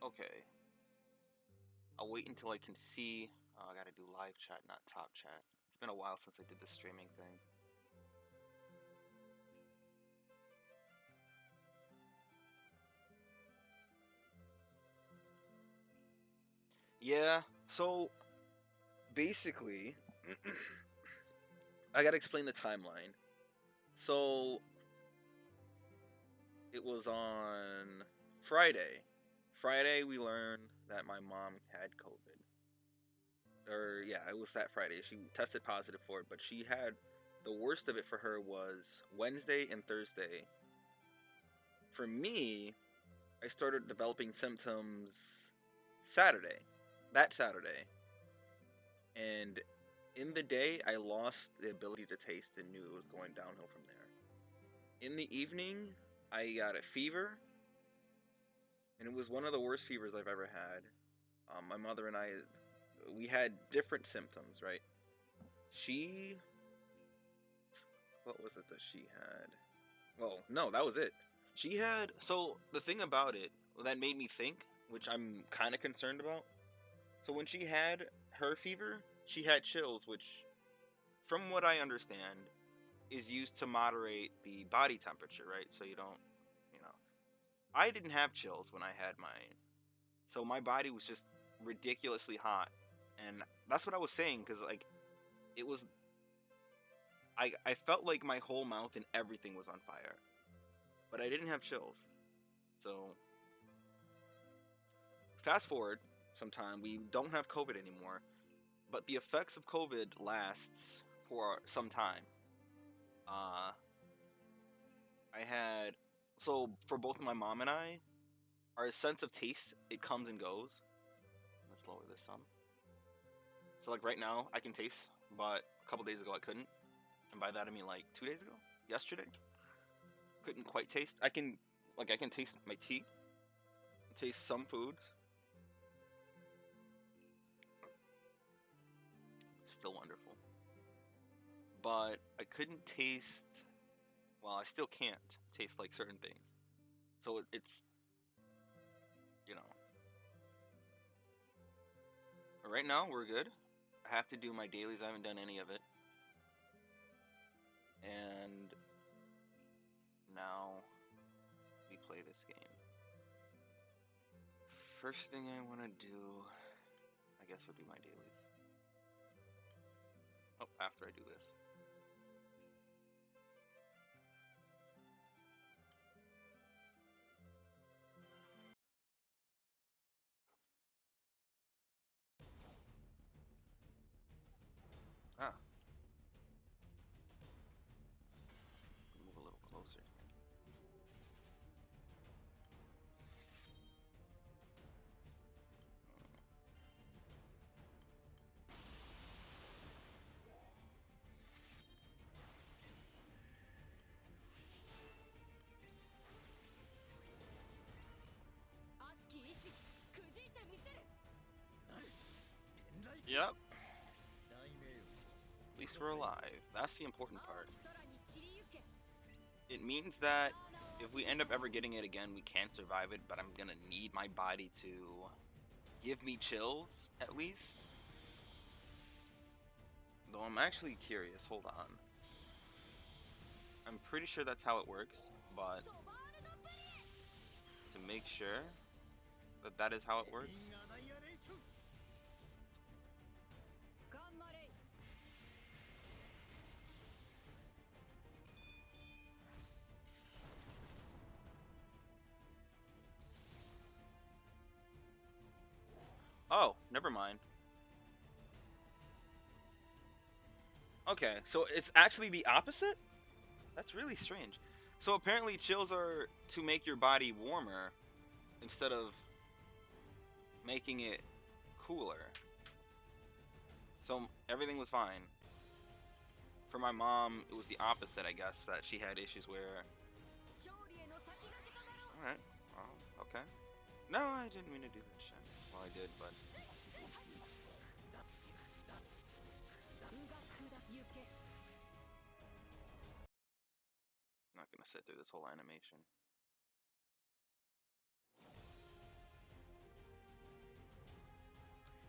Okay. I'll wait until I can see. Oh, I gotta do live chat, not top chat. It's been a while since I did the streaming thing. Yeah, so basically, I gotta explain the timeline. So it was on Friday. Friday, we learned that my mom had COVID. Or, yeah, it was that Friday. She tested positive for it, but she had the worst of it for her was Wednesday and Thursday. For me, I started developing symptoms Saturday. That Saturday. And in the day, I lost the ability to taste and knew it was going downhill from there. In the evening, I got a fever, and it was one of the worst fevers I've ever had. My mother and I, we had different symptoms, right? She, what was it that she had? Well, no, that was it. She had, so the thing about it that made me think, which I'm kind of concerned about. So when she had her fever, she had chills, which, from what I understand, is used to moderate the body temperature, right? So you don't, you know. I didn't have chills when I had mine. So my body was just ridiculously hot. And that's what I was saying, because, like, it was. I felt like my whole mouth and everything was on fire. But I didn't have chills. So, fast forward some time, we don't have COVID anymore. But the effects of COVID lasts for some time. Uh, I had. So, for both my mom and I, our sense of taste, it comes and goes. Let's lower this some. So like right now I can taste, but a couple days ago I couldn't. And by that I mean like 2 days ago? Yesterday? Couldn't quite taste. I can taste my tea. Taste some foods. Still wonderful. But I couldn't taste, well, I still can't taste like certain things. So it's, you know. Right now we're good. I have to do my dailies. I haven't done any of it. And now we play this game. First thing I want to do, I guess, will do my dailies. Oh, after I do this. Ah, move a little closer. Yep. At least we're alive. That's the important part. It means that if we end up ever getting it again, we can survive it, but I'm gonna need my body to give me chills, at least. Though I'm actually curious, hold on. I'm pretty sure that's how it works, but to make sure that that is how it works. Oh, never mind. Okay, so it's actually the opposite? That's really strange. So apparently chills are to make your body warmer, instead of making it cooler. So everything was fine. For my mom, it was the opposite, I guess, that she had issues where. Alright, okay. No, I didn't mean to do that shit. Well, I did, but. I'm not gonna sit through this whole animation.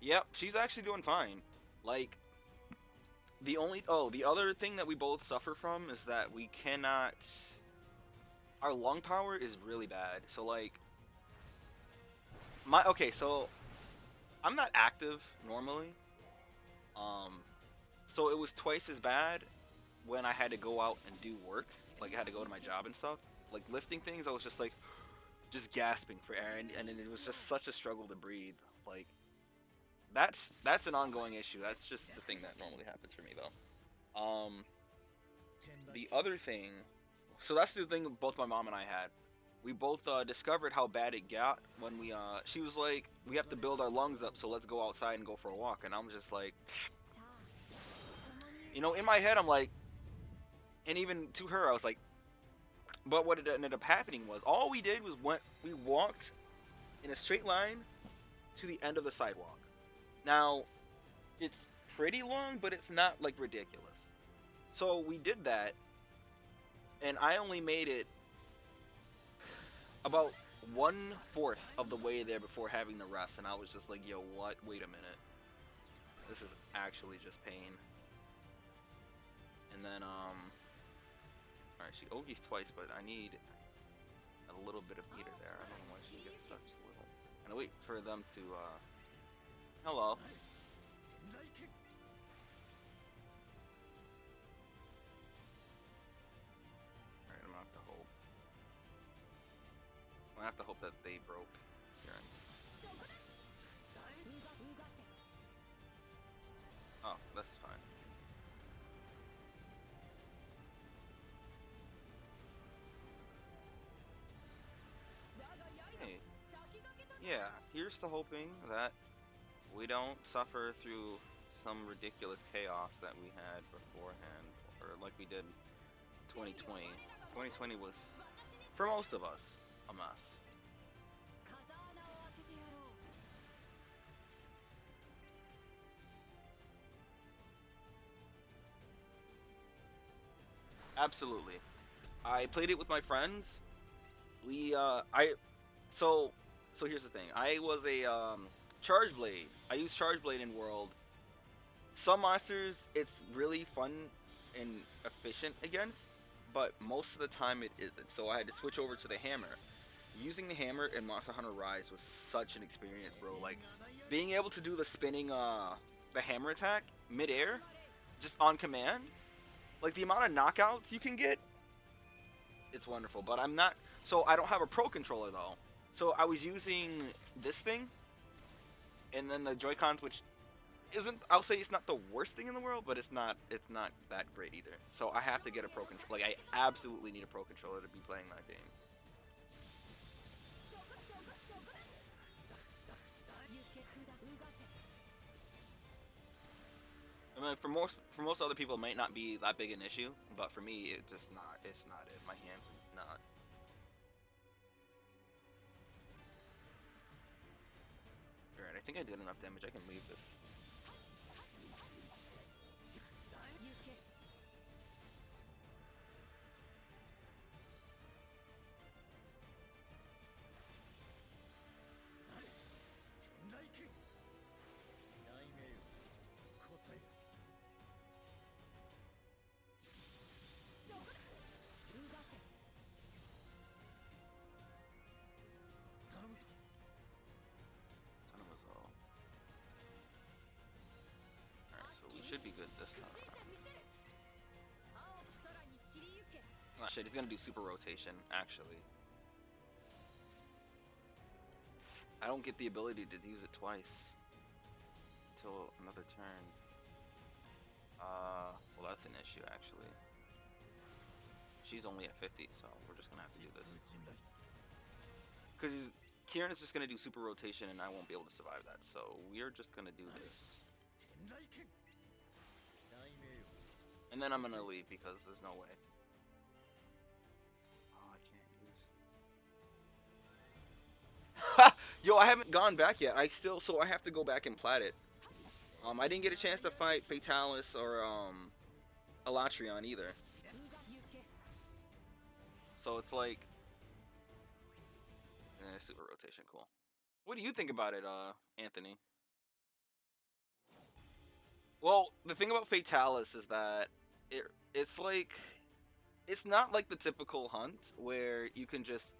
Yep, she's actually doing fine. Like, the other thing that we both suffer from is that we cannot. Our lung power is really bad. So, like, okay, so I'm not active normally. Um, so it was twice as bad when I had to go out and do work. Like, I had to go to my job and stuff. Like, lifting things, I was just like, just gasping for air, and it was just such a struggle to breathe. Like, that's an ongoing issue. That's just the thing that normally happens for me, though. The other thing, so that's the thing both my mom and I had. We both discovered how bad it got when we. She was like, "We have to build our lungs up, so let's go outside and go for a walk." And I'm just like, you know, in my head, I'm like, and even to her, I was like, but what ended up happening was all we did was we walked in a straight line to the end of the sidewalk. Now, it's pretty long, but it's not like ridiculous. So we did that, and I only made it about 1/4 of the way there before having the rest, and I was just like, yo, what? Wait a minute. This is actually just pain. And then, alright, she Ogies twice, but I need a little bit of meter there. I don't know why she gets such little. And I wait for them to, hello. Alright, I'm gonna have to hope. I'm gonna have to hope that they broke here. Oh, that's fine. Hey. Yeah, here's to hoping that we don't suffer through some ridiculous chaos that we had beforehand, or like we did 2020. 2020 was, for most of us, a mess. Absolutely. I played it with my friends. So, so here's the thing. I was a, Charge Blade. I use Charge Blade in World. Some monsters, it's really fun and efficient against, but most of the time it isn't. So I had to switch over to the hammer. Using the hammer in Monster Hunter Rise was such an experience, bro. Like, being able to do the spinning, the hammer attack mid-air, just on command. Like, the amount of knockouts you can get, it's wonderful. But I'm not, so I don't have a pro controller, though. So I was using this thing, and then the Joy-Cons, which isn't, I'll say it's not the worst thing in the world, but it's not that great either. So I have to get a pro controller. Like, I absolutely need a pro controller to be playing that game. I mean, for most other people, it might not be that big an issue, but for me, it's not it. My hands are not. Alright, I think I did enough damage. I can leave this. Alright, so we should be good this time. Oh shit, he's gonna do super rotation, actually. I don't get the ability to use it twice until another turn. Well, that's an issue, actually. She's only at 50, so we're just gonna have to do this. Because Kieran is just gonna do super rotation, and I won't be able to survive that. So we are just gonna do this, and then I'm gonna leave because there's no way. Oh, I can't use. Yo, I haven't gone back yet. So I have to go back and plat it. I didn't get a chance to fight Fatalis or Elatrion either. So it's like, super rotation, cool. What do you think about it, Anthony? Well, the thing about Fatalis is that it's like, it's not like the typical hunt where you can just,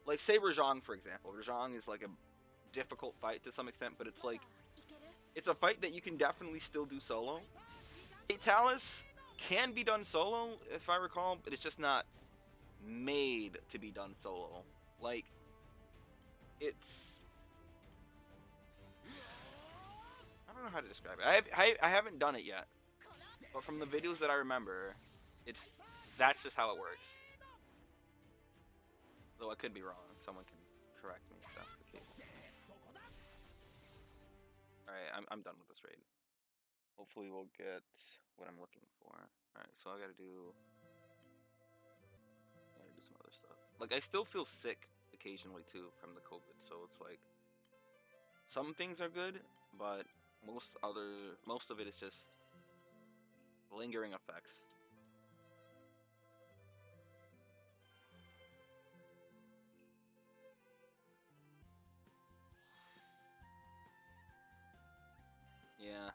like, say Rajang, for example. Rajang is like a difficult fight to some extent, but it's like, it's a fight that you can definitely still do solo. Fatalis can be done solo, if I recall, but it's just not made to be done solo. Like, it's, I don't know how to describe it. I haven't done it yet, but from the videos that I remember, that's just how it works. Though I could be wrong. Someone can correct me if that's the case. Alright, I'm done with this raid. Hopefully we'll get what I'm looking for. Alright, so I gotta do some other stuff. Like, I still feel sick occasionally too from the COVID, so it's like, some things are good, but most of it is just lingering effects. Yeah.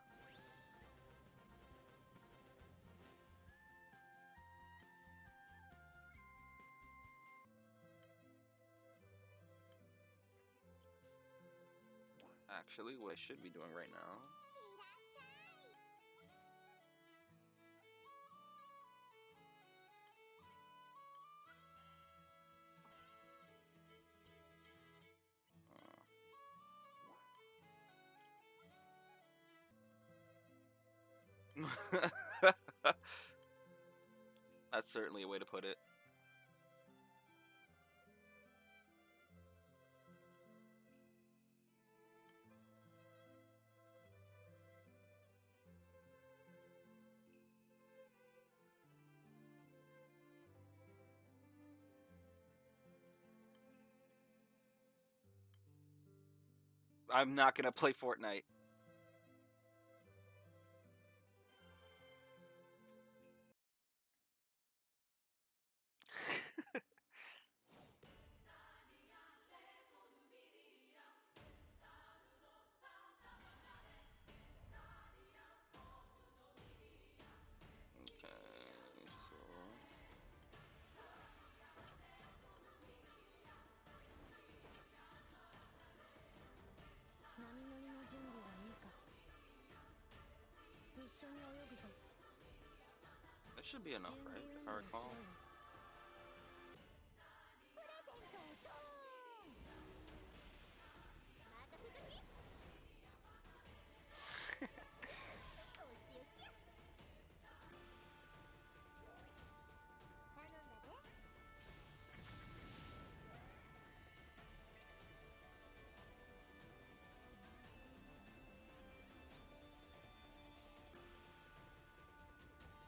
Actually, what I should be doing right now. That's certainly a way to put it. I'm not gonna play Fortnite. Okay, so that should be enough, right? If I recall.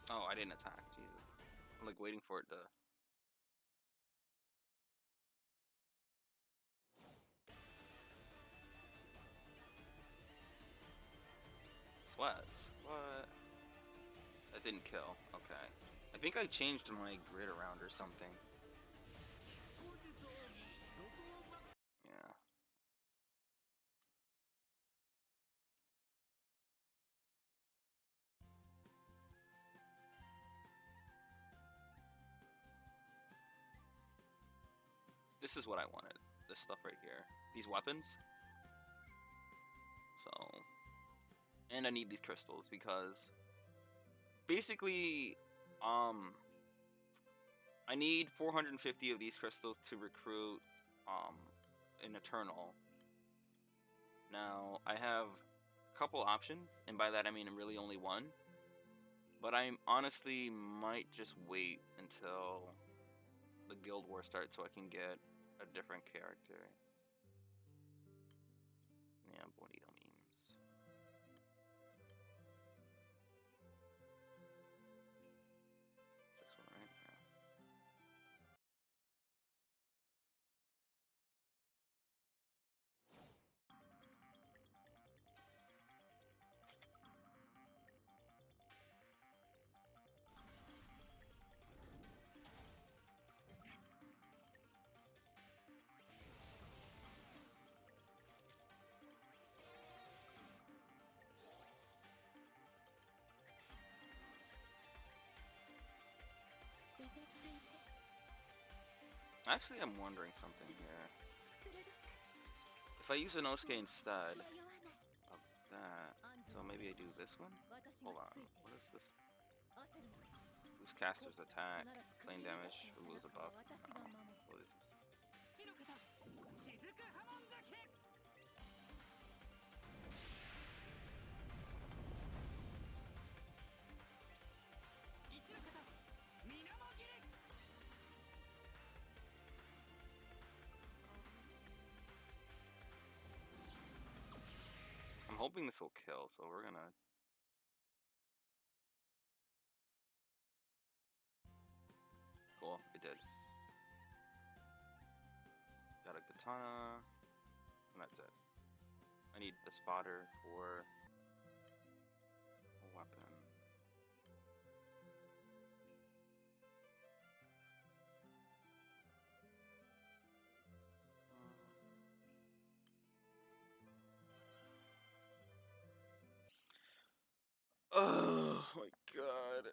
Oh, I didn't attack. Jesus. I'm like waiting for it to. Sweats. What? That didn't kill. Okay. I think I changed my grid around or something. Yeah. This is what I wanted. This stuff right here. These weapons. So. And I need these crystals because basically, I need 450 of these crystals to recruit an Eternal. Now, I have a couple options, and by that I mean really only one. But I honestly might just wait until the Guild War starts so I can get a different character. Actually, I'm wondering something here. If I use an Osuke instead of that, so maybe I do this one? Hold on, what is this? Boost caster's attack, flame damage, removes a buff. What is this? I'm hoping this will kill, so we're gonna... Cool, it did. Got a katana, and that's it. I need the spotter for a weapon. Oh my god.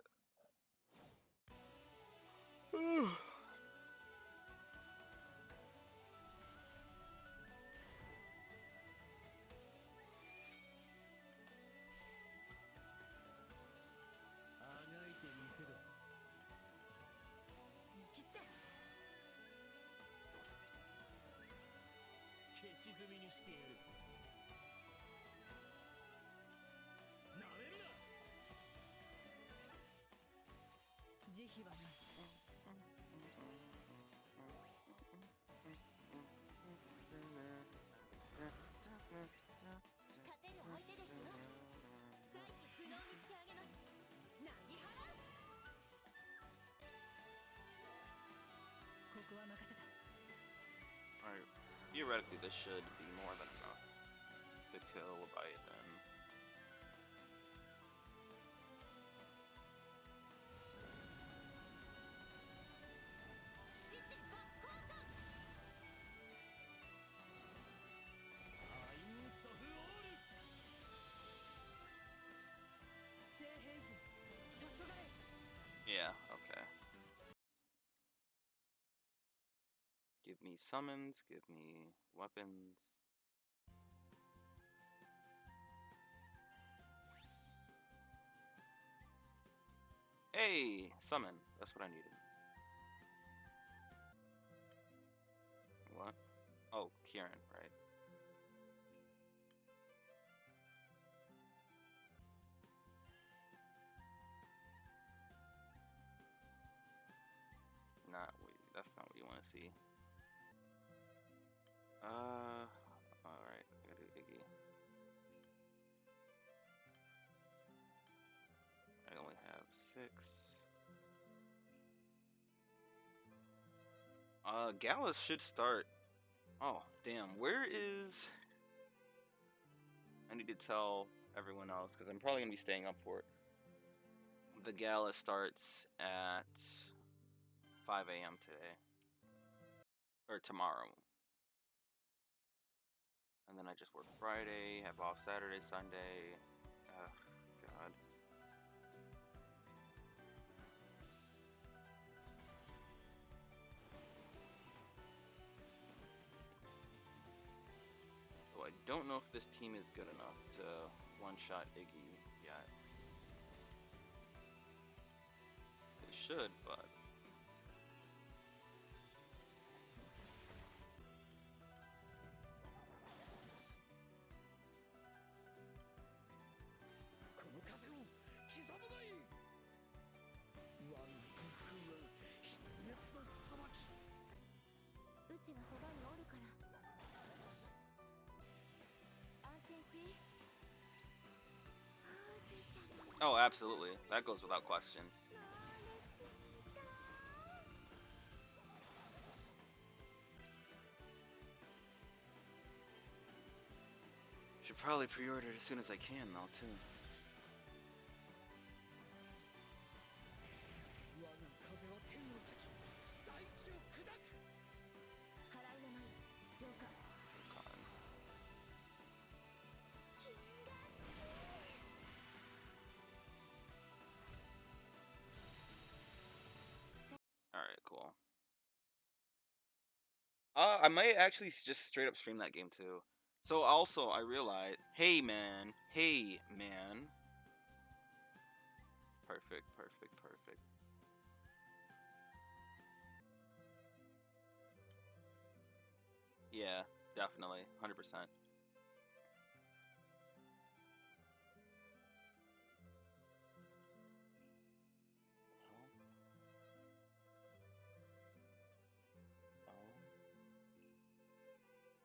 Alright, theoretically this should be more than enough to kill Leviathan. Yeah, okay. Give me summons, give me weapons. Hey, summon. That's what I needed. What? Oh, Kieran, right. That's not what you want to see. Alright, I gotta do Iggy. I only have 6. Gallus should start. Oh, damn, where is... I need to tell everyone else, because I'm probably gonna be staying up for it. The gala starts at 5 a.m. today. Or tomorrow. And then I just work Friday, have off Saturday, Sunday. Ugh, God. So I don't know if this team is good enough to one-shot Iggy yet. They should, but... Oh, absolutely. That goes without question. Should probably pre-order it as soon as I can, though, too. Alright, cool. I might actually just straight up stream that game too. So also, I realized, hey man, hey man. Perfect, perfect, perfect. Yeah, definitely, 100%. Oh,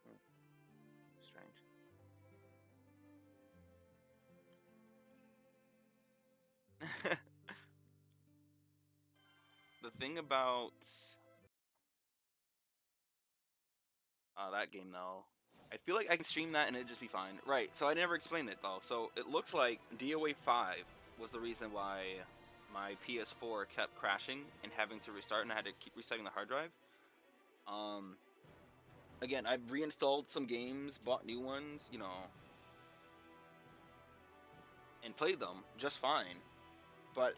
hmm, strange. The thing about that game though, I feel like I can stream that and it'd just be fine. Right, so I never explained it though. So it looks like DOA 5 was the reason why my PS4 kept crashing and having to restart, and I had to keep resetting the hard drive. Um, Again, I've reinstalled some games, bought new ones, you know, and played them just fine. But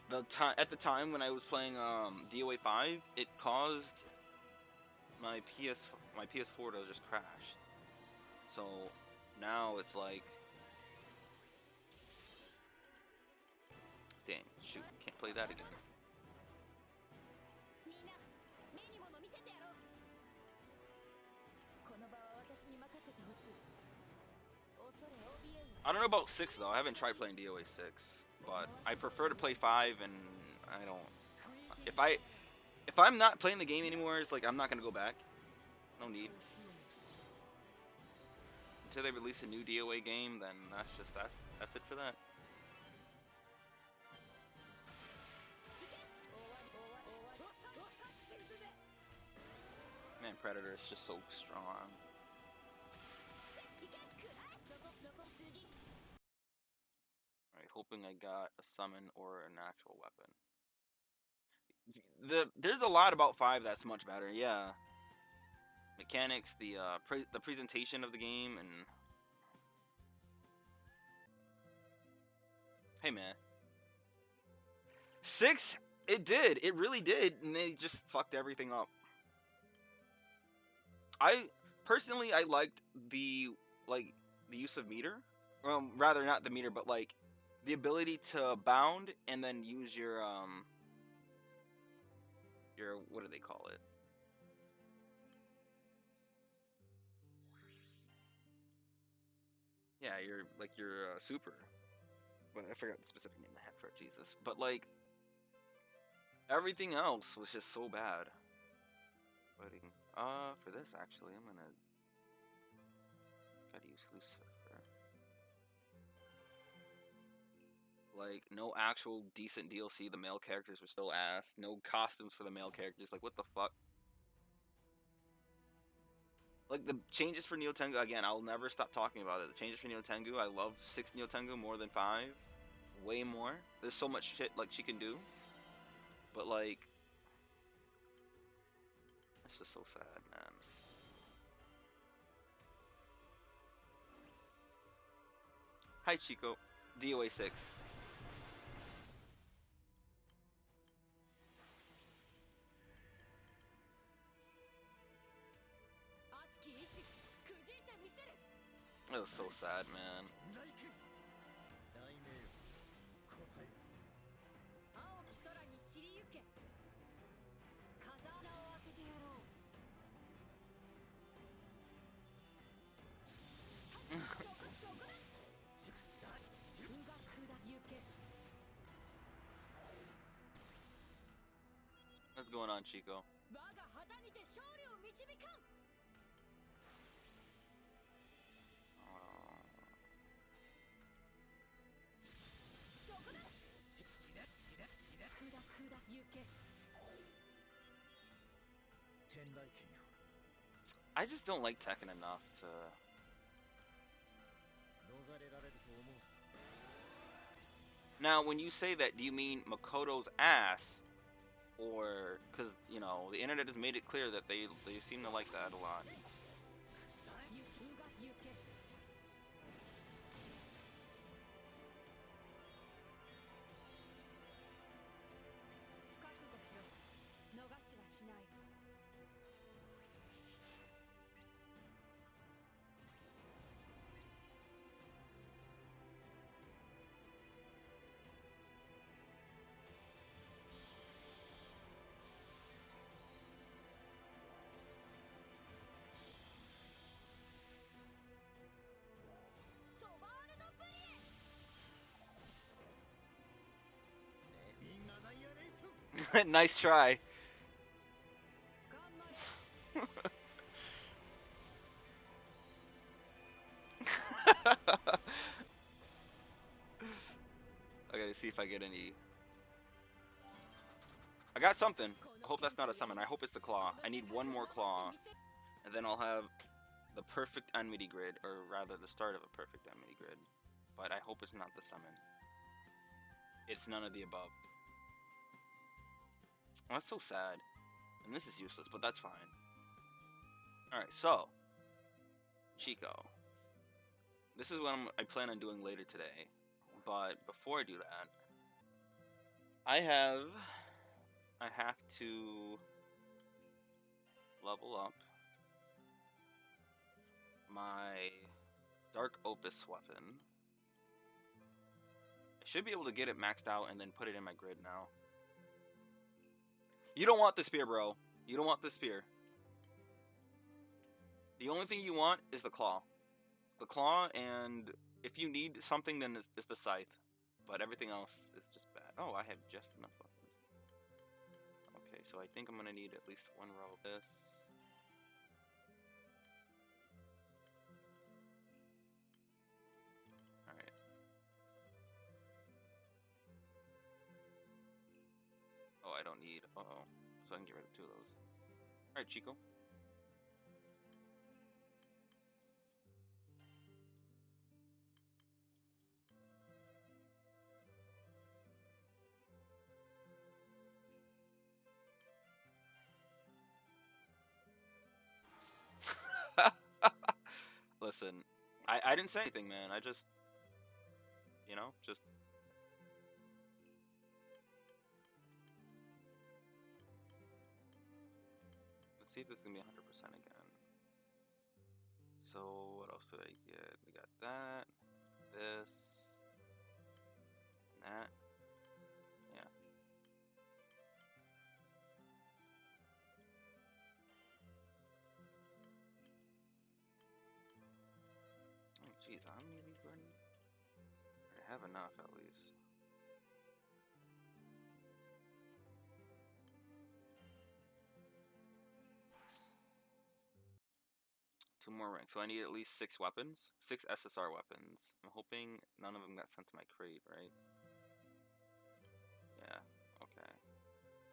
at the time when I was playing DOA 5, it caused my PS4 to just crash. So now it's like, dang, shoot, can't play that again. I don't know about 6 though. I haven't tried playing DOA 6, but I prefer to play 5, and I don't. If I'm not playing the game anymore, it's like I'm not gonna go back. No need. Until they release a new DOA game, then that's it for that. Man, Predator is just so strong. Alright, hoping I got a summon or an actual weapon. There's a lot about 5 that's much better, yeah. Mechanics, the presentation of the game, and hey man, 6, it really did, and they just fucked everything up. I personally, I liked the the use of meter, rather not the meter, but like the ability to bound and then use your what do they call it? Yeah, your super. But I forgot the specific name I had for it, Jesus. But like everything else was just so bad. Waiting. For this actually, I'm gonna try to use Lucifer. Like no actual decent DLC. The male characters were still ass. No costumes for the male characters. Like what the fuck? Like the changes for Neo Tengu again. I'll never stop talking about it. The changes for Neo Tengu. I love 6 Neo Tengu more than 5. Way more. There's so much shit like she can do. But like, it's just so sad, man. Hi Chico. DOA 6. It was so sad, man. What's going on, Chico? I just don't like Tekken enough to. Now, when you say that, do you mean Makoto's ass, or because you know the internet has made it clear that they seem to like that a lot? Nice try. Okay, see if I get any. I got something. I hope that's not a summon. I hope it's the claw. I need one more claw, and then I'll have the perfect enmity grid, or rather the start of a perfect enmity grid. But I hope it's not the summon. It's none of the above. Oh, that's so sad. And this is useless, but that's fine. Alright, so. Chico. This is what I plan on doing later today. But before I do that, I have to level up my Dark Opus weapon. I should be able to get it maxed out and then put it in my grid now. You don't want the spear, bro. You don't want the spear. The only thing you want is the claw. The claw, and if you need something, then it's the scythe. But everything else is just bad. Oh, I have just enough weapons. Okay, so I think I'm gonna need at least one row of this. Alright. Oh, I don't need... Uh-oh. So I can get rid of 2 of those. Alright, Chico. Listen, I didn't say anything, man. I just, you know, just... Let's see if this is going to be 100% again. So, what else did I get? We got that, this, and that. Yeah. Oh, jeez, how many of these do I need? I have enough, at least. Two more ranks. So I need at least 6 weapons. 6 SSR weapons. I'm hoping none of them got sent to my crate, right? Yeah, okay.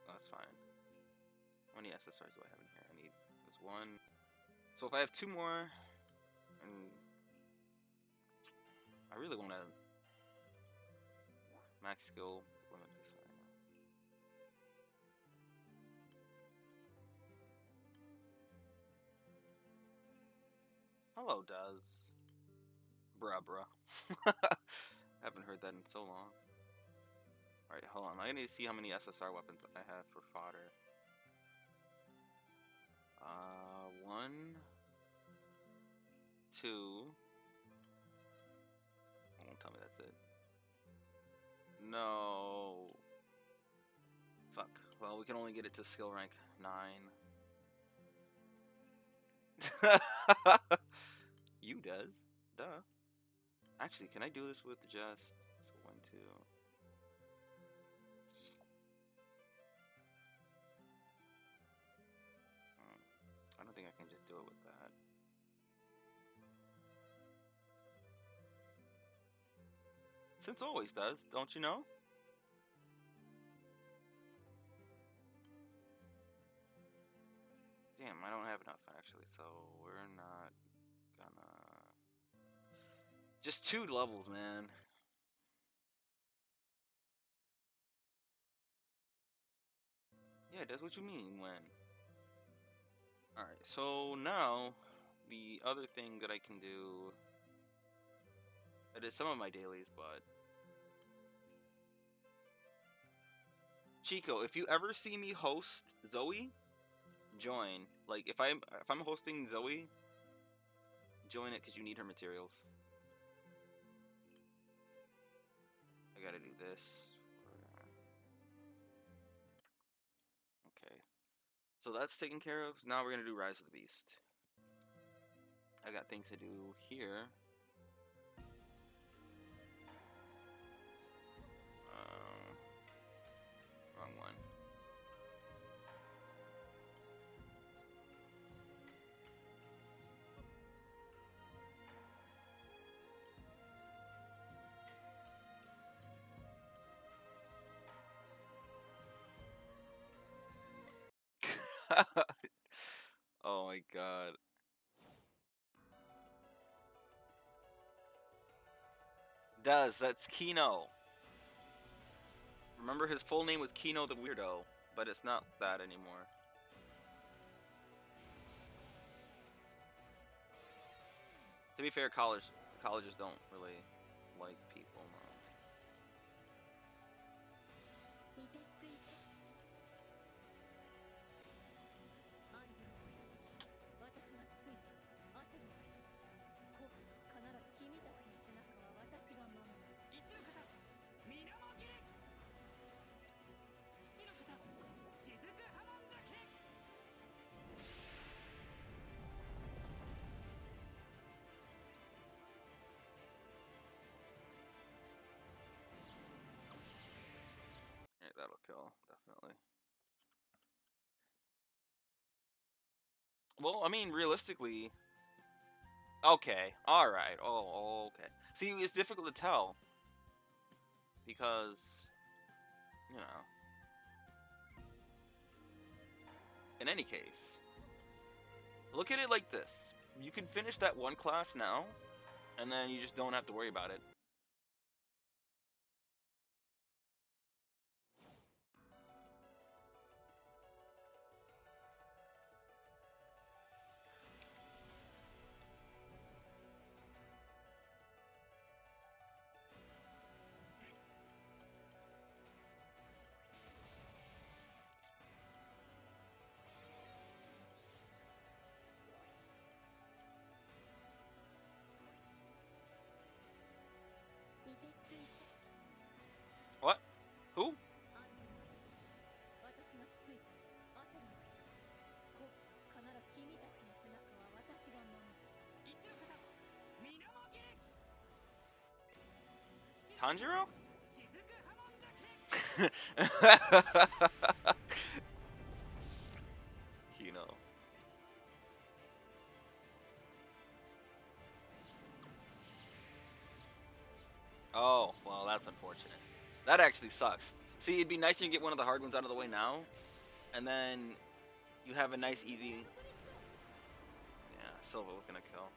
That's fine. How many SSRs do I have in here? I need this one. So if I have 2 more, and I really want to max skill limit this right now. Hello, Duz. Bruh. Haven't heard that in so long. Alright, hold on. I need to see how many SSR weapons I have for fodder. 1, 2. Don't tell me that's it. No. Fuck. Well, we can only get it to skill rank 9. You does. Duh. Actually, can I do this with just... So 1, 2... I don't think I can just do it with that. Since always does, don't you know? Damn, I don't have enough actually, so we're not gonna... Just 2 levels, man. Yeah, that's what you mean when. Alright, so now the other thing that I can do... I did some of my dailies, but... Chico, if you ever see me host Zoe, join. Like, if I'm hosting Zoe, join it because you need her materials. I gotta do this. Okay. So that's taken care of. Now we're gonna do Rise of the Beast. I got things to do here. Wrong one. Oh my god. That's Kino. Remember his full name was Kino the Weirdo, but it's not that anymore. To be fair, colleges don't really like people now. Yeah, that'll kill, definitely. Well, I mean, realistically, okay, all right. Oh, okay. See, it's difficult to tell because, you know, in any case, look at it like this: you can finish that one class now, and then you just don't have to worry about it. What? Who? Tanjiro? Kino. Oh, well, that's unfortunate. That actually sucks. See, it'd be nice if you get one of the hard ones out of the way now, and then you have a nice, easy. Yeah, Silva was gonna kill.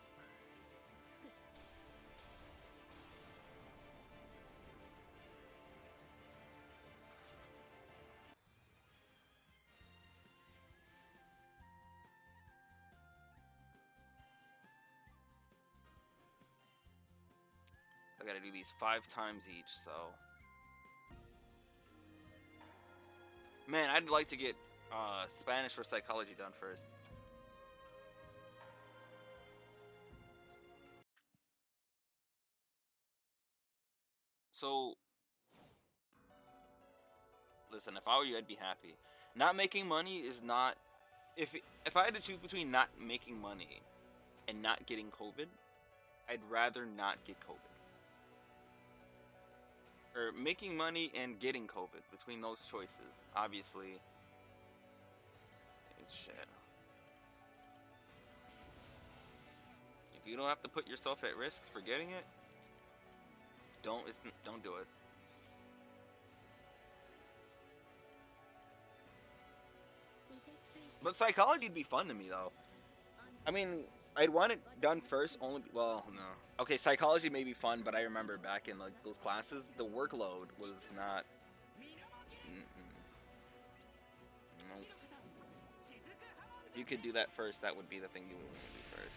I gotta do these 5 times each, so. Man, I'd like to get Spanish for psychology done first. So, listen, if I were you, I'd be happy. Not making money is not. If I had to choose between not making money and not getting COVID, I'd rather not get COVID. Or making money and getting COVID. Between those choices, obviously, it's shit. If you don't have to put yourself at risk for getting it, don't do it. But psychology'd be fun to me though. I mean, I'd want it done first. Only well, no. Okay, psychology may be fun, but I remember back in like those classes, the workload was not. No. If you could do that first, that would be the thing you would want to do first.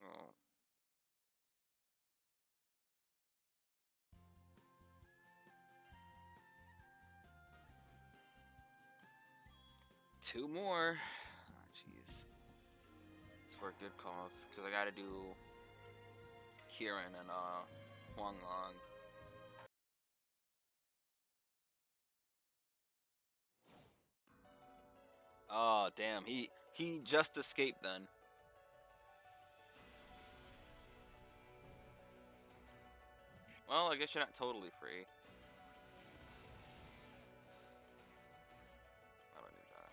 Oh. 2 more. Oh, jeez. It's for a good cause, because I gotta do Kieran and Huang Long. Oh damn, he just escaped then. Well, I guess you're not totally free. I don't need that.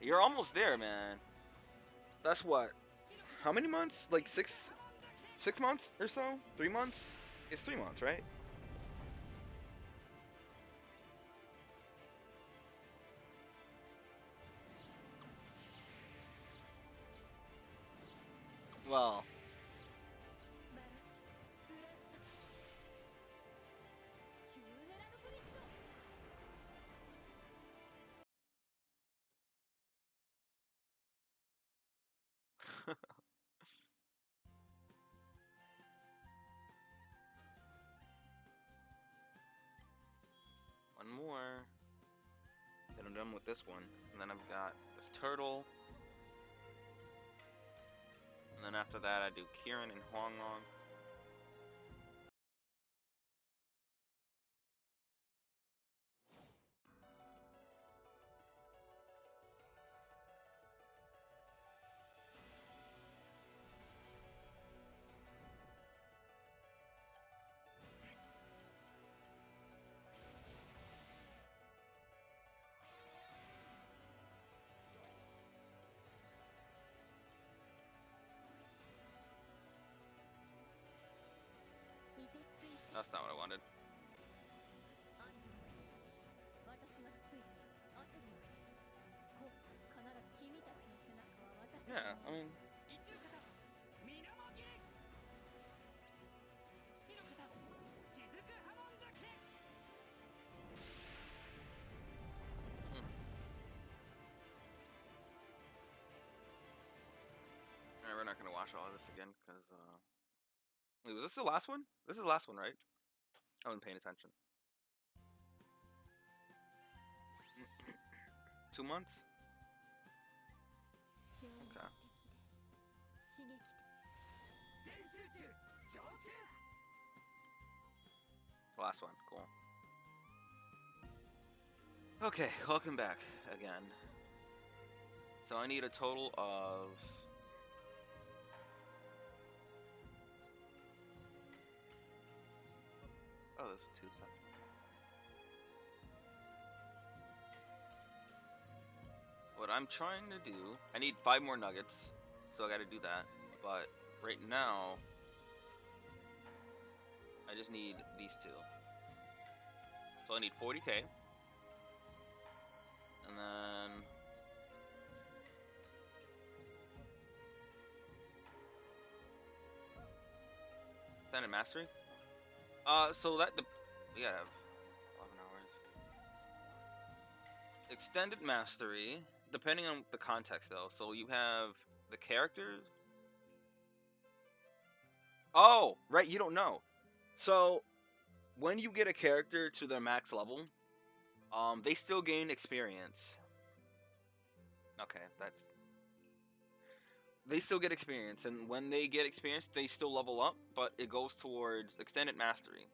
You're almost there, man. That's what? How many months? Like 6 months or so? 3 months? It's 3 months, right? Well, one more. Then I'm done with this one. And then I've got this turtle. And then after that, I do Kieran and Huanglong. That's not what I wanted. Yeah, I mean... Alright, we're not gonna watch all of this again, because, Wait, was this the last one? This is the last one, right? I wasn't paying attention. 2 months? Okay. Last one, cool. Okay, welcome back again. So I need a total of... Oh, there's 2 seconds. What I'm trying to do... I need 5 more nuggets, so I gotta do that. But right now... I just need these 2. So I need 40k. And then... Standard Mastery? So that... We gotta have 11 hours. Extended Mastery, depending on the context though. So you have the characters... Oh! Right, you don't know. So, when you get a character to their max level, they still gain experience. Okay, that's... They still get experience, and when they get experience, they still level up, but it goes towards Extended Mastery.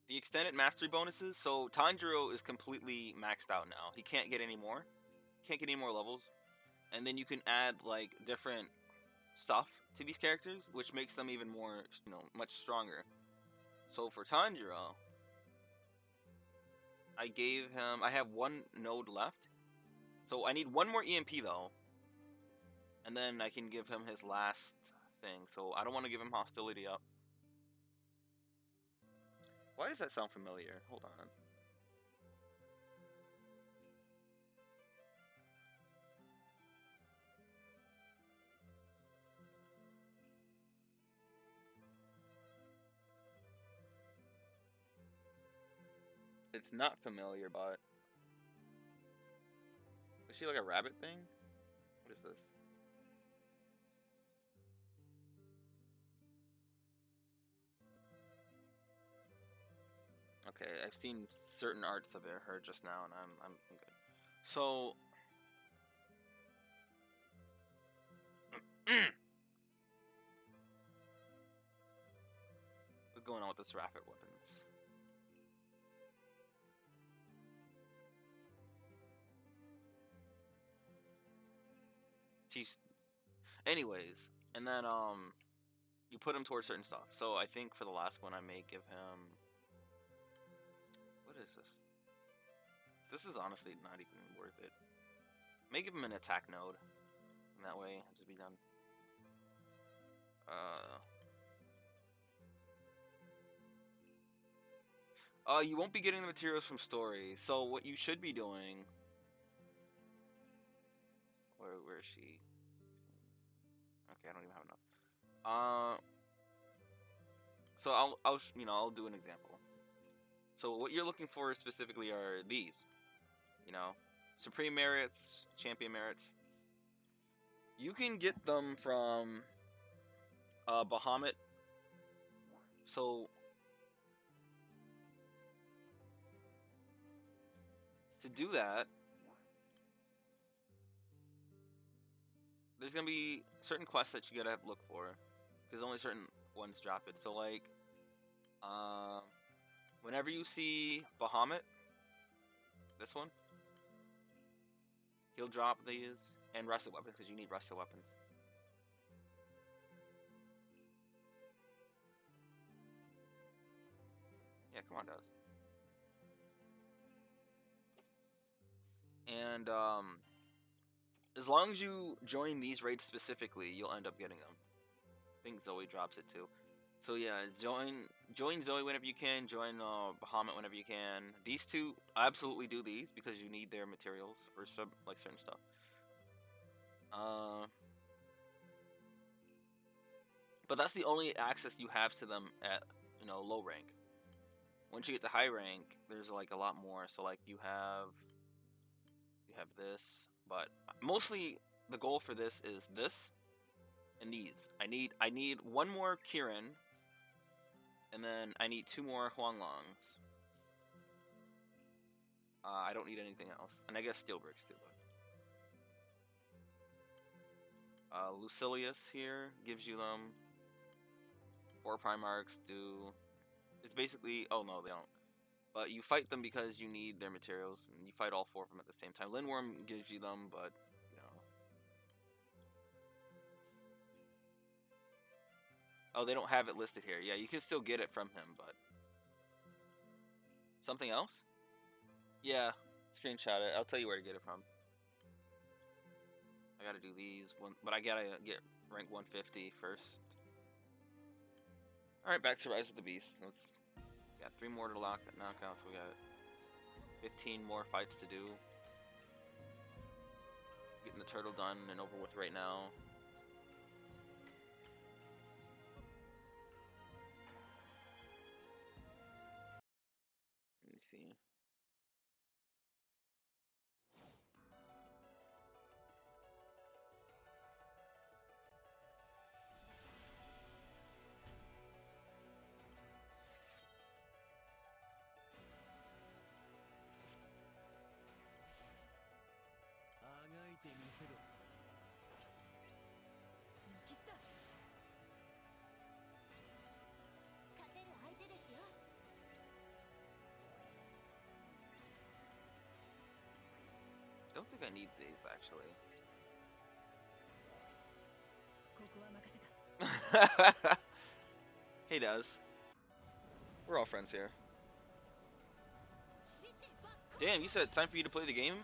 The Extended Mastery bonuses, so Tanjiro is completely maxed out now. He can't get any more. Can't get any more levels. And then you can add, like, different stuff to these characters, which makes them even more, much stronger. So for Tanjiro, I gave him... I have 1 node left. So I need 1 more EMP, though. And then I can give him his last thing. So I don't want to give him Hostility up. Why does that sound familiar? Hold on. It's not familiar, but... Is she like a rabbit thing? What is this? Okay, I've seen certain arts of her just now, and I'm good. So with this rapid weapons. She's, anyways, and then you put him towards certain stuff. So I think for the last one, I may give him. What is this? This is honestly not even worth it. May give him an attack node, and that way it'll just be done. You won't be getting the materials from story. So what you should be doing. Where is she? Okay, I don't even have enough. So I'll do an example. So what you're looking for specifically are these, Supreme Merits, Champion Merits. You can get them from Bahamut. So to do that, there's gonna be certain quests that you gotta look for, because only certain ones drop it. So like, whenever you see Bahamut, this one, he'll drop these and rusted weapons, because you need rusted weapons. Yeah, come on, Daz. And as long as you join these raids specifically, you'll end up getting them. I think Zoe drops it too. So yeah, join Zoe whenever you can. Join Bahamut whenever you can. These two, absolutely do these, because you need their materials for certain stuff. But that's the only access you have to them at low rank. Once you get to high rank, there's like a lot more. So like you have this, but mostly the goal for this is this and these. I need one more Kirin, and then I need 2 more Huanglongs. I don't need anything else, and I guess steel bricks too. But Lucilius here gives you them. 4 Primarchs do. It's basically, oh no, they don't. But you fight them because you need their materials, and you fight all 4 of them at the same time. Lindworm gives you them, but oh, they don't have it listed here. Yeah, you can still get it from him, but something else? Yeah, screenshot it. I'll tell you where to get it from. I gotta do these, but I gotta get rank 150 first. Alright, back to Rise of the Beast. We got 3 more to knock out, so we got 15 more fights to do. Getting the turtle done and over with right now. Let me see. Don't think I need these actually. Hey, Daz. We're all friends here. Damn, you said time for you to play the game?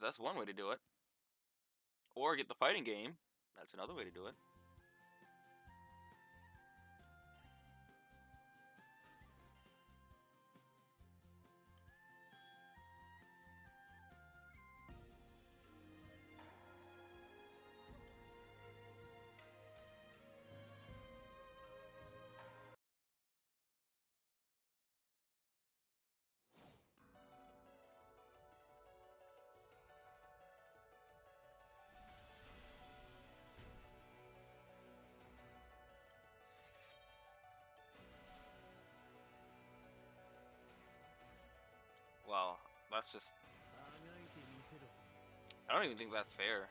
That's one way to do it. Or get the fighting game. That's another way to do it. Well, that's just... I don't even think that's fair.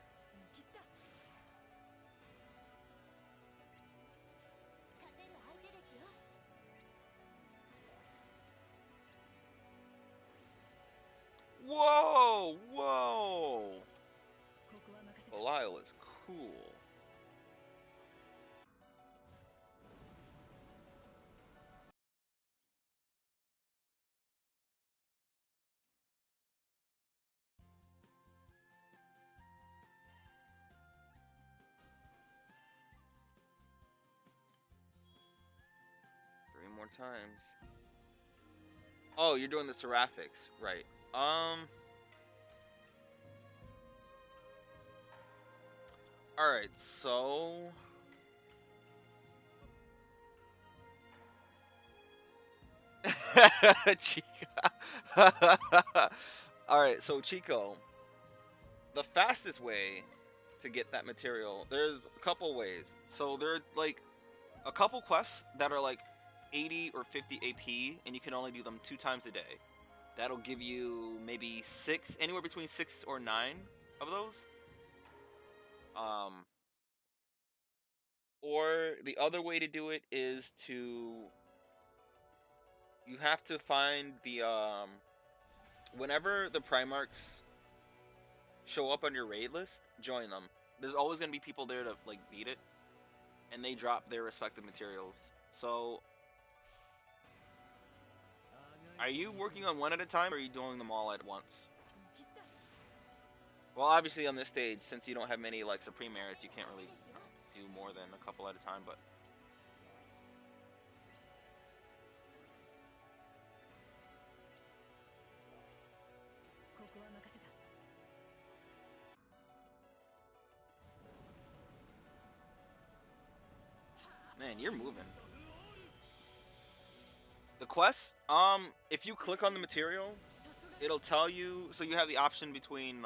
Cool. Three more times. Oh, you're doing the Seraphics, right? All right, so Chico. All right, so Chico, the fastest way to get that material, there's a couple ways. So there are like a couple quests that are like 80 or 50 AP, and you can only do them 2 times a day. That'll give you maybe six, anywhere between 6 or 9 of those. Um, or the other way to do it is you have to find the whenever the Primarchs show up on your raid list, join them. There's always gonna be people there to like beat it, and they drop their respective materials. So, are you working on one at a time, or are you doing them all at once? Well, obviously on this stage, since you don't have many like Supreme Airs, you can't really do more than a couple at a time. But man, you're moving. The quest, if you click on the material, it'll tell you. So you have the option between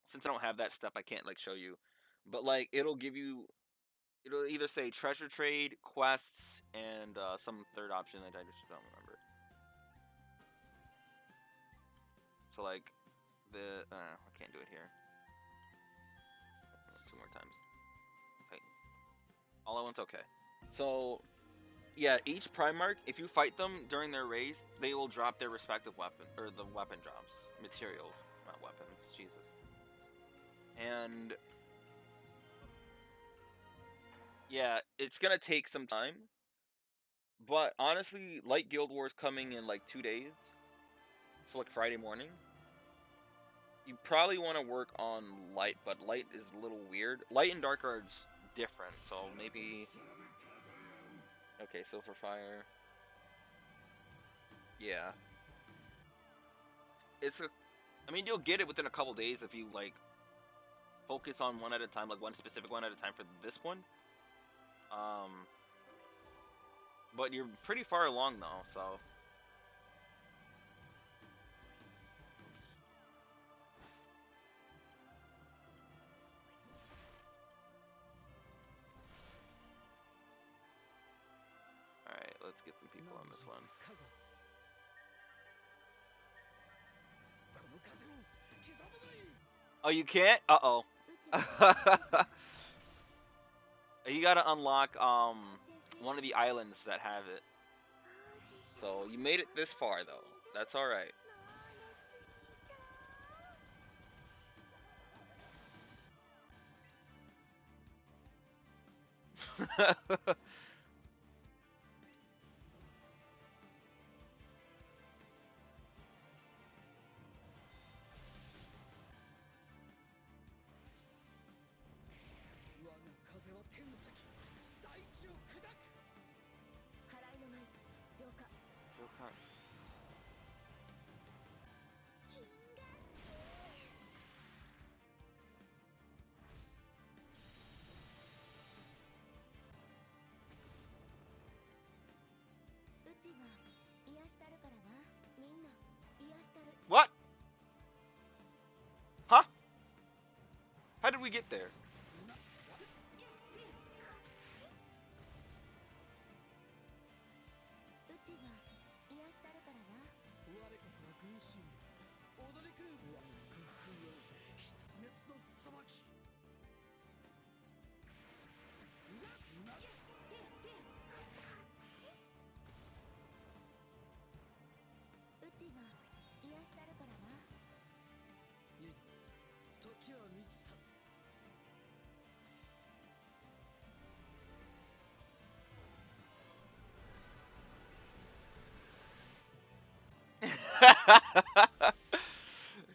since I don't have that step, I can't like show you, but like it'll give you. It'll either say treasure trade, quests, and some third option that I just don't remember. So like I can't do it here. Two more times. Okay. All I want's okay. So yeah, each Primarch, if you fight them during their race, they will drop their respective weapon, or the weapon drops. Materials, not weapons, Jesus. And yeah, it's gonna take some time. But honestly, Light Guild Wars coming in like 2 days. So like Friday morning. You probably want to work on Light, but Light is a little weird. Light and Dark are just different, so maybe. Okay, so for Fire. Yeah. It's a. I mean, you'll get it within a couple days if you like focus on one at a time, like one specific one at a time for this one. Um, but you're pretty far along though, so. All right, let's get some people on this one. Oh, you can't? Uh-oh. You gotta unlock one of the islands that have it. So you made it this far though. That's all right. What? Huh? How did we get there?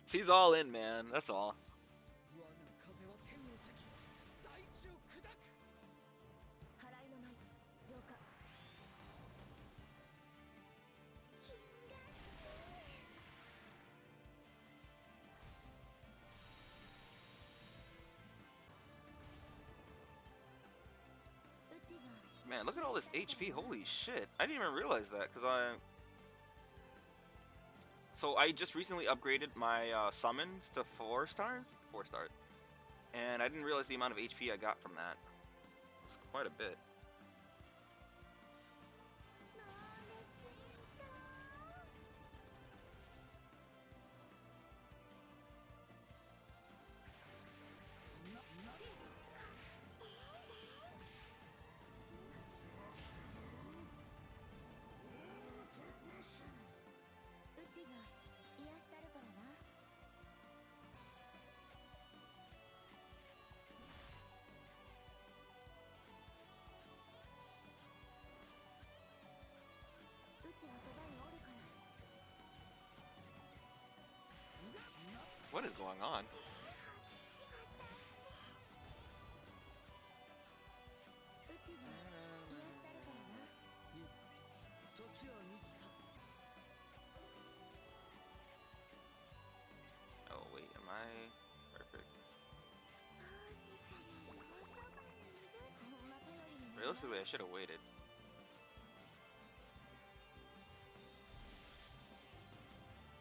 She's all in, man. That's all. Man, look at all this HP. Holy shit. I didn't even realize that because So I just recently upgraded my summons to 4 stars? 4 stars. And I didn't realize the amount of HP I got from that. It's quite a bit. What is going on? Oh wait, am I perfect? Realistically, I should have waited.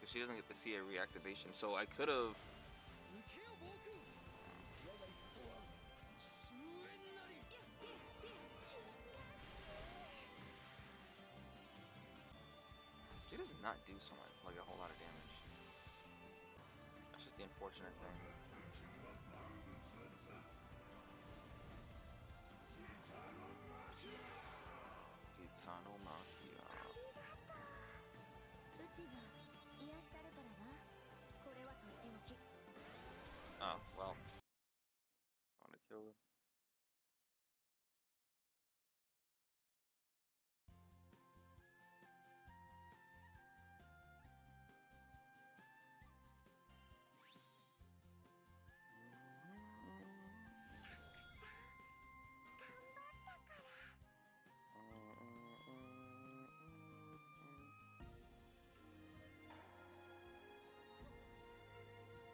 She doesn't get to see a reactivation, so I could have. She does not do so much, like a whole lot of damage. That's just the unfortunate thing. Oh, well. I want to kill him.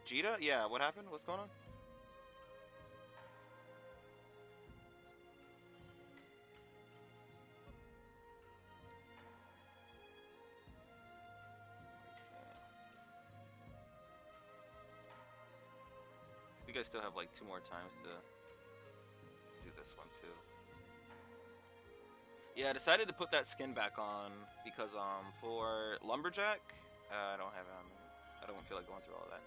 Jita? Yeah, what happened? What's going on? I think I still have like 2 more times to do this one too. Yeah, I decided to put that skin back on because for Lumberjack, I don't have it on. I don't feel like going through all of that.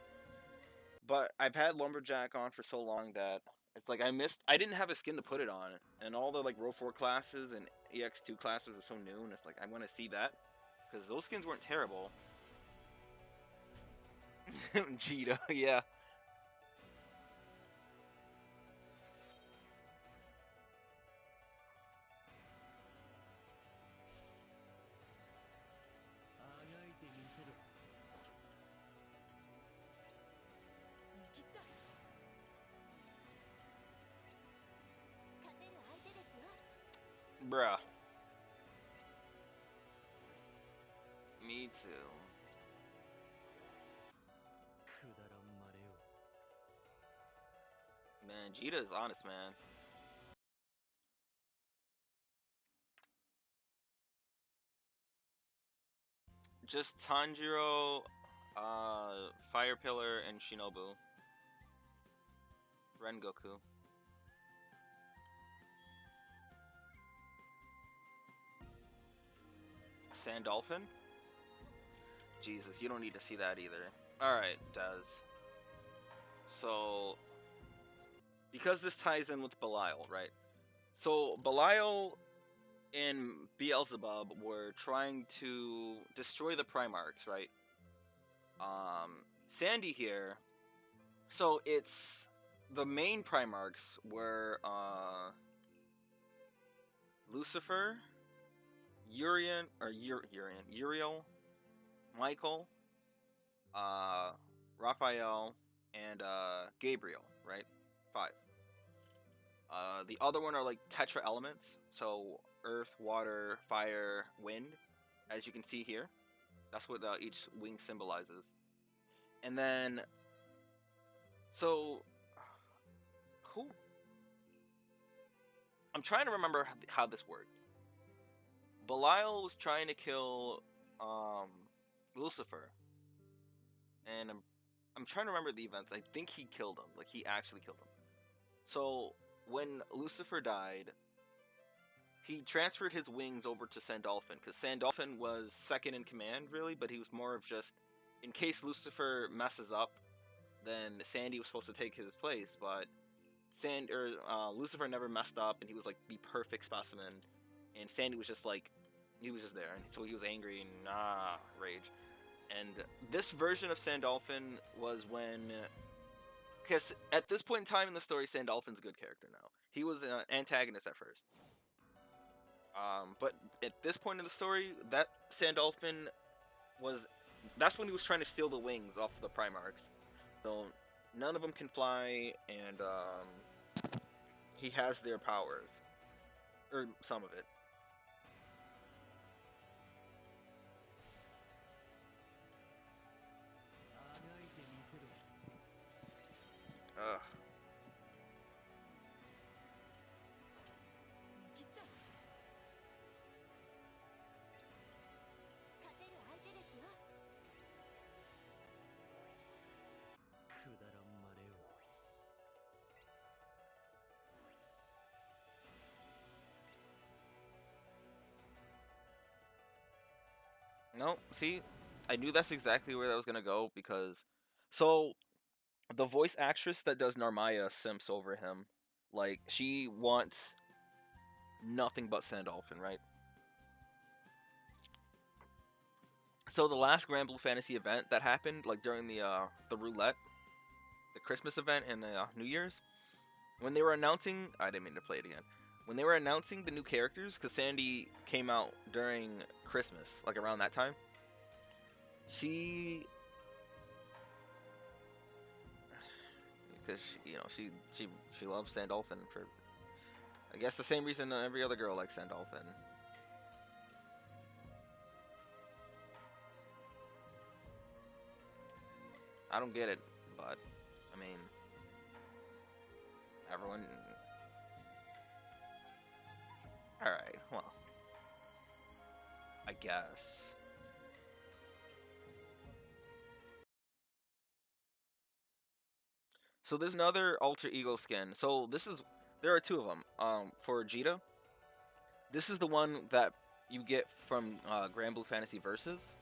But I've had Lumberjack on for so long that it's like I didn't have a skin to put it on, and all the like Row 4 classes and EX2 classes were so new, and it's like I want to see that because those skins weren't terrible. Cheetah, yeah. Bruh. Me too. Man, Jita is honest, man. Just Tanjiro, Fire Pillar, and Shinobu. Rengoku. Sandolphin? Jesus, you don't need to see that either. Alright, Dez. So, because this ties in with Belial, right? So, Belial and Beelzebub were trying to destroy the Primarchs, right? Sandy here So it's the main Primarchs were Lucifer, Uriel, Michael, uh, Raphael, and Gabriel, right? Five. The other one are like tetra elements, so earth, water, fire, wind, as you can see here. That's what each wing symbolizes. And then, so, who? I'm trying to remember how this worked. Belial was trying to kill Lucifer, and I'm trying to remember the events. I think he killed him, like he actually killed him. So when Lucifer died, he transferred his wings over to Sandalphon, because Sandalphon was second in command, really, but he was more of just, in case Lucifer messes up, then Sandy was supposed to take his place, but Lucifer never messed up, and he was like the perfect specimen, and Sandy was just like, he was just there, and so he was angry and rage. And this version of Sandalphon was when, because at this point in time in the story, Sandalphon's a good character now. He was an antagonist at first. But at this point in the story, that Sandalphon that's when he was trying to steal the wings off the Primarchs. So none of them can fly, and he has their powers, or some of it. Ugh. No, see, I knew that's exactly where that was gonna go, because so the voice actress that does Narmaya simps over him. Like, she wants nothing but Sandalphon, right? So the last Grand Blue Fantasy event that happened, like during the roulette, the Christmas event and New Year's, when they were announcing, I didn't mean to play it again. When they were announcing the new characters, because Sandy came out during Christmas, like around that time, she, because she loves Sandalphon for, I guess, the same reason every other girl likes Sandalphon. I don't get it, but I mean, everyone. All right, well, I guess. So there's another alter ego skin. So there are two of them. For Jita, this is the one that you get from Grand Blue Fantasy Versus.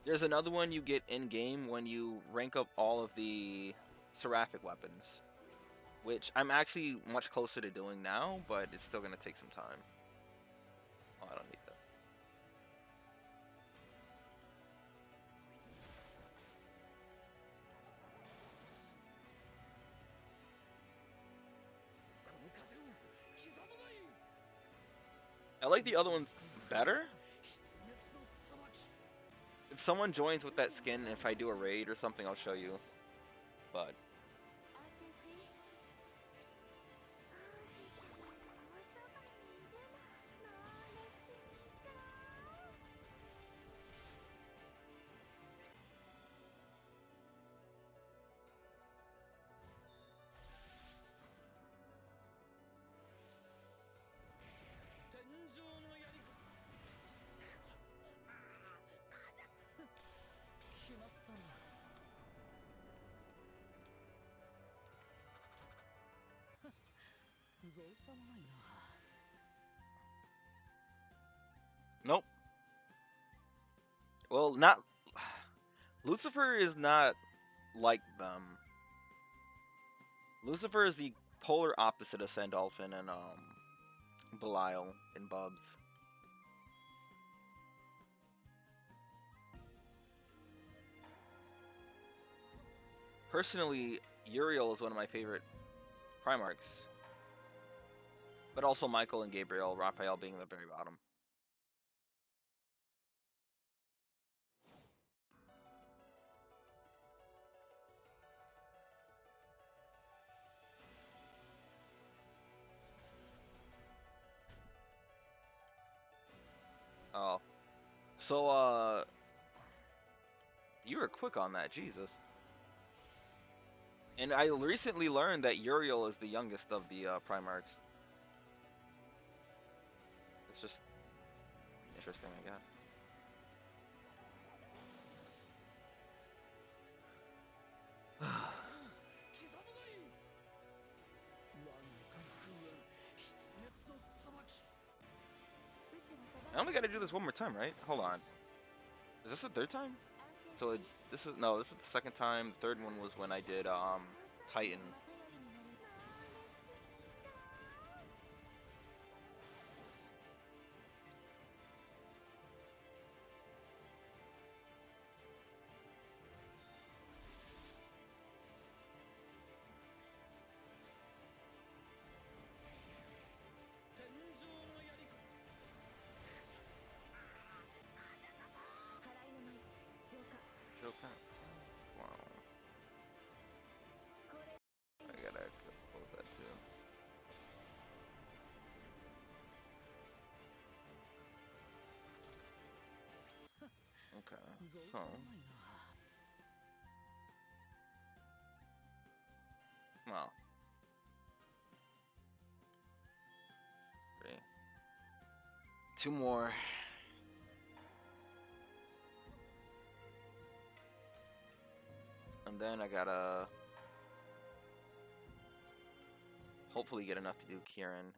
There's another one you get in game when you rank up all of the seraphic weapons, which I'm actually much closer to doing now, but it's still gonna take some time. Oh, I don't need that. I like the other ones better. If someone joins with that skin, if I do a raid or something, I'll show you. But nope. Well, not Lucifer is not like them. Lucifer is the polar opposite of Sandalphon and Belial and Bubs. Personally, Uriel is one of my favorite Primarchs. But also Michael and Gabriel, Raphael being the very bottom. Oh. So, you were quick on that, Jesus. And I recently learned that Uriel is the youngest of the Primarchs. It's just interesting, I guess. I only got to do this one more time, right? Hold on. Is this the third time? So this is the second time. The third one was when I did Titan. Wow. I gotta close that too. Okay, so well, 3, 2 more. And then I gotta hopefully get enough to do Kieran.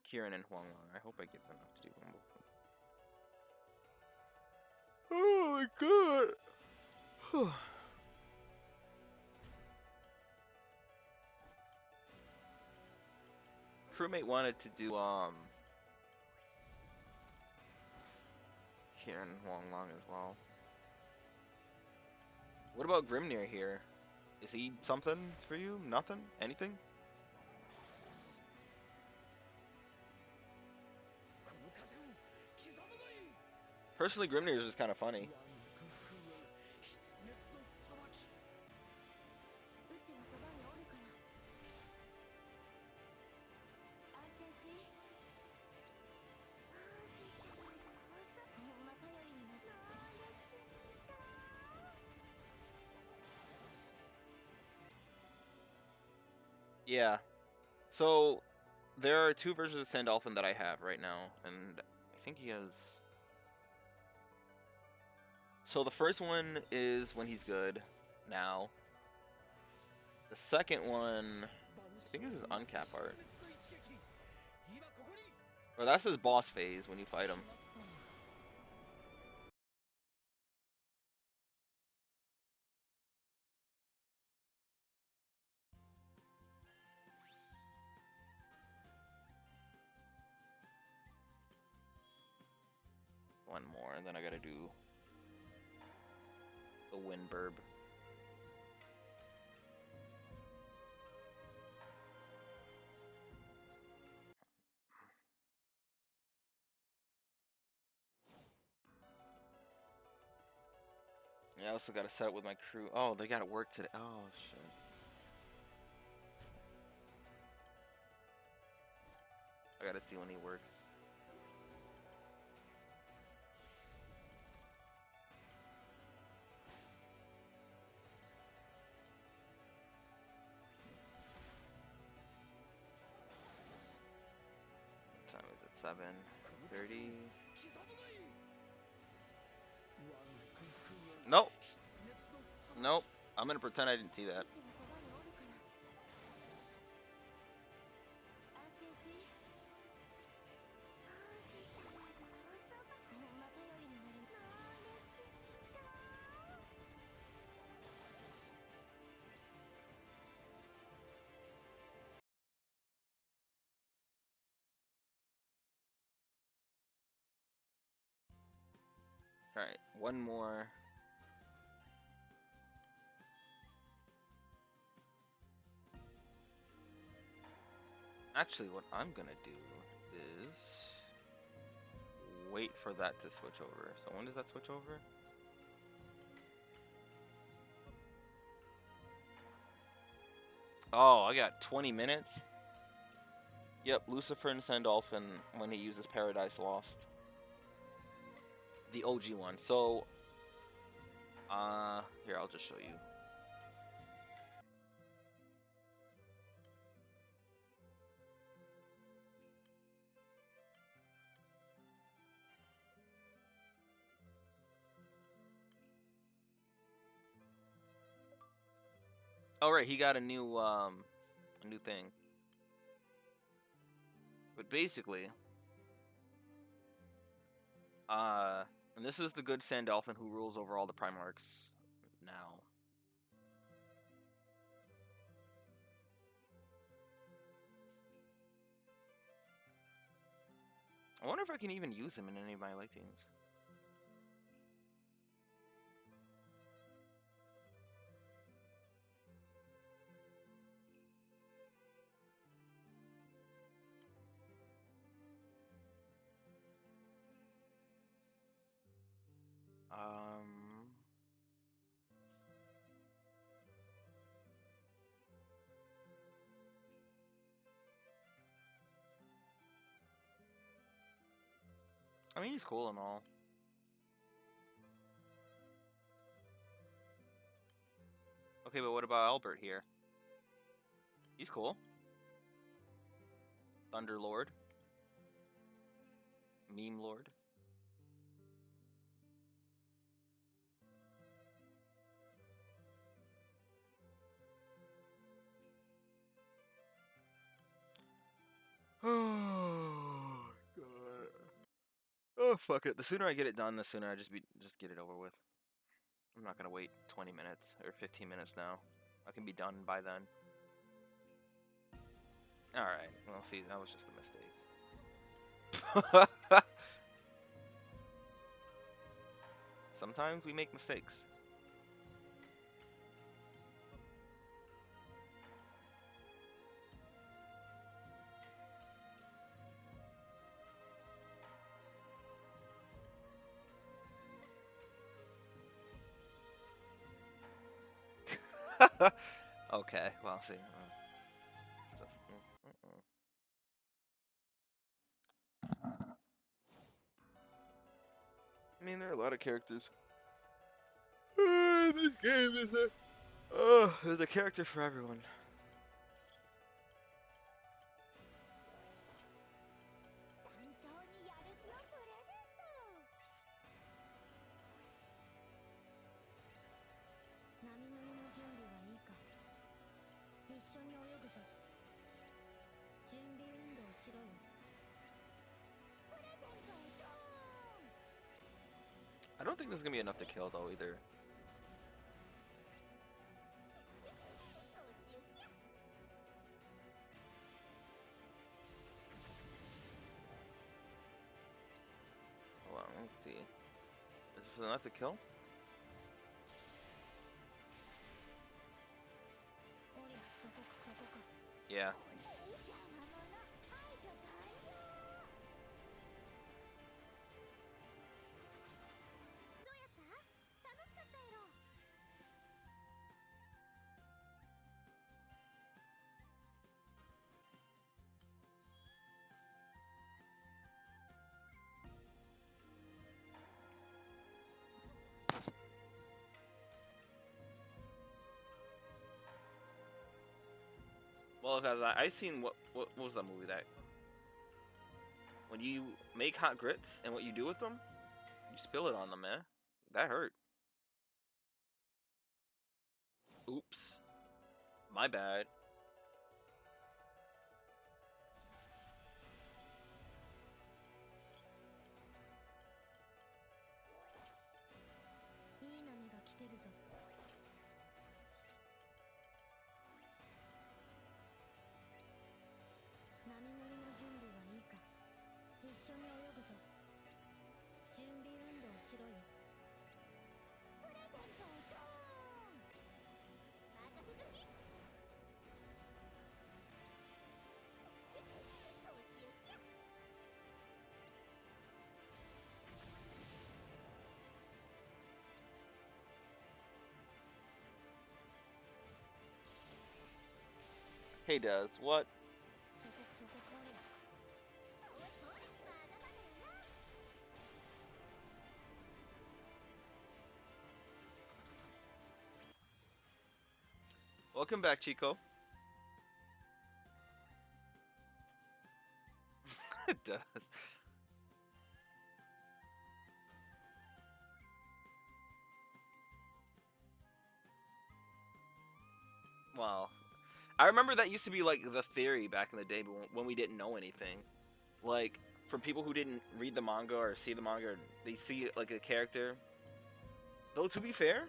Kieran and Huang Long. I hope I get enough to do them both. Oh my god! Crewmate wanted to do Kieran and Huang Long as well. What about Grimnir here? Is he something for you? Nothing? Anything? Personally, Grimnir is just kind of funny. Yeah. So, there are 2 versions of Sandalphon that I have right now, and I think he has... So the first one is when he's good, now. The second one, I think this is uncap art. Or that's his boss phase when you fight him. One more, and then I gotta do the Windburb. Yeah, I also gotta set up with my crew. Oh, they gotta work today. Oh, shit. I gotta see when he works. What time is it? 7:30. Nope. Nope. I'm gonna pretend I didn't see that. Alright, one more. Actually, what I'm gonna do is wait for that to switch over. So when does that switch over? Oh, I got 20 minutes. Yep, Lucifer and Sandolphin when he uses Paradise Lost. The OG one. So, here, I'll just show you. Oh, right, he got a new thing. But basically, and this is the good Sandalphon who rules over all the Primarchs now. I wonder if I can even use him in any of my light teams. I mean, he's cool and all. Okay, but what about Albert here? He's cool. Thunderlord. Meme Lord. Oh god. Oh fuck it. The sooner I get it done, the sooner I just get it over with. I'm not gonna wait 20 minutes or 15 minutes now. I can be done by then. Alright, well see, that was just a mistake. Sometimes we make mistakes. Okay, well, see. I mean, there are a lot of characters. This game is there's a character for everyone. I don't think this is gonna be enough to kill though either. Hold on, let's see. Is this enough to kill? Yeah. Well, because I seen what was that movie that when you make hot grits and what you do with them, you spill it on them, man. That hurt. Oops. My bad. Hey, Des, what? Welcome back, Chico. It does. Wow. I remember that used to be like the theory back in the day, but when we didn't know anything. Like, for people who didn't read the manga or see the manga, or they see like a character. Though to be fair,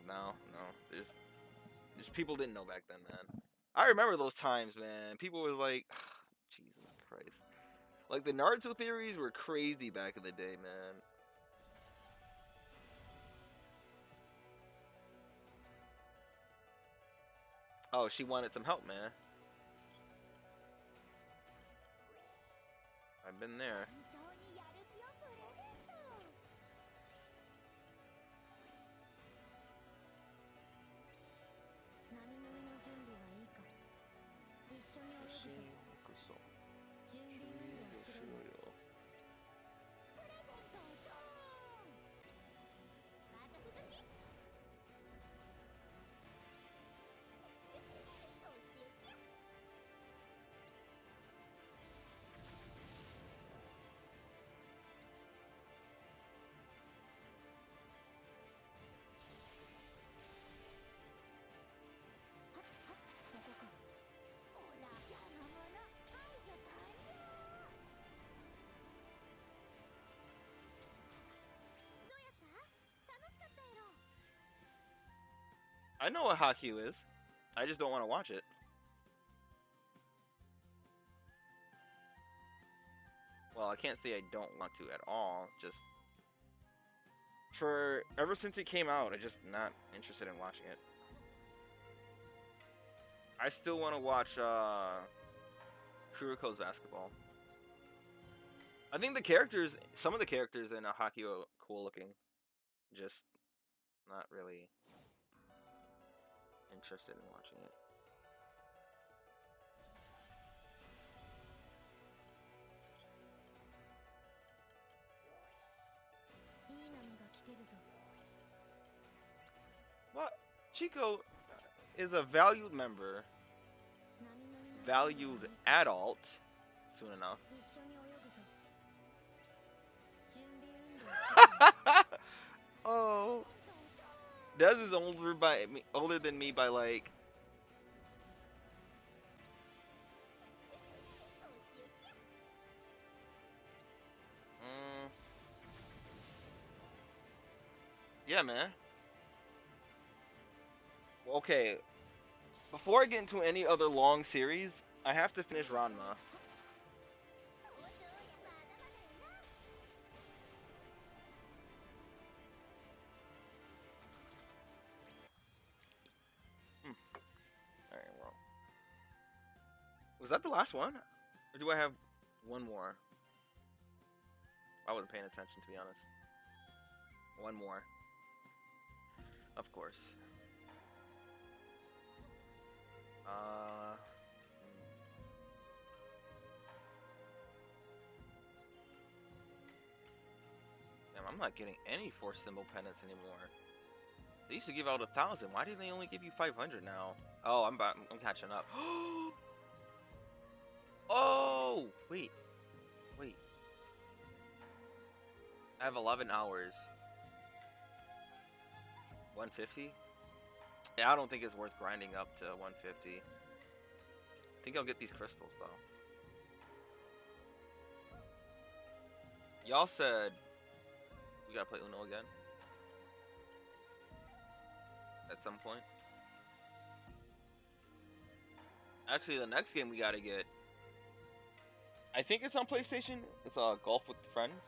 no. There's people didn't know back then, man. I remember those times, man. People was like, Jesus Christ. Like the Naruto theories were crazy back in the day, man. Oh, she wanted some help, man. I've been there. I know what Haikyuu is. I just don't want to watch it. Well, I can't say I don't want to at all. Just for ever since it came out, I'm just not interested in watching it. I still want to watch Kuroko's basketball. I think the characters, some of the characters in Haikyuu are cool looking. Just not really interested in watching it. What? Chico is a valued member, valued adult, soon enough. Oh, Dez is older than me by like. Mm, yeah, man. Okay, before I get into any other long series, I have to finish Ranma. Hmm. All right, well, was that the last one, or do I have one more? I wasn't paying attention, to be honest. One more, of course. Uh, damn, I'm not getting any force symbol pennants anymore. They used to give out 1,000. Why do they only give you 500 now? Oh, I'm catching up. Oh, wait. I have 11 hours. 150? Yeah, I don't think it's worth grinding up to 150. I think I'll get these crystals though. Y'all said we gotta play Uno again at some point. Actually, the next game we gotta get, I think it's on PlayStation. It's Golf with Friends.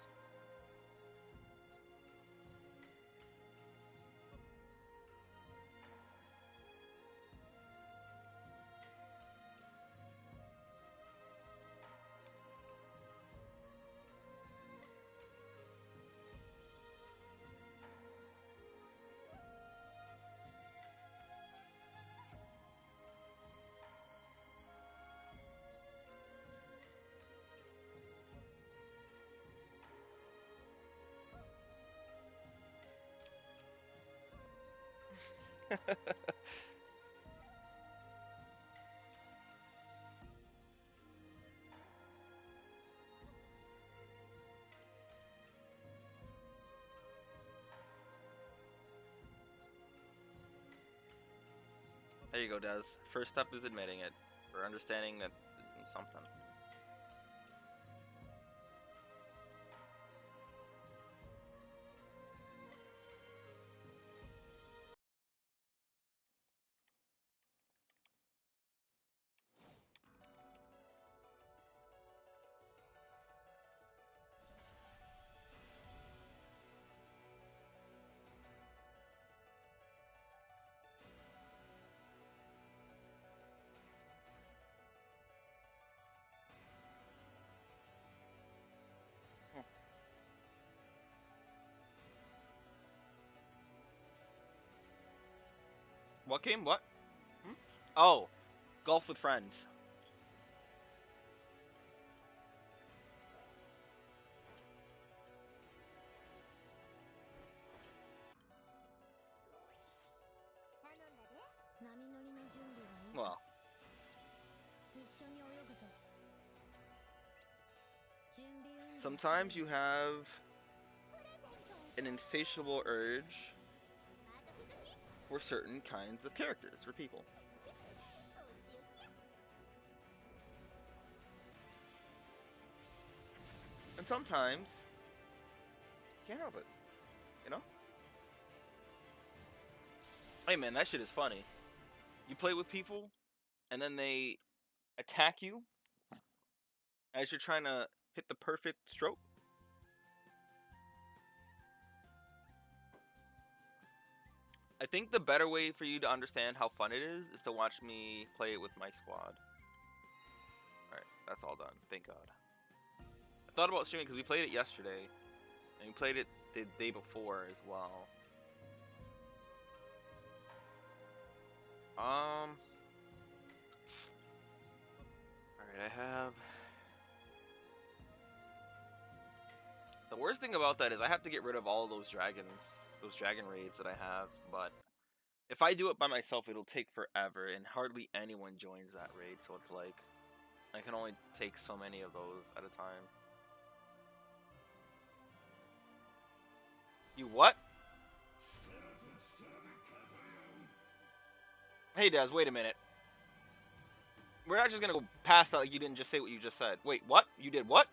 There you go, Des. First step is admitting it, or understanding that something. What game? What? Hmm? Oh, golf with friends. Well, sometimes you have an insatiable urge for certain kinds of characters, for people. And sometimes, you can't help it, you know? Hey man, that shit is funny. You play with people, and then they attack you as you're trying to hit the perfect stroke. I think the better way for you to understand how fun it is to watch me play it with my squad. Alright, that's all done. Thank God. I thought about streaming because we played it yesterday. And we played it the day before as well. Alright, I have... The worst thing about that is I have to get rid of all of those dragon raids that I have, but if I do it by myself, it'll take forever, and hardly anyone joins that raid, so it's like, I can only take so many of those at a time. You what? Hey Des, wait a minute. We're not just gonna go past that like you didn't just say what you just said. Wait, what? You did what?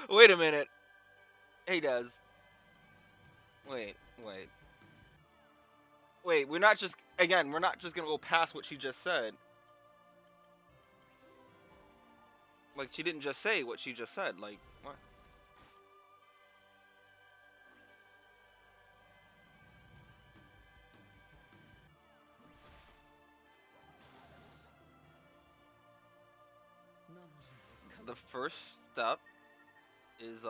Wait a minute. Hey Des. Wait. Wait, we're not just gonna go past what she just said. Like, she didn't just say what she just said. Like, what? The first step is,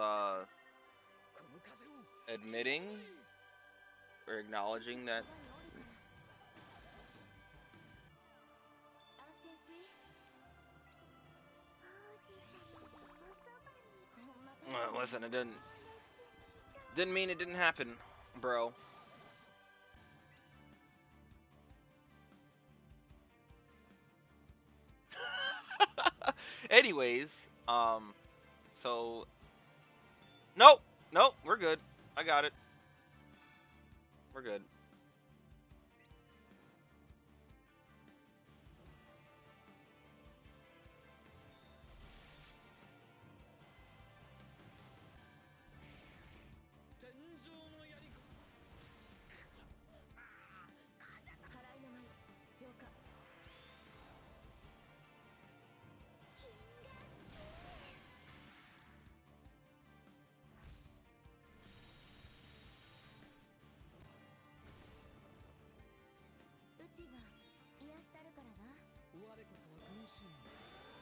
admitting or acknowledging that listen, it didn't mean it didn't happen, bro. Anyways, so nope, we're good. I got it. We're good.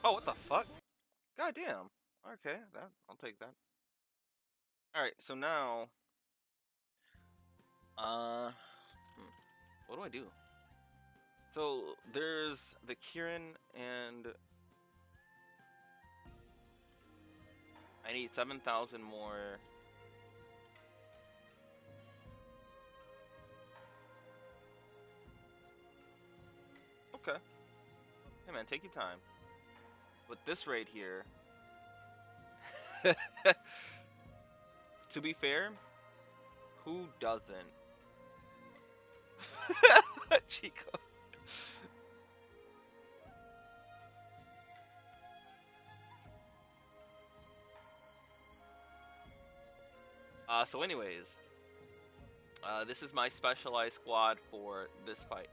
Oh, what the fuck? God damn. Okay, I'll take that. Alright, so now what do I do? So there's the Kieran and I need 7,000 more. Okay. Hey man, take your time. But this raid here, to be fair, who doesn't? Chico. So anyways, this is my specialized squad for this fight.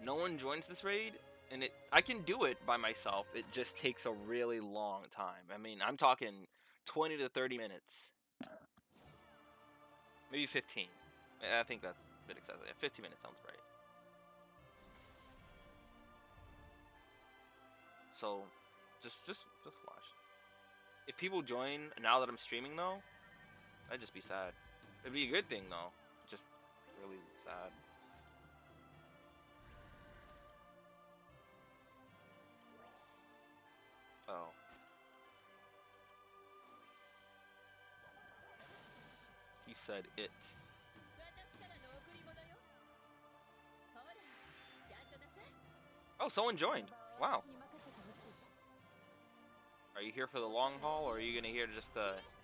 No one joins this raid, and I can do it by myself. It just takes a really long time. I mean, I'm talking 20 to 30 minutes. Maybe 15. I think that's a bit excessive. 15 minutes sounds right. So, just watch. If people join now that I'm streaming though, I'd just be sad. It'd be a good thing though. Just really sad. Oh. He said it. Oh, someone joined. Wow. Are you here for the long haul, or are you gonna here to just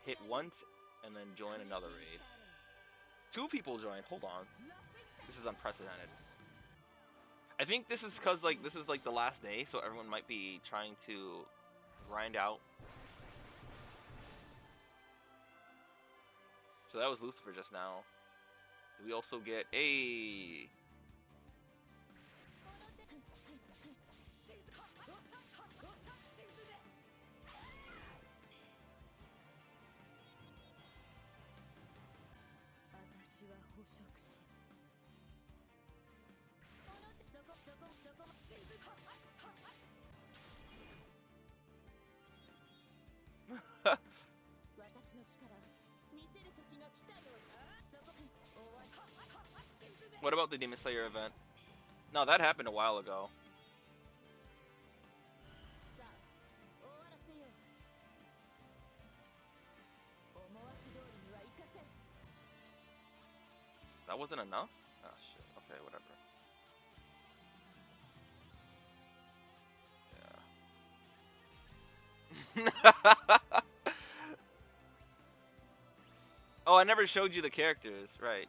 hit once and then join another raid? 2 people joined. Hold on. This is unprecedented. I think this is because like this is like the last day, so everyone might be trying to grind out. So that was Lucifer just now. Do we also get a? What about the Demon Slayer event? No, that happened a while ago. That wasn't enough? Oh shit. Okay, whatever. Yeah. Oh, I never showed you the characters. Right.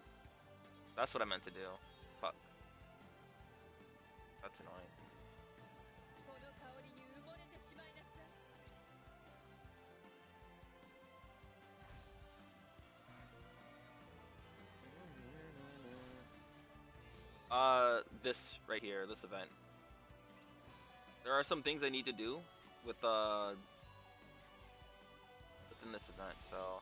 That's what I meant to do. Fuck. That's annoying. This right here, this event. There are some things I need to do with within this event, so.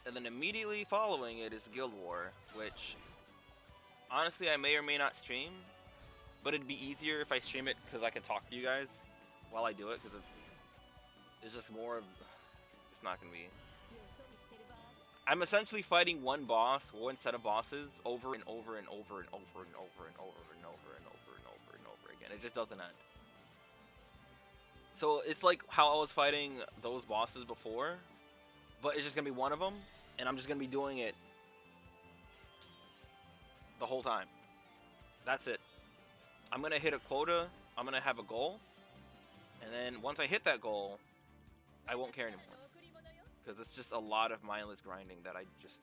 And then immediately following it is Guild War, which honestly I may or may not stream, but it'd be easier if I stream it because I can talk to you guys while I do it, because it's just more of, it's not gonna be. I'm essentially fighting one boss, one set of bosses, over and over and over and over and over and over and over and over and over and over again. It just doesn't end. So it's like how I was fighting those bosses before, but it's just gonna be one of them, and I'm just gonna be doing it the whole time. That's it. I'm gonna hit a quota, I'm gonna have a goal, and then once I hit that goal, I won't care anymore. Because it's just a lot of mindless grinding that I just...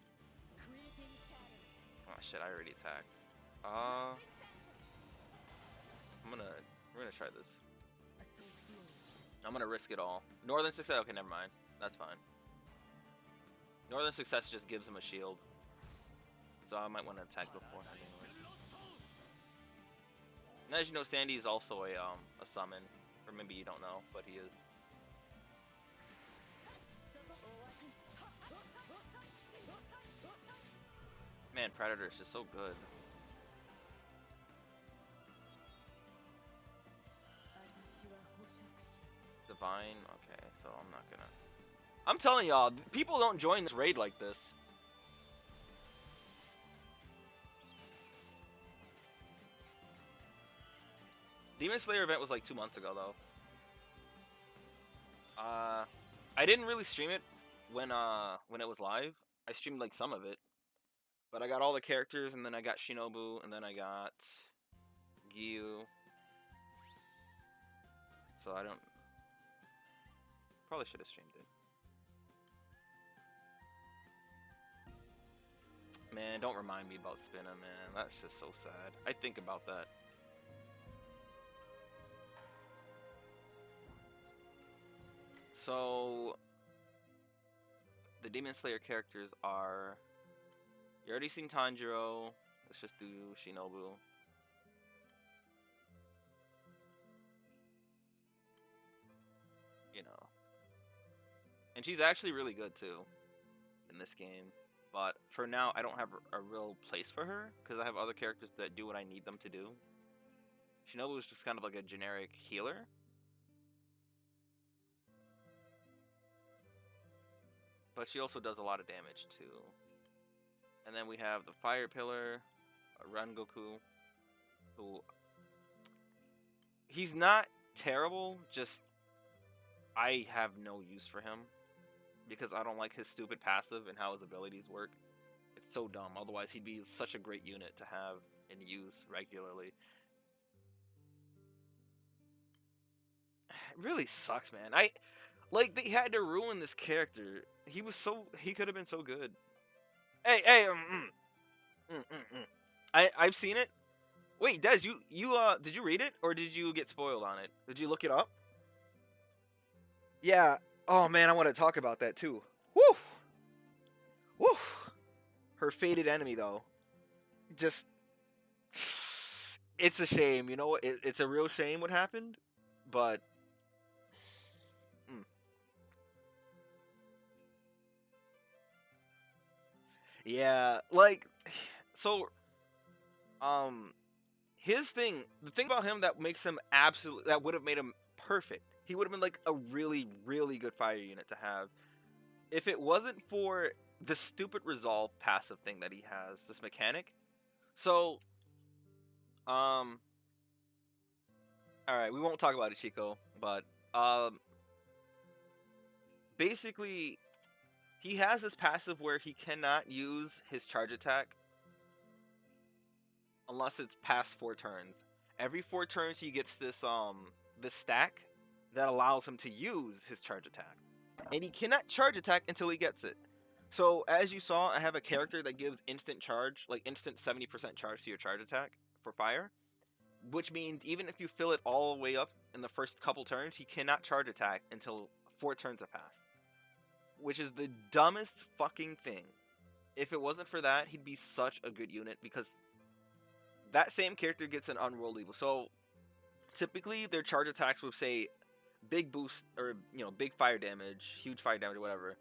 Oh shit, I already attacked. We're gonna try this. I'm gonna risk it all. Northern Success, okay, never mind. That's fine. Northern Success just gives him a shield. So I might want to attack before. And as you know, Sandy is also a summon. Or maybe you don't know, but he is. Man, Predator is just so good. Divine, okay, so I'm not gonna... I'm telling y'all, people don't join this raid like this. Demon Slayer event was like 2 months ago though. I didn't really stream it when it was live. I streamed like some of it, but I got all the characters, and then I got Shinobu, and then I got Gyu. So I don't. Probably should have streamed it. Man, don't remind me about Spinna, man. That's just so sad. I think about that. So, the Demon Slayer characters are... You already seen Tanjiro. Let's just do Shinobu. You know. And she's actually really good, too, in this game. But for now, I don't have a real place for her, because I have other characters that do what I need them to do. Shinobu is just kind of like a generic healer. But she also does a lot of damage, too. And then we have the Fire Pillar, Rengoku, who... He's not terrible, just... I have no use for him. Because I don't like his stupid passive and how his abilities work. It's so dumb. Otherwise, he'd be such a great unit to have and use regularly. It really sucks, man. Like, they had to ruin this character. He could have been so good. Hey, I've seen it. Wait, Des, did you read it or did you get spoiled on it? Did you look it up? Yeah. Oh man, I want to talk about that too. Woo! Woo! Her fated enemy though. Just it's a shame, you know. It's a real shame what happened, but yeah, like so the thing about him that makes him that would have made him perfect. He would have been like a really, really good fire unit to have if it wasn't for the stupid resolve passive thing that he has, this mechanic. So, all right, we won't talk about it, Chico, but basically, he has this passive where he cannot use his charge attack unless it's past 4 turns. Every 4 turns, he gets this stack that allows him to use his charge attack. And he cannot charge attack until he gets it. So, as you saw, I have a character that gives instant charge, like instant 70% charge to your charge attack for fire. Which means even if you fill it all the way up in the first couple turns, he cannot charge attack until 4 turns have passed. Which is the dumbest fucking thing. If it wasn't for that, he'd be such a good unit because that same character gets an unworldly. So, typically, their charge attacks would say big boost or big fire damage, huge fire damage or whatever.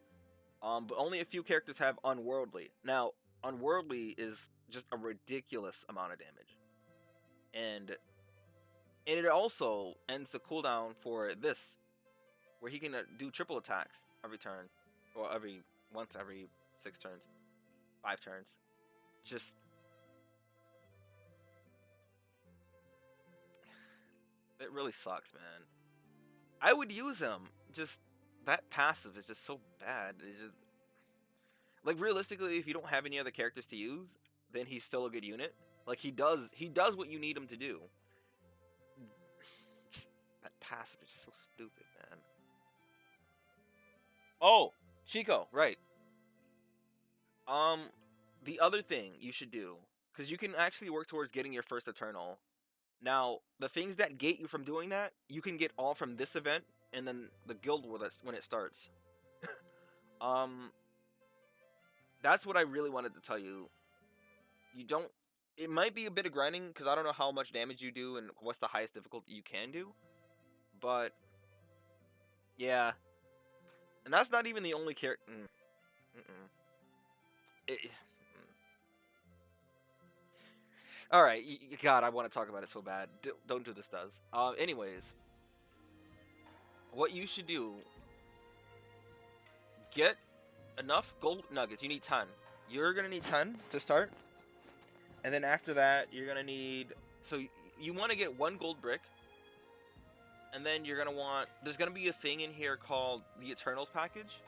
But only a few characters have unworldly. Now, unworldly is just a ridiculous amount of damage. And it also ends the cooldown for this, where he can do triple attacks every turn, or once every 6 turns, 5 turns. Just it really sucks, man. I would use him. Just that passive is just so bad. It's just, like, realistically, if you don't have any other characters to use, then he's still a good unit. Like, he does what you need him to do. Just, that passive is just so stupid, man. Oh, Chico, right. The other thing you should do, because you can actually work towards getting your first Eternal. Now, the things that gate you from doing that, you can get all from this event, and then the guild war when it starts. That's what I really wanted to tell you. It might be a bit of grinding, because I don't know how much damage you do, and what's the highest difficulty you can do. But, yeah. And that's not even the only character. Alright, God, I want to talk about it so bad. Don't do this, does. Anyways. What you should do... Get enough gold nuggets. You need 10. You're going to need 10 to start. And then after that, you're going to need... So, you want to get 1 gold brick. And then you're gonna want, there's gonna be a thing in here called the Eternals package.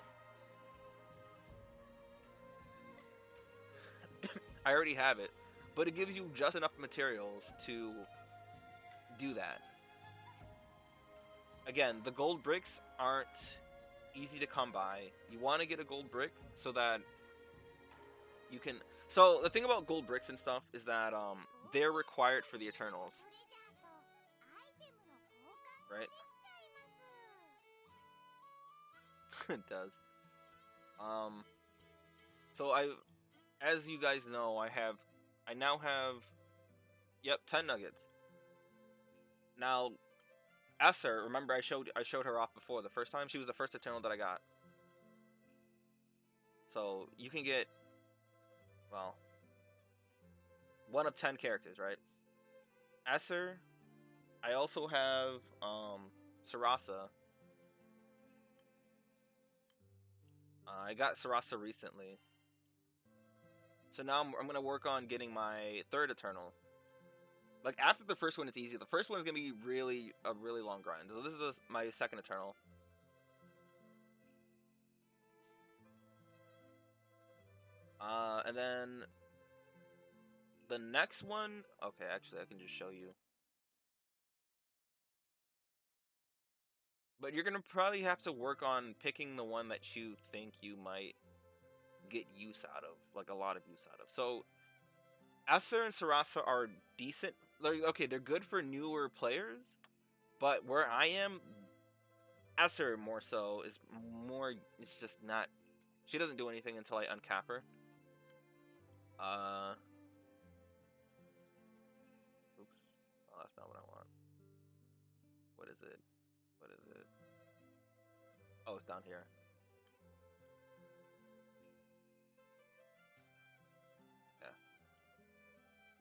I already have it, but it gives you just enough materials to do that. Again, the gold bricks aren't easy to come by. You want to get a gold brick so that you can. So the thing about gold bricks and stuff is that they're required for the Eternals, right? It does. So as you guys know, I now have, yep, 10 nuggets. Now, Esther, remember I showed her off before the first time. She was the first Eternal that I got. So you can get, well, 1 of 10 characters, right? Esther. I also have Sarasa. I got Sarasa recently. So now I'm gonna work on getting my 3rd Eternal. Like after the first one, it's easy. The first one is gonna be a really long grind. So this is my 2nd Eternal. And then the next one. Okay, actually, I can just show you. But you're gonna probably have to work on picking the one that you think you might get use out of, like a lot of use out of. So Esther and Sarasa are decent. Okay, they're good for newer players, but where I am, Esther more so is more. It's just not. She doesn't do anything until I uncap her. Oops. Oh, that's not what I want. What is it? What is it? Oh, it's down here.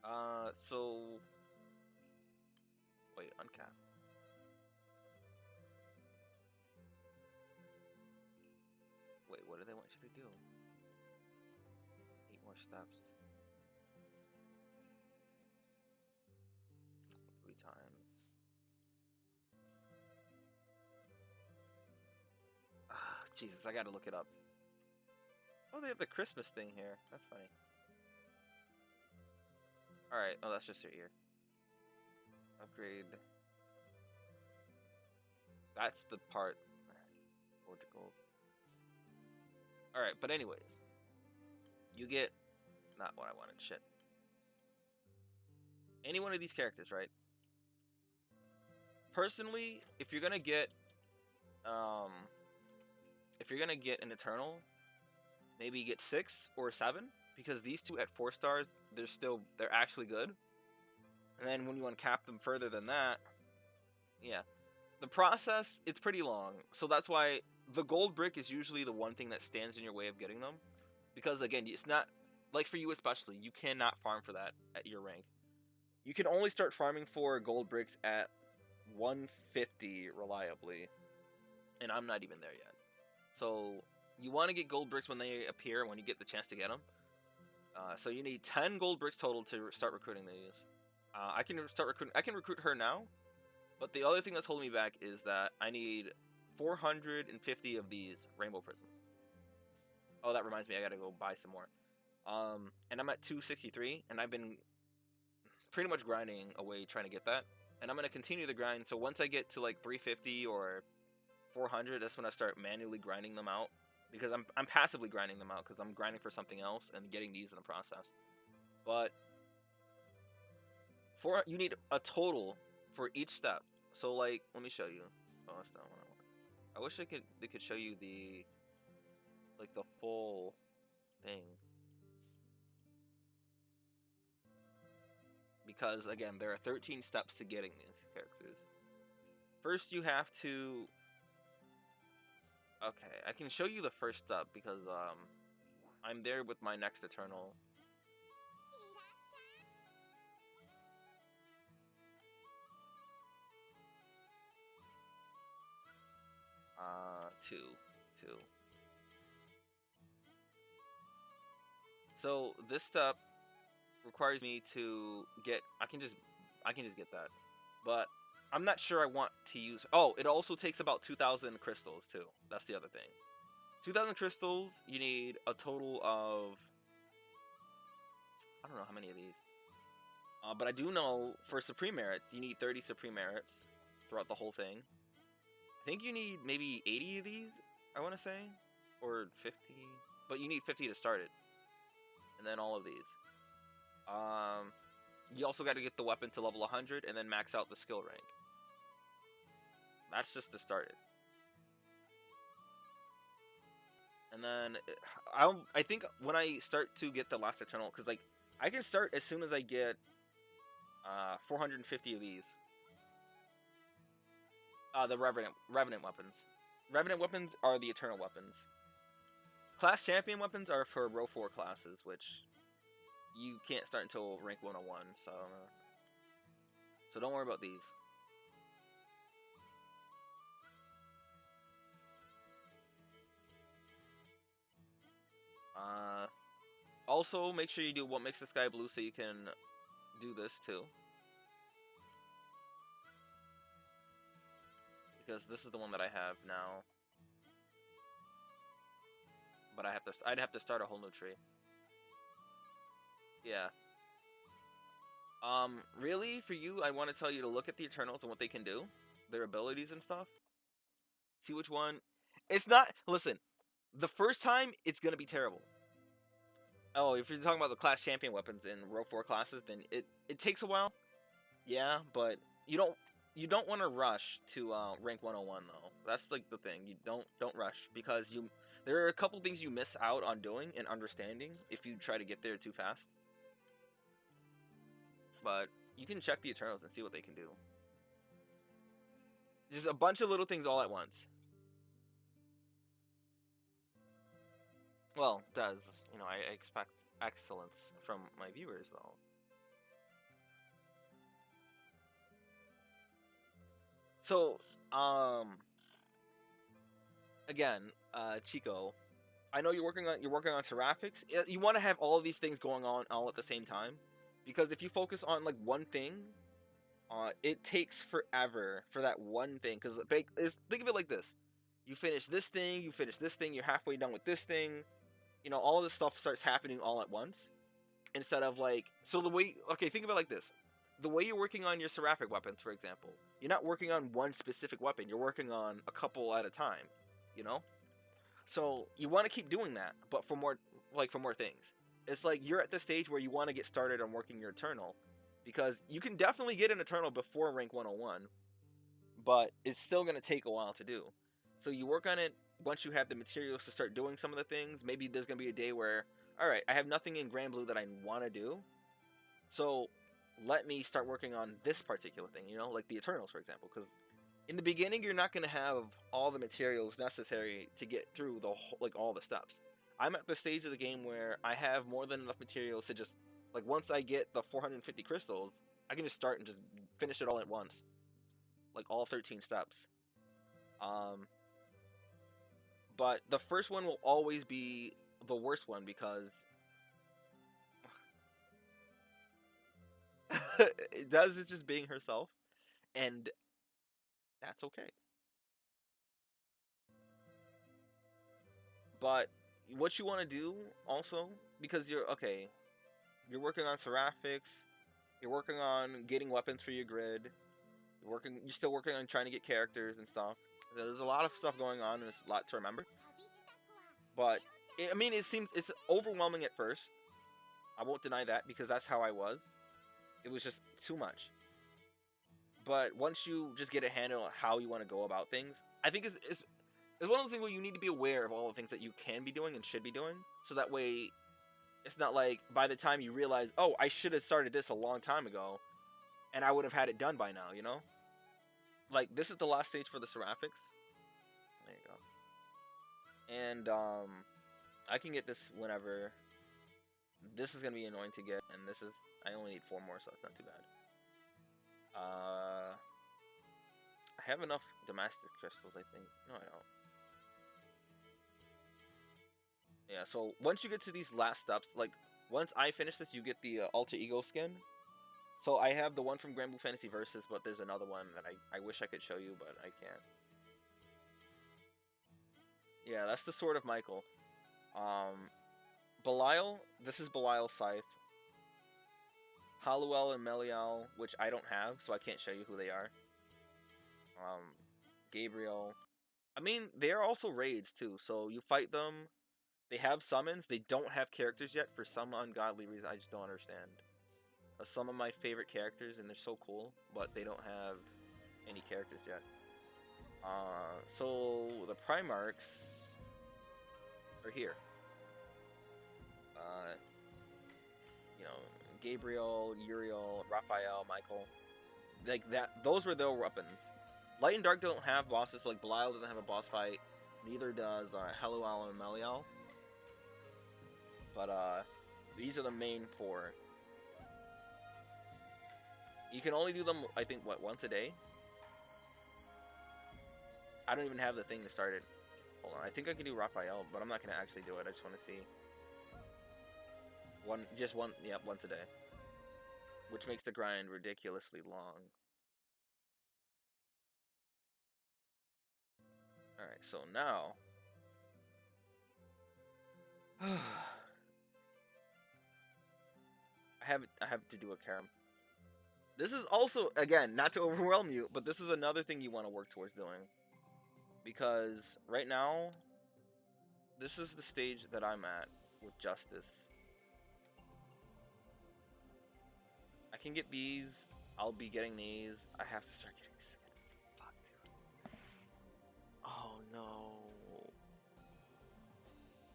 Yeah. So wait, uncap. Wait, what do they want you to do? 8 more steps. 3 times. Jesus, I gotta look it up. Oh, they have the Christmas thing here. That's funny. Alright, oh, that's just your ear. Upgrade. That's the part. Portugal. Alright, but anyways. You get... Not what I wanted, shit. Any one of these characters, right? Personally, if you're gonna get... If you're gonna get an Eternal, maybe get 6 or 7. Because these two at 4 stars, they're actually good. And then when you uncap them further than that, yeah. The process, it's pretty long. So that's why the gold brick is usually the one thing that stands in your way of getting them. Because again, it's not, like for you especially, you cannot farm for that at your rank. You can only start farming for gold bricks at 150 reliably. And I'm not even there yet. So you want to get gold bricks when they appear, when you get the chance to get them. So you need 10 gold bricks total to start recruiting these. I can recruit her now, but the other thing that's holding me back is that I need 450 of these rainbow prisms. Oh, that reminds me, I gotta go buy some more. And I'm at 263, and I've been pretty much grinding away trying to get that. And I'm gonna continue the grind. So once I get to like 350 or 400, that's when I start manually grinding them out. Because I'm passively grinding them out because I'm grinding for something else and getting these in the process. But you need a total for each step. So like, let me show you. Oh, that's not what I want. I wish they could show you the full thing. Because again, there are 13 steps to getting these characters. First, you have to. Okay, I can show you the first step because I'm there with my next Eternal. 2. So this step requires me to get. I can just get that, but I'm not sure I want to use. Oh, it also takes about 2,000 crystals too. That's the other thing. 2,000 crystals. You need a total of, I don't know how many of these. But I do know for Supreme Merits, you need 30 Supreme Merits throughout the whole thing. I think you need maybe 80 of these, I want to say, or 50. But you need 50 to start it. And then all of these. You also got to get the weapon to level 100 and then max out the skill rank. That's just to start it. And then I think when I start to get the last Eternal, because like I can start as soon as I get 450 of these. The Revenant weapons. Revenant weapons are the Eternal weapons. Class Champion weapons are for row 4 classes, which you can't start until rank 101, so don't worry about these. Also, make sure you do what makes the sky blue so you can do this too. Because this is the one that I have now. But I'd have to start a whole new tree. Yeah. Really, for you, I want to tell you to look at the Eternals and what they can do. Their abilities and stuff. See which one. It's not, listen, the first time, it's going to be terrible. Oh, if you're talking about the class champion weapons in row 4 classes, then it takes a while. Yeah, but you don't want to rush to rank 101 though. That's like the thing. You don't rush because there are a couple things you miss out on doing and understanding if you try to get there too fast. But you can check the Eternals and see what they can do. Just a bunch of little things all at once. Well, does. You know, I expect excellence from my viewers, though. So, again, Chico, I know you're working on Seraphics. You want to have all of these things going on all at the same time, because if you focus on like one thing, it takes forever for that one thing. Because think of it like this: you finish this thing, you're halfway done with this thing. You know, all of this stuff starts happening all at once. Instead of like, so the way, okay, think of it like this. The way you're working on your seraphic weapons, for example, you're not working on one specific weapon. You're working on a couple at a time, you know? So you want to keep doing that, but for more things. It's like you're at the stage where you want to get started on working your Eternal, because you can definitely get an Eternal before rank 101, but it's still going to take a while to do. So you work on it once you have the materials to start doing some of the things. Maybe there's going to be a day where, all right, I have nothing in Grand Blue that I want to do, so let me start working on this particular thing, you know, like the Eternals, for example, because in the beginning, you're not going to have all the materials necessary to get through all the steps. I'm at the stage of the game where I have more than enough materials to just, like, once I get the 450 crystals, I can just start and just finish it all at once. Like, all 13 steps. But the first one will always be the worst one because Dez is just being herself, and that's okay. But what you want to do also, because you're working on seraphics, you're working on getting weapons for your grid, you're still working on trying to get characters and stuff. There's a lot of stuff going on, and there's a lot to remember. But I mean, it's overwhelming at first. I won't deny that, because that's how I was. It was just too much. But once you just get a handle on how you want to go about things, I think it's one of those things where you need to be aware of all the things that you can be doing and should be doing, so that way it's not like by the time you realize, oh, I should have started this a long time ago, and I would have had it done by now, you know? Like, this is the last stage for the seraphics. There you go. And I can get this whenever. This is gonna be annoying to get, and I only need 4 more, so it's not too bad. I have enough domestic crystals, I think. No, I don't. Yeah, so once you get to these last steps, like, once I finish this, you get the alter ego skin. So I have the one from Grand Blue Fantasy Versus, but there's another one that I wish I could show you, but I can't. Yeah, that's the Sword of Michael. Belial, this is Belial's scythe. Haluel and Melial, which I don't have, so I can't show you who they are. Gabriel. I mean, they are also raids too, so you fight them. They have summons. They don't have characters yet for some ungodly reason. I just don't understand. Some of my favorite characters, and they're so cool, but they don't have any characters yet. So the Primarchs are here. You know, Gabriel, Uriel, Raphael, Michael. Like that, those were their weapons. Light and Dark don't have bosses, like Belial doesn't have a boss fight. Neither does Haluel and Melial. But these are the main four. You can only do them, I think, what, once a day? I don't even have the thing to start it. Hold on, I think I can do Raphael, but I'm not gonna actually do it. I just want to see. Just one, yeah, once a day. Which makes the grind ridiculously long. Alright, so now... I have to do a Karam. This is also, again, not to overwhelm you, but this is another thing you want to work towards doing. Because right now, this is the stage that I'm at with Justice. I can get these. I'll be getting these. I have to start getting these again. Fuck, dude. Oh, no.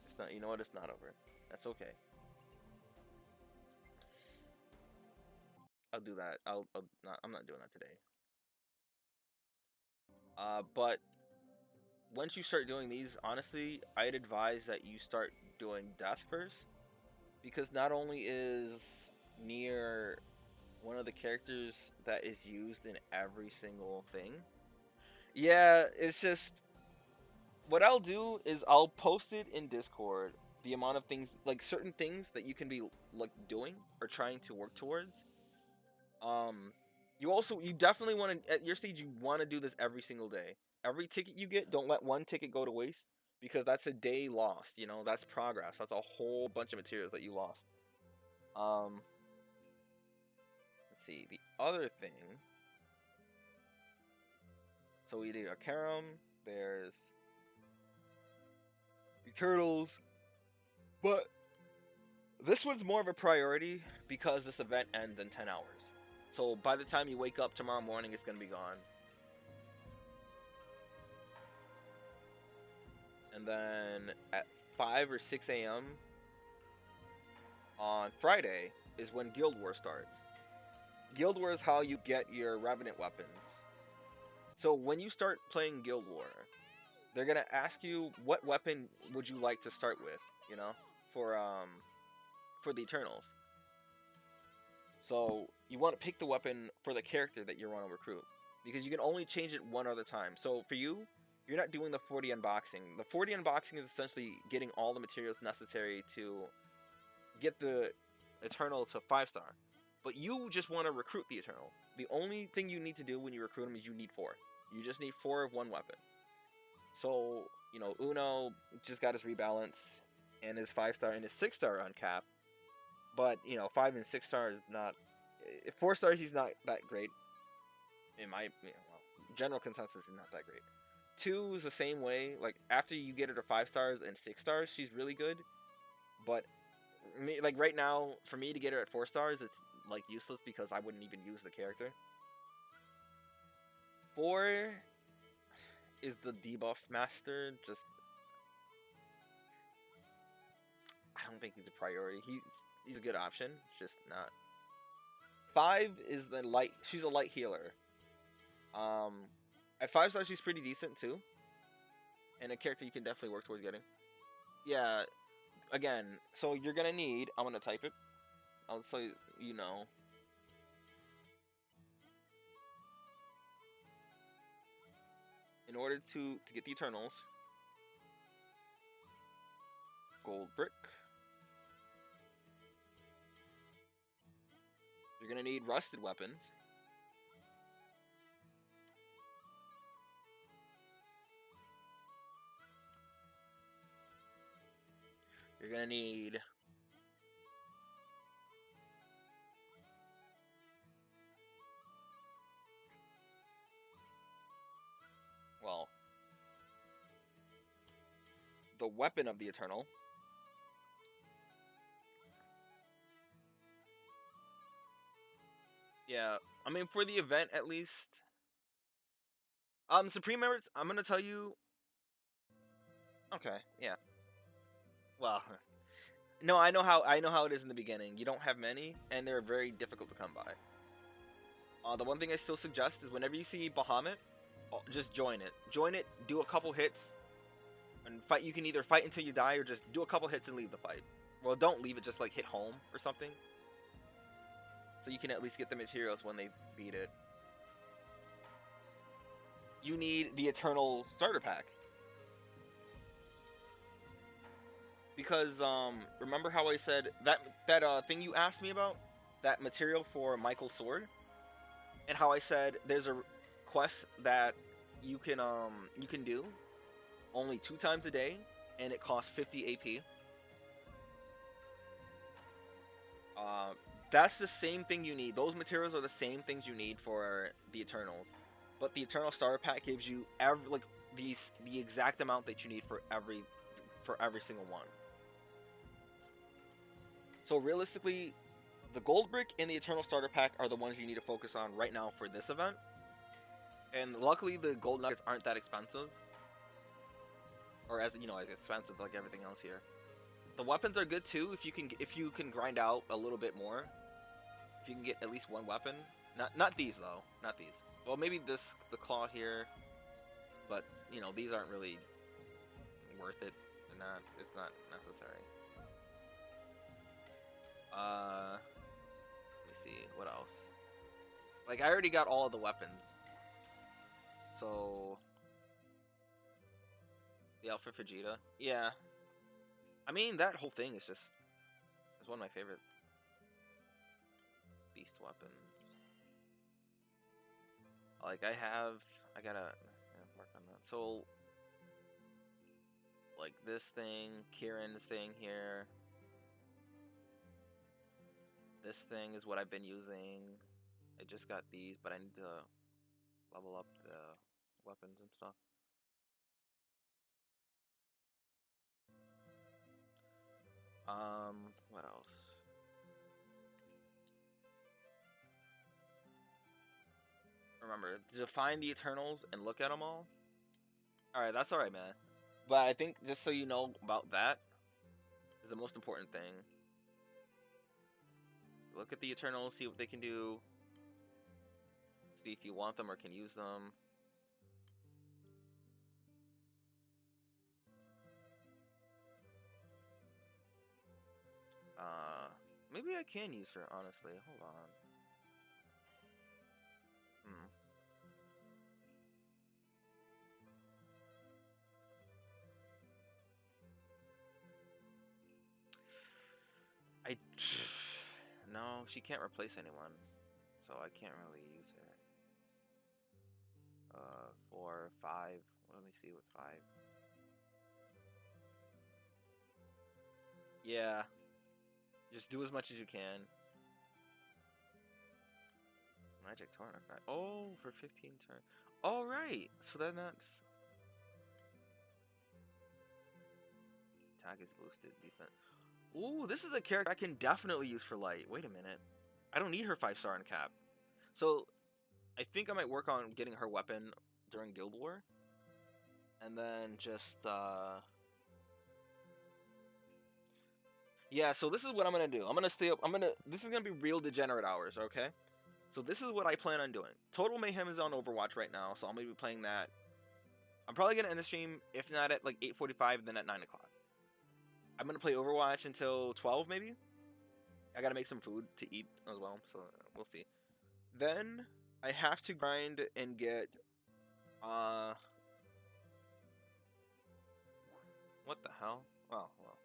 It's not, you know what? It's not over. That's okay. I'll do that. I'm not doing that today. But once you start doing these, honestly, I'd advise that you start doing Death first. Because not only is Nier one of the characters that is used in every single thing. Yeah, it's just... What I'll do is I'll post it in Discord. The amount of things, like certain things that you can be like doing or trying to work towards. You definitely want to, at your stage, you want to do this every single day. Every ticket you get, don't let one ticket go to waste, because that's a day lost, you know, that's progress. That's a whole bunch of materials that you lost. Let's see, the other thing. So we did our Karam, there's the turtles, but this one's more of a priority because this event ends in 10 hours. So by the time you wake up tomorrow morning, it's going to be gone. And then at 5 or 6 a.m. on Friday is when Guild War starts. Guild War is how you get your Revenant weapons. So when you start playing Guild War, they're going to ask you what weapon would you like to start with, you know, for the Eternals. So you want to pick the weapon for the character that you want to recruit, because you can only change it one other time. So for you, you're not doing the 40 unboxing. The 40 unboxing is essentially getting all the materials necessary to get the Eternal to 5-star. But you just want to recruit the Eternal. The only thing you need to do when you recruit him is you need 4. You just need 4 of one weapon. So, you know, Uno just got his rebalance and his 5-star and his 6-star on cap. But, you know, 5 and 6 stars not... 4 stars, he's not that great. In my, general consensus, is not that great. 2 is the same way. Like, after you get her to 5 stars and 6 stars, she's really good. But, like, right now, for me to get her at 4 stars, it's, like, useless because I wouldn't even use the character. 4 is the debuff master. Just... I don't think he's a priority. He's a good option, just not. 5 is the light. She's a light healer. At 5 stars, she's pretty decent too, and a character you can definitely work towards getting. Yeah, again, so you're gonna need. I'm gonna type it. I'll so you know. In order to get the Eternals, gold brick. You're gonna need rusted weapons. You're gonna need well, the weapon of the Eternal. Yeah, I mean for the event at least. Supreme Merits, I'm gonna tell you. Okay, yeah. Well, no, I know how it is in the beginning. You don't have many, and they're very difficult to come by. The one thing I still suggest is whenever you see Bahamut, just join it. Join it, do a couple hits, and fight. You can either fight until you die or just do a couple hits and leave the fight. Well, don't leave it, just like hit home or something. So you can at least get the materials when they beat it. You need the Eternal Starter Pack. Because, remember how I said that thing you asked me about? That material for Michael's sword? And how I said there's a quest that you can do only 2 times a day, and it costs 50 AP. That's the same thing you need. Those materials are the same things you need for the Eternals, but the Eternal Starter Pack gives you the exact amount that you need for every single one. So realistically, the Gold Brick and the Eternal Starter Pack are the ones you need to focus on right now for this event. And luckily, the gold nuggets aren't that expensive, or as expensive like everything else here. The weapons are good too if you can grind out a little bit more. If you can get at least one weapon, not these though, not these. Well, maybe the claw here, but these aren't really worth it. It's not necessary. Let me see what else. Like I already got all of the weapons, so the outfit for Vegeta, yeah. I mean that whole thing is one of my favorite beast weapons. Like I gotta work on that. So like this thing, Kieran is staying here. This thing is what I've been using. I just got these, but I need to level up the weapons and stuff. What else? Remember to find the Eternals and look at them all. All right, that's all right, man. But I think just so you know about that is the most important thing. Look at the Eternals, see what they can do. See if you want them or can use them. Maybe I can use her, honestly. Hold on. No, she can't replace anyone, so I can't really use her. 4, 5. Let me see with 5. Yeah, just do as much as you can. Magic Torrent effect. Oh, for 15 turns. All right, so then that's attack is boosted. Defense. Ooh, this is a character I can definitely use for light. Wait a minute, I don't need her 5-star in cap. So I think I might work on getting her weapon during Guild War, and then just yeah. So this is what I'm gonna do. I'm gonna stay up. This is gonna be real degenerate hours. Okay. So this is what I plan on doing. Total Mayhem is on Overwatch right now, so I'm gonna be playing that. I'm probably gonna end the stream, if not at like 8:45, then at 9 o'clock. I'm gonna play Overwatch until 12, maybe. I gotta make some food to eat as well, so we'll see. Then I have to grind and get what the hell? Oh well.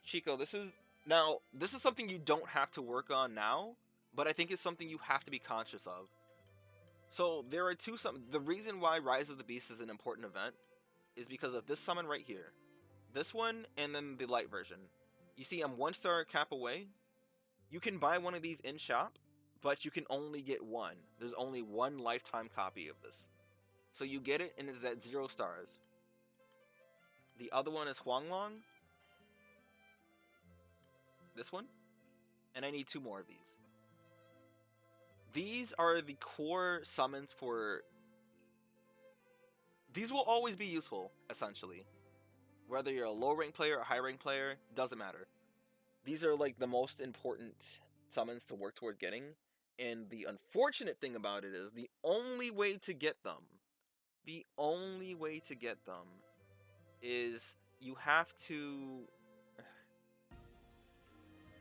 Chico, this is Now, this is something you don't have to work on now, but I think it's something you have to be conscious of. So there are the reason why Rise of the Beast is an important event is because of this summon right here. This one and then the light version. You see, I'm 1-star cap away. You can buy one of these in shop, but you can only get one. There's only one lifetime copy of this. So you get it and it's at 0 stars. The other one is Huanglong. This one. And I need 2 more of these. These are the core summons for... These will always be useful, essentially. Whether you're a low rank player or high rank player, doesn't matter. These are like the most important summons to work toward getting. And the unfortunate thing about it is the only way to get them, is you have to...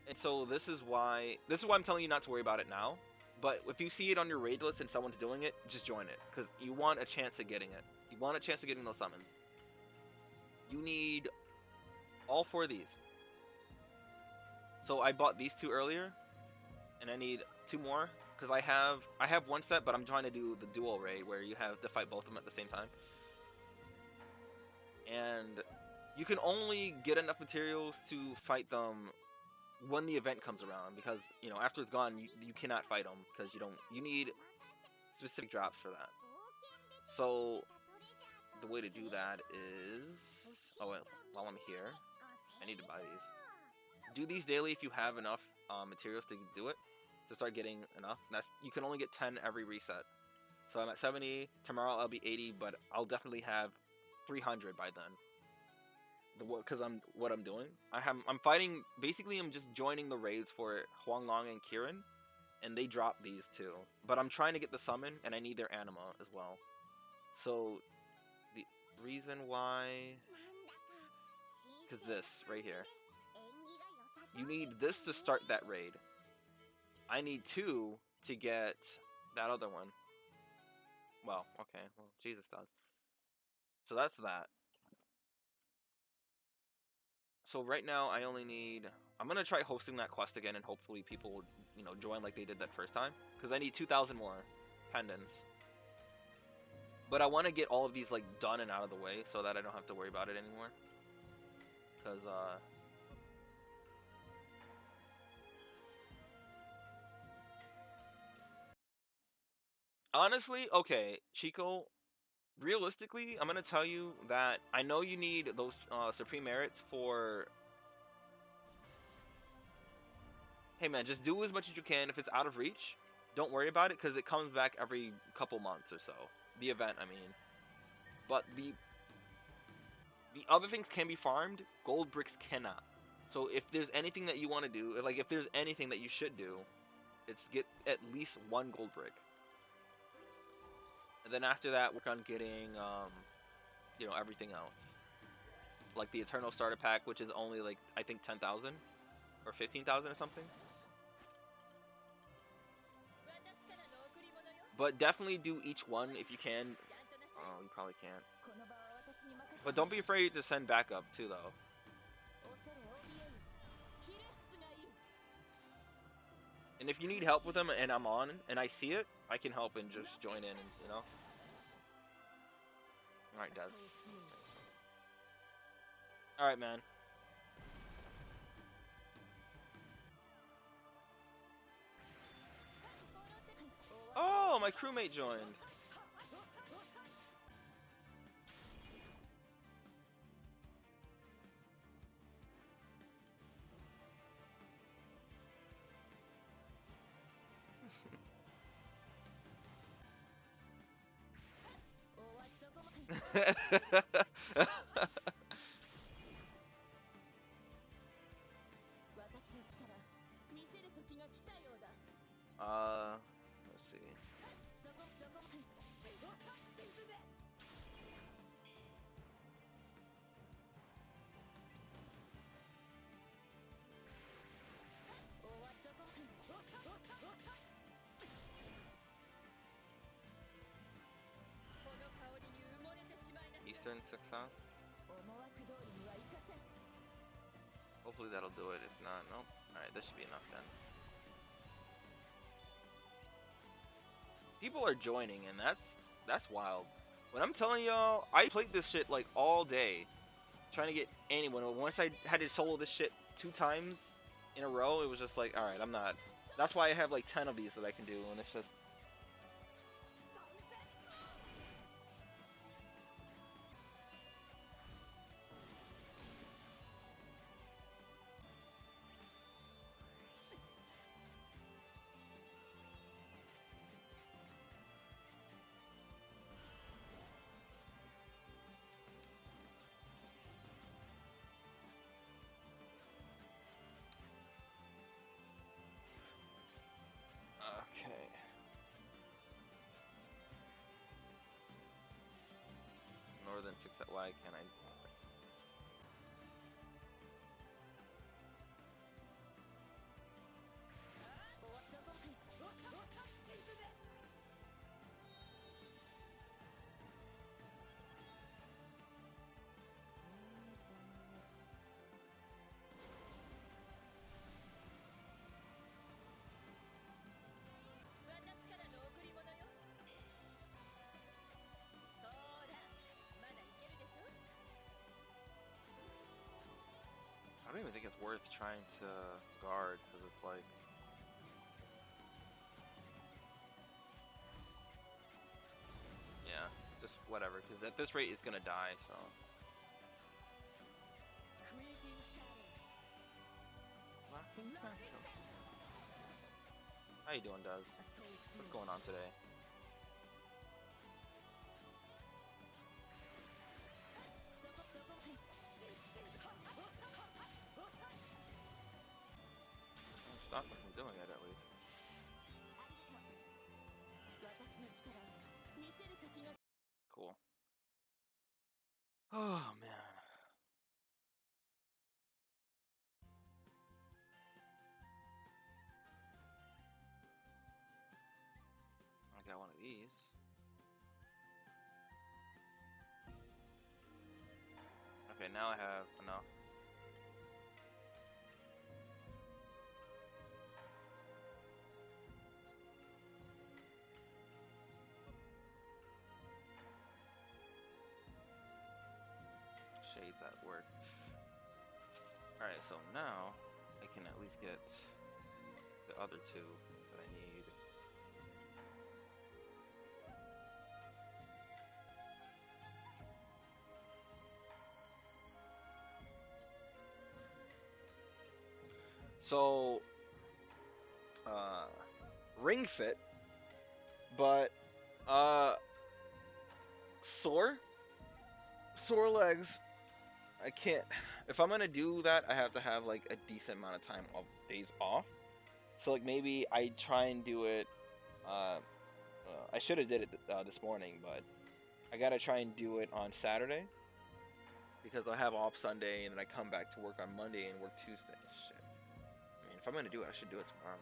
And so this is why I'm telling you not to worry about it now. But if you see it on your raid list and someone's doing it, just join it. Because you want a chance at getting it. You want a chance of getting those summons. You need all 4 of these. So I bought these 2 earlier. And I need 2 more. Because I have 1 set, but I'm trying to do the dual raid where you have to fight both of them at the same time. And you can only get enough materials to fight them when the event comes around, because after it's gone you cannot fight them because you need specific drops for that. So the way to do that is, oh well, while I'm here I need to buy these. Do these daily if you have enough materials to do it, to start getting enough. You can only get 10 every reset. So I'm at 70, tomorrow I'll be 80, but I'll definitely have 300 by then. Because what I'm doing, I'm fighting, basically I'm just joining the raids for Huanglong and Kirin, and they drop these 2. But I'm trying to get the summon, and I need their anima as well. So the reason why, because this right here, you need this to start that raid. I need 2 to get that other one. Well, okay, well Jesus does. So that's that. So right now I only need... I'm gonna try hosting that quest again, and hopefully people will, join like they did that first time. Because I need 2,000 more pendants. But I want to get all of these like done and out of the way so that I don't have to worry about it anymore. Because honestly, okay, Chico, realistically, I'm gonna tell you that I know you need those supreme merits for... Hey man, just do as much as you can. If it's out of reach, don't worry about it, because it comes back every couple months or so. The event, I mean. But the other things can be farmed, gold bricks cannot. So if there's anything that you want to do, like if there's anything that you should do, it's get at least 1 gold brick. And then after that, work on getting, everything else. Like the Eternal Starter Pack, which is only like, I think 10,000 or 15,000 or something. But definitely do each one if you can. Oh, you probably can't. But don't be afraid to send backup too, though. And if you need help with them and I'm on and I see it, I can help and just join in, and Alright, Des. Alright, man. Oh, my crewmate joined. Let's see. Eastern success. Hopefully that'll do it. If not, nope. Alright, that should be enough then. People are joining, and that's wild. When I'm telling y'all, I played this shit like all day, trying to get anyone. Once I had to solo this shit 2 times in a row, it was just like, alright, I'm not. That's why I have like 10 of these that I can do, and it's just. Okay. Northern 6 at Y, can I? I don't even think it's worth trying to guard, because it's like. Yeah, just whatever, because at this rate it's gonna die, so. How you doing, Duz? What's going on today? Stop me from doing it, at least. Cool. Oh, man. I got one of these. Okay, now I have enough. Shades at work. Alright, so now I can at least get the other two that I need. So, ring fit, but, sore legs. I can't. If I'm gonna do that, I have to have like a decent amount of time of days off. So like maybe I try and do it. I should have did it this morning, but I gotta try and do it on Saturday because I have off Sunday and then I come back to work on Monday and work Tuesday. Shit. I mean, if I'm gonna do it, I should do it tomorrow.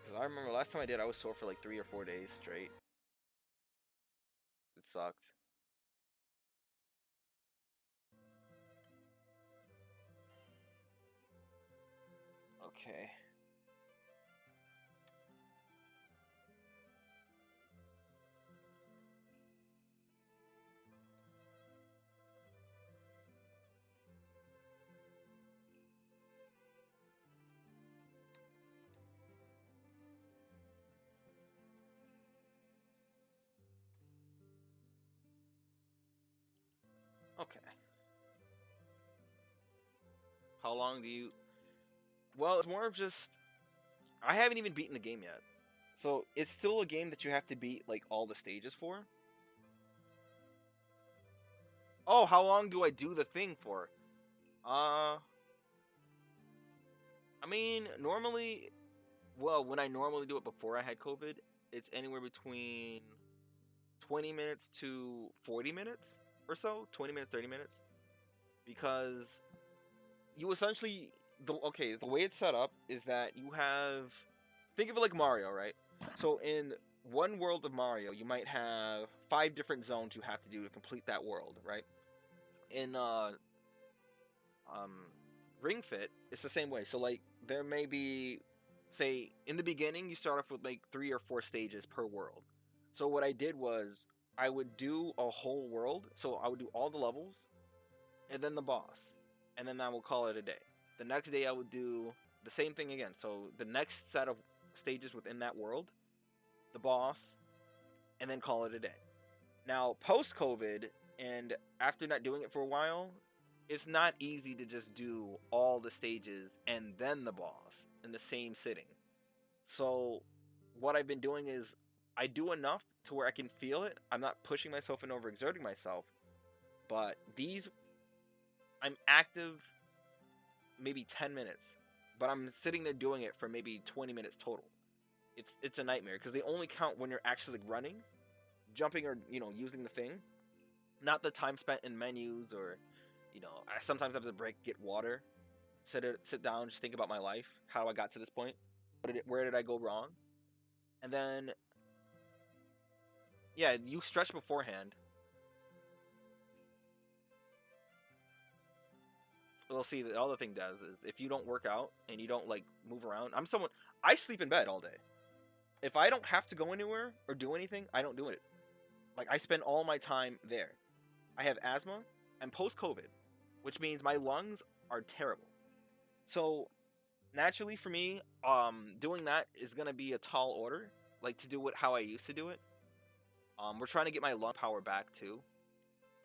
Because I remember last time I did, I was sore for like 3 or 4 days straight. It sucked. Okay. Okay. How long do you... Well, it's more of just... I haven't even beaten the game yet. So, it's still a game that you have to beat, like, all the stages for. Oh, how long do I do the thing for? I mean, normally... Well, when I normally do it before I had COVID, it's anywhere between 20 minutes to 40 minutes or so. 20 minutes, 30 minutes. Because you essentially... the way it's set up is that you have... Think of it like Mario, right? So in one world of Mario, you might have 5 different zones you have to do to complete that world, right? In um, Ring Fit, it's the same way. So like there may be, say in the beginning you start off with like 3 or 4 stages per world. So what I did was I would do a whole world. So I would do all the levels, and then the boss, and then I will call it a day. The next day I would do the same thing again. So the next set of stages within that world, the boss, and then call it a day. Now post COVID, and after not doing it for a while, it's not easy to just do all the stages and then the boss in the same sitting. So what I've been doing is I do enough to where I can feel it. I'm not pushing myself and overexerting myself, but these I'm active maybe 10 minutes, but I'm sitting there doing it for maybe 20 minutes total. It's a nightmare because they only count when you're actually running, jumping, or using the thing, not the time spent in menus, or I sometimes have to break, get water, sit down, just think about my life, how I got to this point, where did I go wrong, and then yeah, you stretch beforehand. We'll see. The other thing does is if you don't work out and you don't like move around. I sleep in bed all day. If I don't have to go anywhere or do anything, I don't do it. Like I spend all my time there. I have asthma and post COVID, which means my lungs are terrible. So naturally for me, doing that is gonna be a tall order. Like to do it how I used to do it. We're trying to get my lung power back too,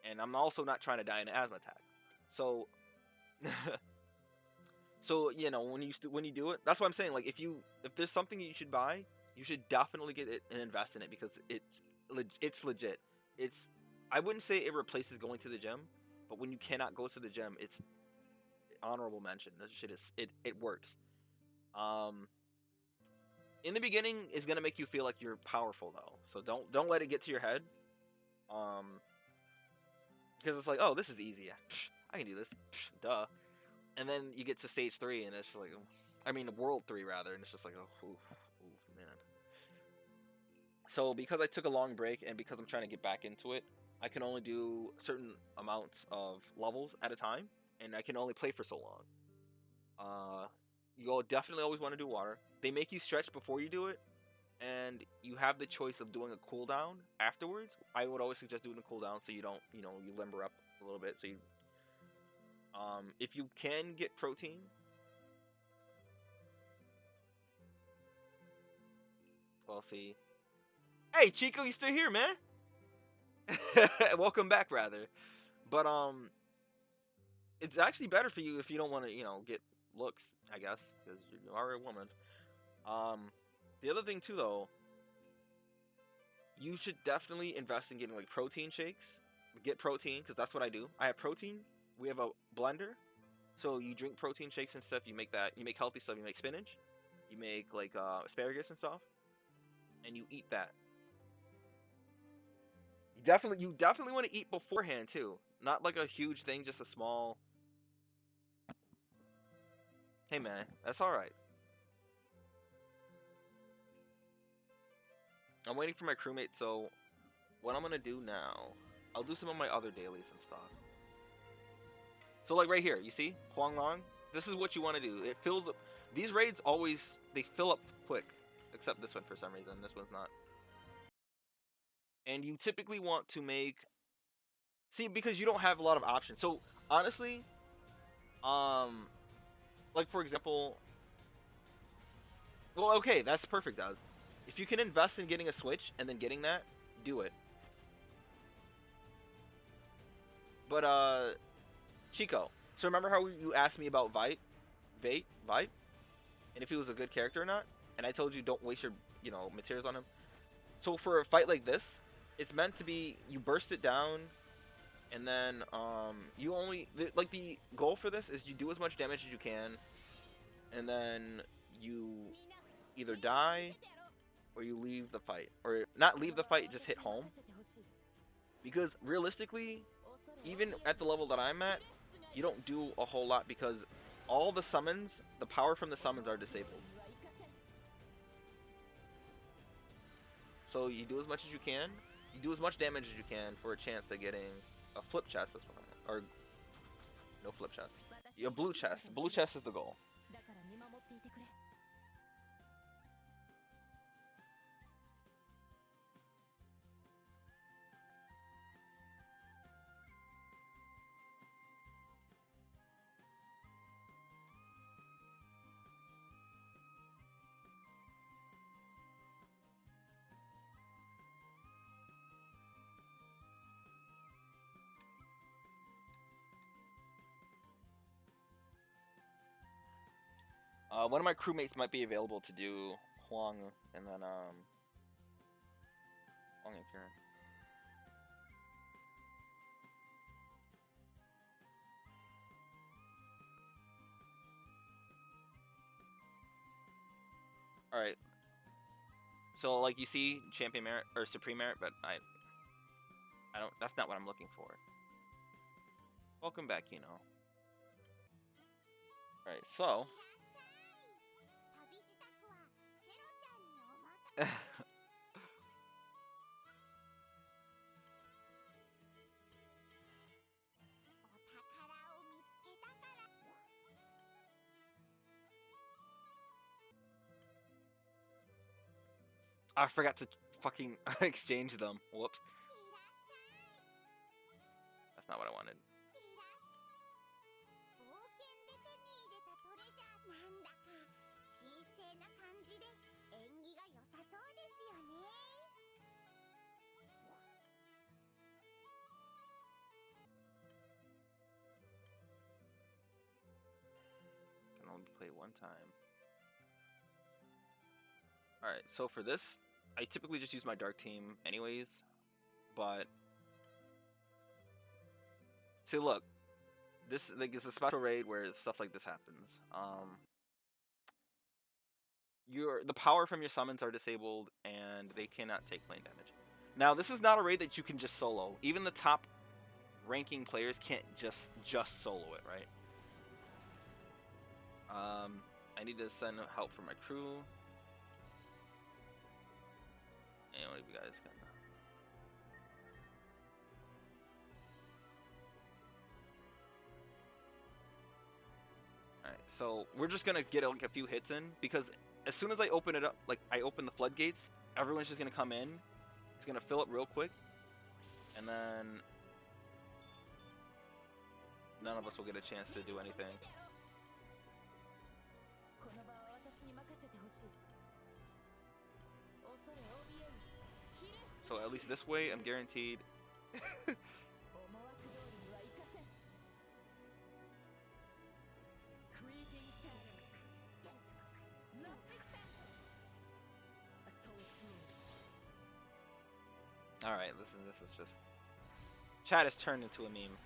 and I'm also not trying to die in an asthma attack. So, so when you do it, that's what I'm saying. Like if there's something that you should buy, you should definitely get it and invest in it because it's legit. It's I wouldn't say it replaces going to the gym, but when you cannot go to the gym, it's honorable mention. This shit it works. Um, in the beginning, is gonna make you feel like you're powerful though, so don't let it get to your head. Um, because it's like, oh, this is easy. Psh, I can do this. Psh, duh. And then you get to stage 3, and it's just like, I mean, world 3 rather, and it's just like, oh, oof, man. So because I took a long break and because I'm trying to get back into it, I can only do certain amounts of levels at a time, and I can only play for so long. You'll definitely always want to do water. They make you stretch before you do it, and you have the choice of doing a cooldown afterwards. I would always suggest doing a cooldown so you don't, you limber up a little bit. So you, if you can get protein, well, see. Hey, Chico, you still here, man? Welcome back, rather. But it's actually better for you if you don't want to, get looks, I guess, because you are a woman. The other thing too, though, you should definitely invest in getting like protein shakes. Get protein because that's what I do. I have protein. We have a blender, so you drink protein shakes and stuff. You make healthy stuff. You make spinach. You make like asparagus and stuff, and you eat that. You definitely want to eat beforehand too. Not like a huge thing, just a small. Hey man, that's all right. I'm waiting for my crewmate, so what I'm gonna do now, I'll do some of my other dailies and stuff. So like right here, you see, Huang Long. This is what you want to do. It fills up. These raids they fill up quick, except this one for some reason. This one's not. And you typically want to see, because you don't have a lot of options. So honestly, like for example, well, okay, that's perfect. Does if you can invest in getting a Switch and then getting that, do it. But Chico, so remember how you asked me about Vite, and if he was a good character or not, and I told you don't waste your materials on him. So for a fight like this, it's meant to be you burst it down, and then you only like the goal for this is you do as much damage as you can, and then you either die or you leave the fight, or not leave the fight, just hit home. Because realistically, even at the level that I'm at, you don't do a whole lot because all the summons, the power from the summons are disabled. So you do as much as you can. You do as much damage as you can for a chance at getting a flip chest. That's what or no flip chest. A blue chest. Blue chest is the goal. One of my crewmates might be available to do Huang and then Huang and Kieran. All right. So like you see champion merit or supreme merit, but I don't. That's not what I'm looking for. Welcome back, Kino. All right, so. I forgot to fucking exchange them. Whoops. That's not what I wanted. Can only play one time. Alright, so for this, I typically just use my dark team anyways, but see, look, this like is a special raid where stuff like this happens. The power from your summons are disabled and they cannot take plane damage. Now, this is not a raid that you can just solo. Even the top ranking players can't just solo it, right? I need to send help for my crew. Anyway, you guys can. Alright, so we're just gonna get like a few hits in because as soon as I open it up, like I open the floodgates, everyone's just gonna come in. It's gonna fill up real quick, and then none of us will get a chance to do anything. So at least this way, I'm guaranteed. All right, listen. This is just chat has turned into a meme.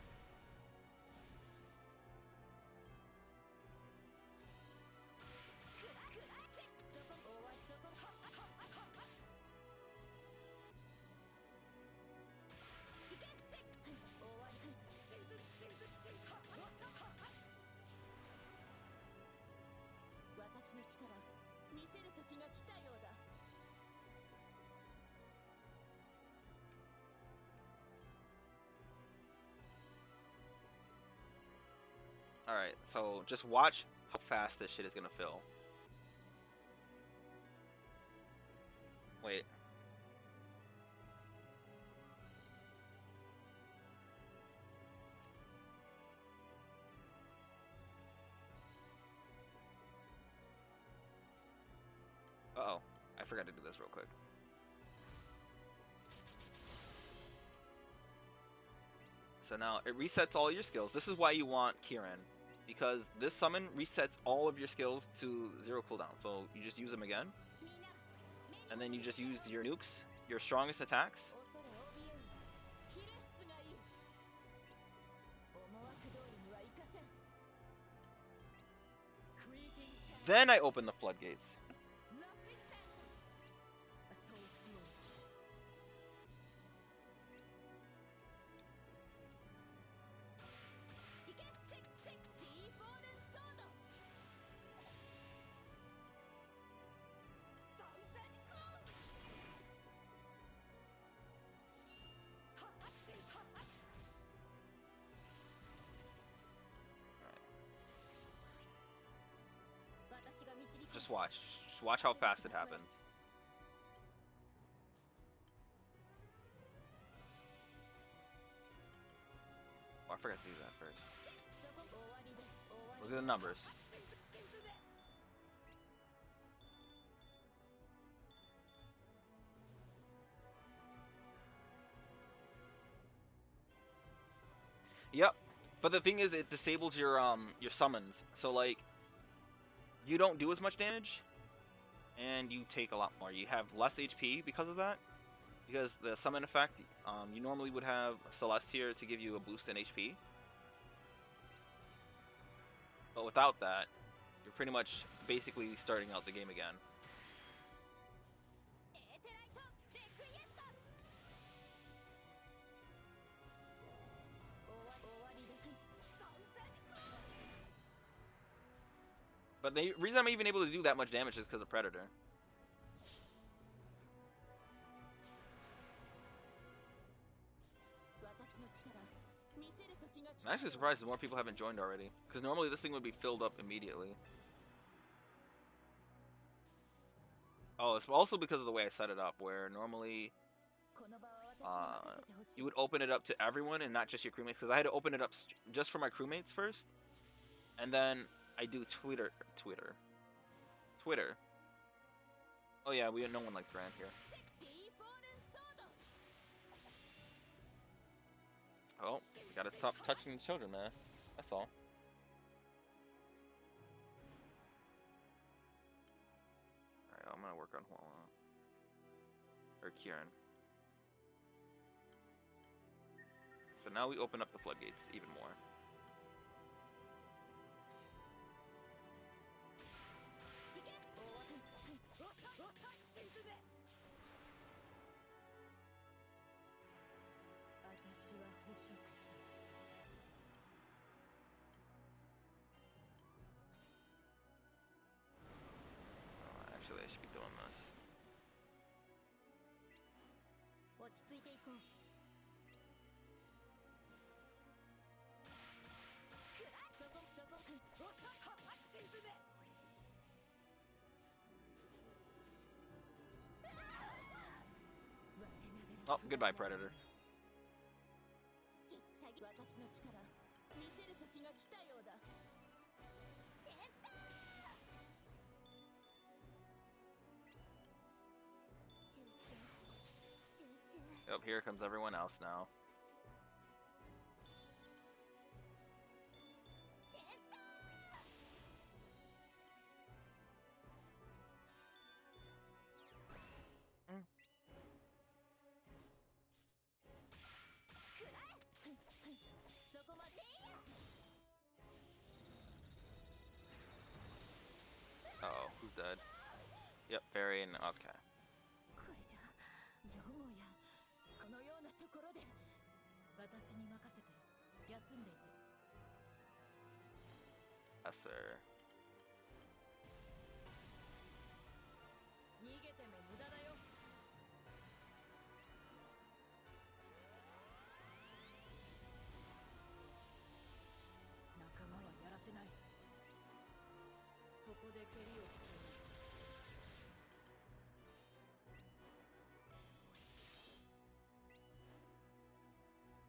Alright, so just watch how fast this shit is gonna fill. Wait. Uh-oh. I forgot to do this real quick. So now it resets all your skills. This is why you want Kieran, because this summon resets all of your skills to 0 cooldown. So you just use them again, and then you just use your nukes, your strongest attacks. Then I open the floodgates. Just watch. Just watch how fast it happens. Oh, I forgot to do that first. Look at the numbers. Yep. But the thing is, it disables your summons. So like, you don't do as much damage, and you take a lot more. You have less HP because of that. Because the summon effect, you normally would have Celeste here to give you a boost in HP. But without that, you're pretty much basically starting out the game again. But the reason I'm even able to do that much damage is because of Predator. I'm actually surprised that more people haven't joined already. Because normally this thing would be filled up immediately. Oh, it's also because of the way I set it up, where normally you would open it up to everyone and not just your crewmates. Because I had to open it up just for my crewmates first. And then I do Twitter. Oh yeah, no one likes Grant here. Oh, you gotta stop touching the children, man. That's all. Alright, I'm gonna work on Huala. Or Kieran. So now we open up the floodgates even more. Actually, I should be doing this. Oh, goodbye, Predator. Oh, here comes everyone else now. Uh-oh, who's dead? Yep, Barry and okay. Yes, sir.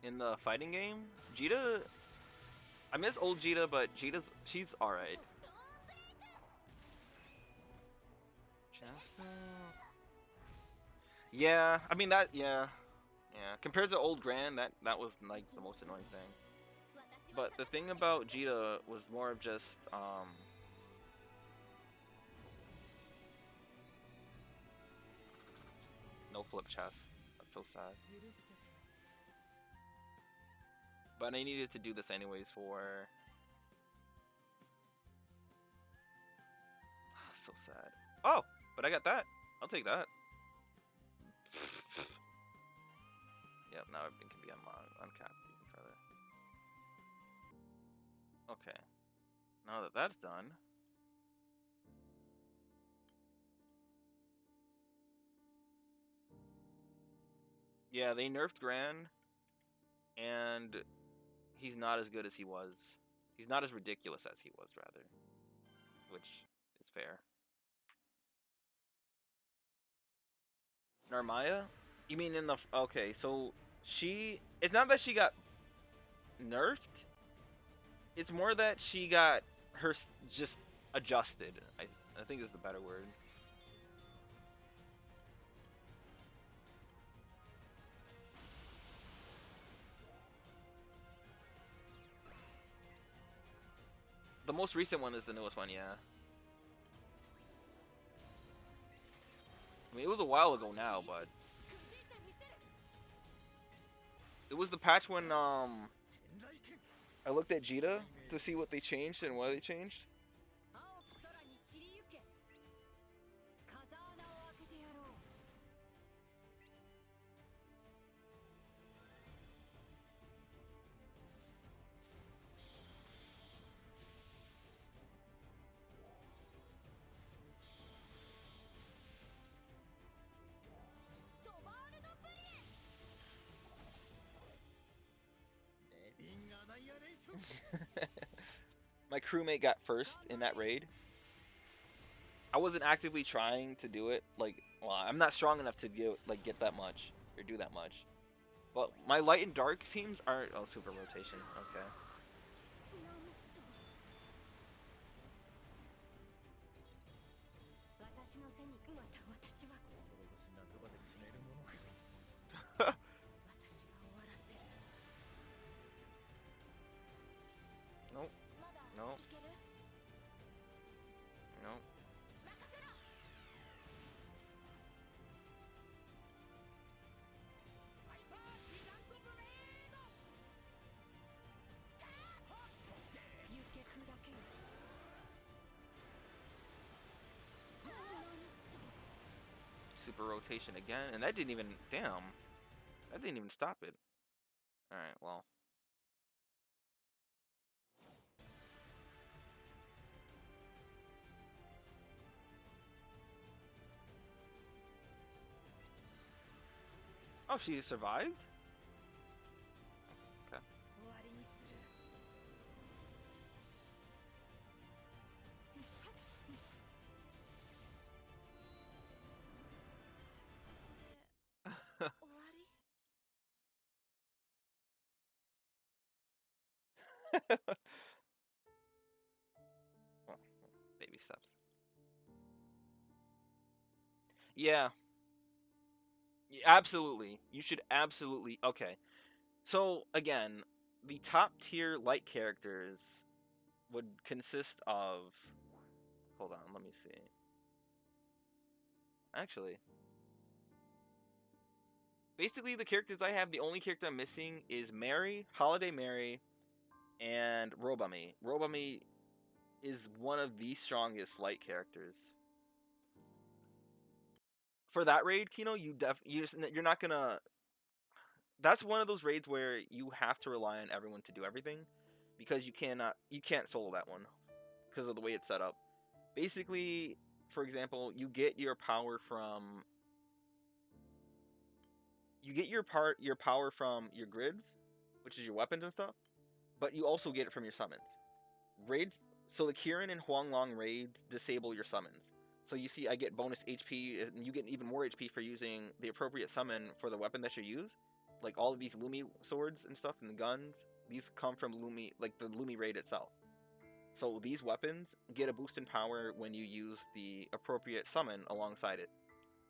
In the fighting game, Jita, I miss old Jita, but she's alright. Yeah, I mean yeah. Compared to old Grand, that was like the most annoying thing. But the thing about Jita was more of just no flip chest. That's so sad. But I needed to do this anyways for... So sad. Oh, but I got that. I'll take that. Yep, now everything can be uncapped even further. Okay. Now that that's done... Yeah, they nerfed Gran, and he's not as good as he was. He's not as ridiculous as he was, rather. Which is fair. Narmaya? You mean in the okay? So she. It's not that she got nerfed. It's more that she got her just adjusted. I think is the better word. The most recent one is the newest one, yeah. I mean, it was a while ago now, but it was the patch when I looked at Jita to see what they changed and why they changed. My crewmate got first in that raid. I wasn't actively trying to do it. Like, well, I'm not strong enough to get that much or do that much. But my light and dark teams aren't. Oh, super rotation. Okay. Nope. Nope. Nope. Super rotation again, and that didn't even. Damn. That didn't even stop it. All right. Well. Oh, she survived. Okay. Well, baby steps. Yeah. Absolutely. You should absolutely. Okay. So again, the top tier light characters would consist of. Hold on, let me see. Actually, basically the characters I have, the only character I'm missing is Mary, Holiday Mary, and Robami. Robami is one of the strongest light characters. For that raid, Kino, you're not gonna. That's one of those raids where you have to rely on everyone to do everything, because you can't solo that one because of the way it's set up. Basically, for example, you get your power from your grids, which is your weapons and stuff, but you also get it from your summons. Raids so the Kirin and Huanglong raids disable your summons. So you see I get bonus HP and you get even more HP for using the appropriate summon for the weapon that you use. Like all of these Lumi swords and stuff and the guns, these come from Lumi, like the Lumi raid itself. So these weapons get a boost in power when you use the appropriate summon alongside it.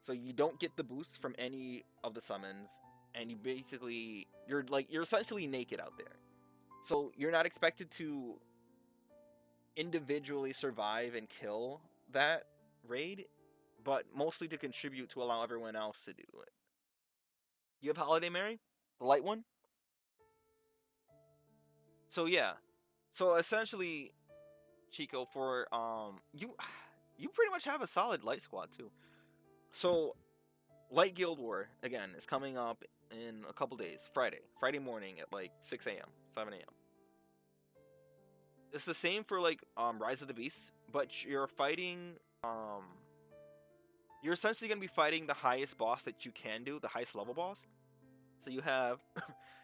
So you don't get the boost from any of the summons, and you're essentially naked out there. So you're not expected to individually survive and kill that raid, but mostly to contribute to allow everyone else to do it. You have Holiday Mary, the light one. So yeah, so essentially, Chico, for you pretty much have a solid light squad too. So Light Guild War again is coming up in a couple days. Friday morning at like 6 a.m., 7 a.m. It's the same for like Rise of the Beasts, but you're essentially gonna be fighting the highest boss that you can do, the highest level boss. So you have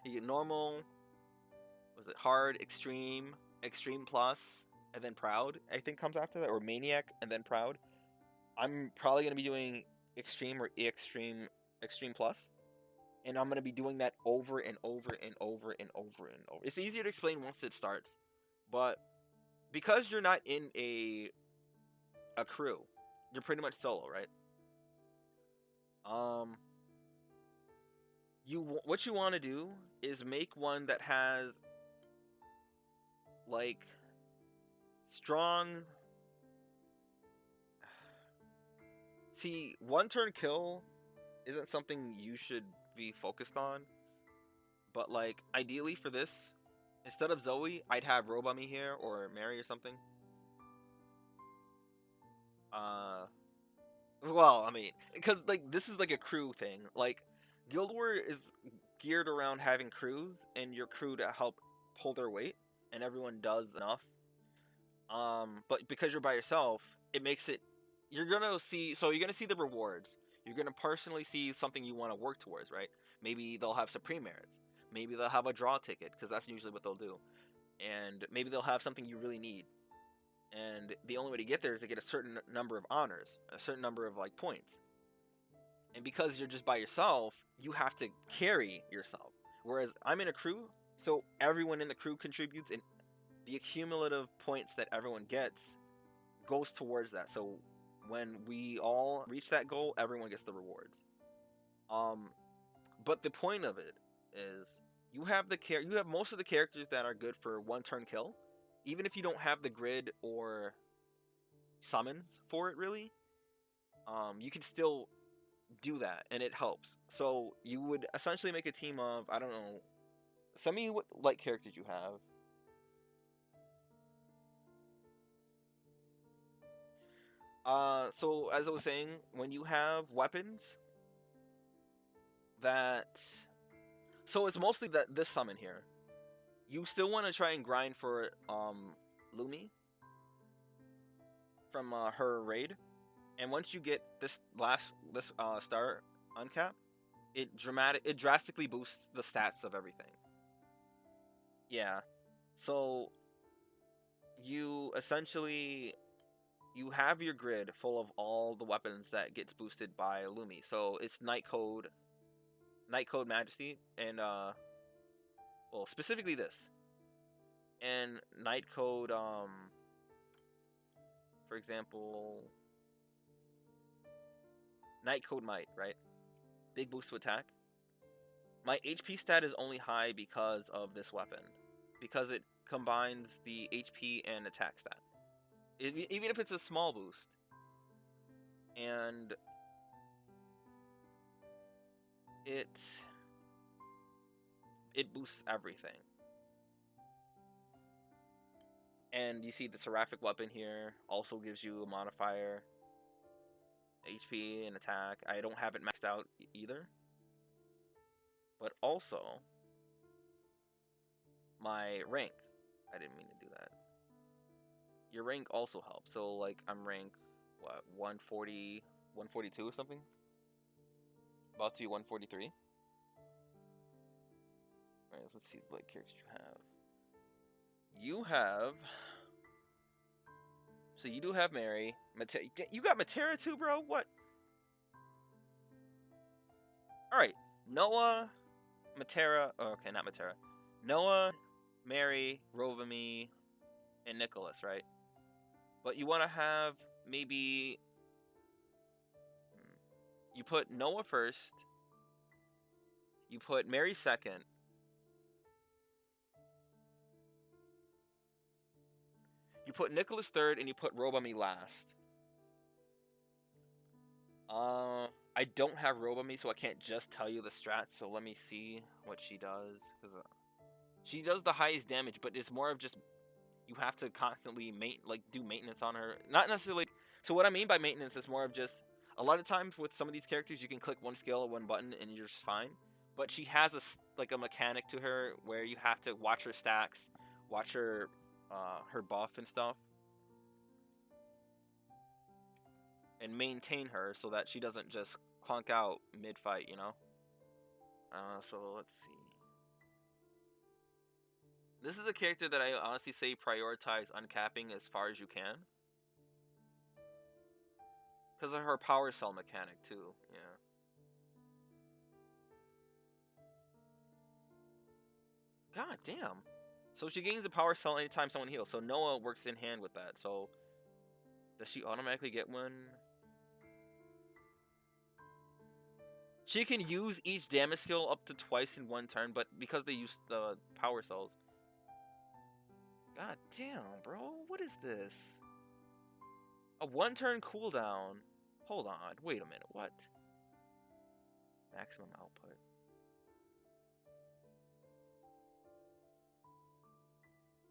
you get normal, was it hard, extreme, extreme plus, and then proud. I think comes after that, or maniac and then proud. I'm probably gonna be doing extreme or extreme Extreme Plus, and I'm gonna be doing that over and over and over and over and over. It's easier to explain once it starts, but because you're not in a crew, you're pretty much solo, right? Um, what you want to do is make one that has like strong. See, one turn kill isn't something you should be focused on, but like ideally for this, instead of Zoe, I'd have Robami here or Mary or something. Uh, well, I mean, because like this is like a crew thing. Like Guild War is geared around having crews and your crew to help pull their weight, and everyone does enough. But because you're by yourself, it makes it. You're gonna see. So you're gonna see the rewards. You're gonna personally see something you want to work towards, right? Maybe they'll have supreme merits. Maybe they'll have a draw ticket because that's usually what they'll do. And maybe they'll have something you really need. And the only way to get there is to get a certain number of honors, a certain number of like points. And because you're just by yourself, you have to carry yourself. Whereas I'm in a crew, so everyone in the crew contributes, and the accumulative points that everyone gets goes towards that. So when we all reach that goal, everyone gets the rewards. But the point of it is you have you have most of the characters that are good for one turn kill, even if you don't have the grid or summons for it really. You can still do that, and it helps. So you would essentially make a team of, I don't know, some of you what like characters you have. So as I was saying, when you have weapons that, so it's mostly that this summon here. You still want to try and grind for Lumi from her raid, and once you get this star uncap, it drastically boosts the stats of everything. Yeah, so you essentially you have your grid full of all the weapons that gets boosted by Lumi. So it's Nightcode Majesty, and well, specifically this. And Nightcode for example, Nightcode Might, right? Big boost to attack. My HP stat is only high because of this weapon. Because it combines the HP and attack stat. Even if it's a small boost. And it boosts everything. And you see the Seraphic weapon here also gives you a modifier, HP and attack. I don't have it maxed out either. But also, my rank. I didn't mean to do that. Your rank also helps. So, like, I'm rank, what, 140, 142 or something? About to be 143. Alright, let's see what characters you have. You have... So you do have Mary. You got Matera too, bro? What? Alright. Noah, Matera... Oh, okay, not Matera. Noah, Mary, Rovami, and Nicholas, right? But you want to have maybe... You put Noah first. You put Mary second. You put Nicholas third, and you put Robami last. I don't have Robami, so I can't just tell you the strats. So let me see what she does, because she does the highest damage, but it's more of just you have to constantly do maintenance on her. Not necessarily. So what I mean by maintenance is more of just a lot of times with some of these characters, you can click one skill or one button and you're just fine. But she has a mechanic to her where you have to watch her stacks, watch her buff and stuff, and maintain her so that she doesn't just clunk out mid-fight, you know? So let's see. This is a character that I honestly say prioritize uncapping as far as you can. Because of her power cell mechanic, too, yeah. God damn. So she gains a power cell anytime someone heals. So Noah works in hand with that. So does she automatically get one? She can use each damage skill up to twice in one turn, but because they use the power cells. God damn, bro. What is this? A one-turn cooldown. Hold on. Wait a minute. What? Maximum output.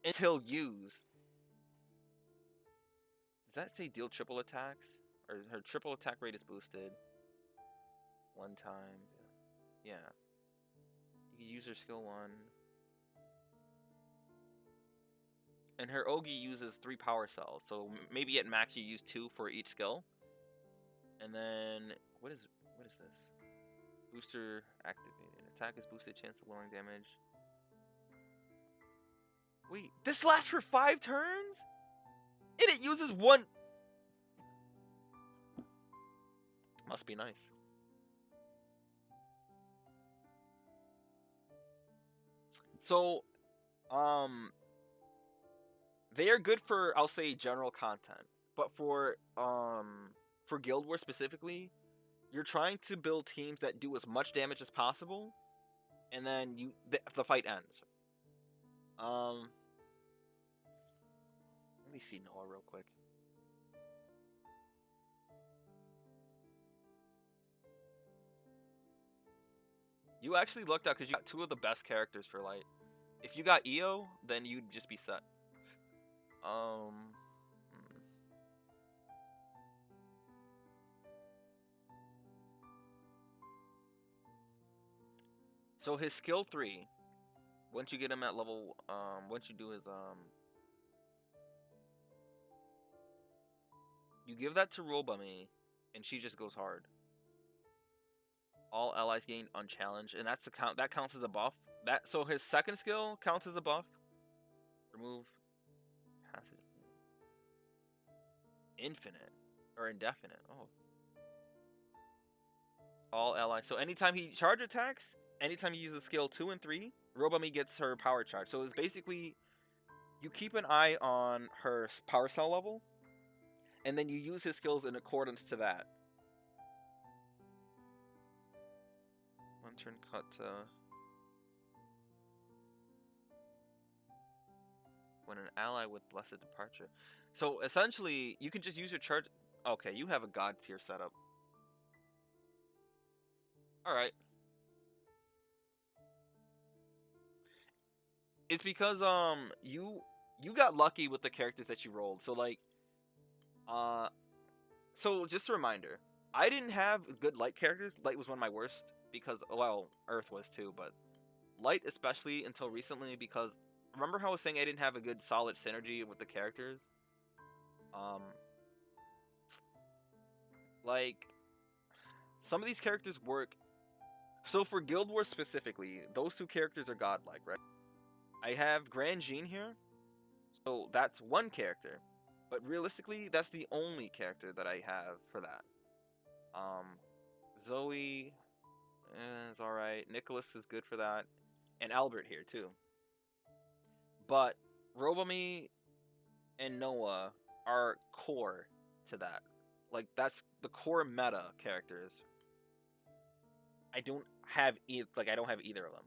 Until used. Does that say deal triple attacks? Or her triple attack rate is boosted. One time. Yeah. You can use her skill 1. And her Ogi uses 3 power cells. So maybe at max you use 2 for each skill. And then what is this? Booster activated. Attack is boosted, chance of lowering damage. Wait, this lasts for 5 turns? And it uses 1. Must be nice. So, they are good for, I'll say, general content. But for Guild Wars specifically, you're trying to build teams that do as much damage as possible, and then the fight ends. Let me see Noah real quick. You actually lucked out because you got 2 of the best characters for light. If you got EO, then you'd just be set. So his skill 3, once you get him at level, once you do his, you give that to Robami, and she just goes hard. All allies gain unchallenged, and that's the count. That counts as a buff. So his second skill counts as a buff. Remove passive. Infinite or indefinite. Oh. All allies. So anytime he charge attacks, anytime he uses skill 2 and 3, Robami gets her power charge. So it's basically you keep an eye on her power cell level, and then you use his skills in accordance to that. One turn cut to when an ally with blessed departure. So essentially, you can just use your charge. Okay, you have a god tier setup. All right. It's because you got lucky with the characters that you rolled. So like so just a reminder, I didn't have good light characters. Light was one of my worst because, well, Earth was too, but light especially until recently because remember how I was saying I didn't have a good solid synergy with the characters? Like some of these characters work. So for Guild Wars specifically, those 2 characters are godlike, right? I have Grand Jean here, so that's one character, but realistically, that's the only character that I have for that. Zoe is all right. Nicholas is good for that, and Albert here too. But Robami and Noah are core to that. Like that's the core meta characters. I don't have I don't have either of them.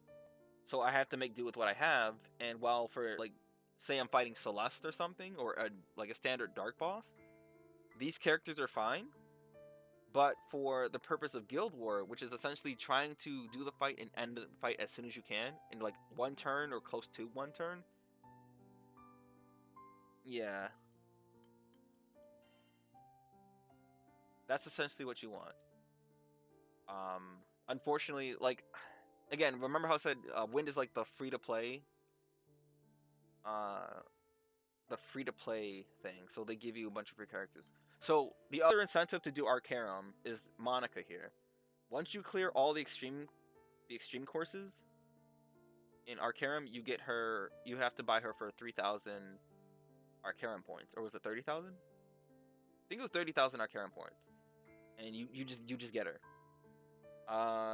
So I have to make do with what I have, and while for like say I'm fighting Celeste or something or like a standard dark boss, these characters are fine. But for the purpose of Guild War, which is essentially trying to do the fight and end the fight as soon as you can in like 1 turn or close to 1 turn. Yeah. That's essentially what you want. Unfortunately, like again, remember how I said Wind is like the free to play thing, so they give you a bunch of free characters. So the other incentive to do Arcarum is Monica here. Once you clear all the extreme courses in Arcarum, you get her. You have to buy her for 3,000 Arcarum points, or was it 30,000? I think it was 30,000 Arcarum points, and you just get her.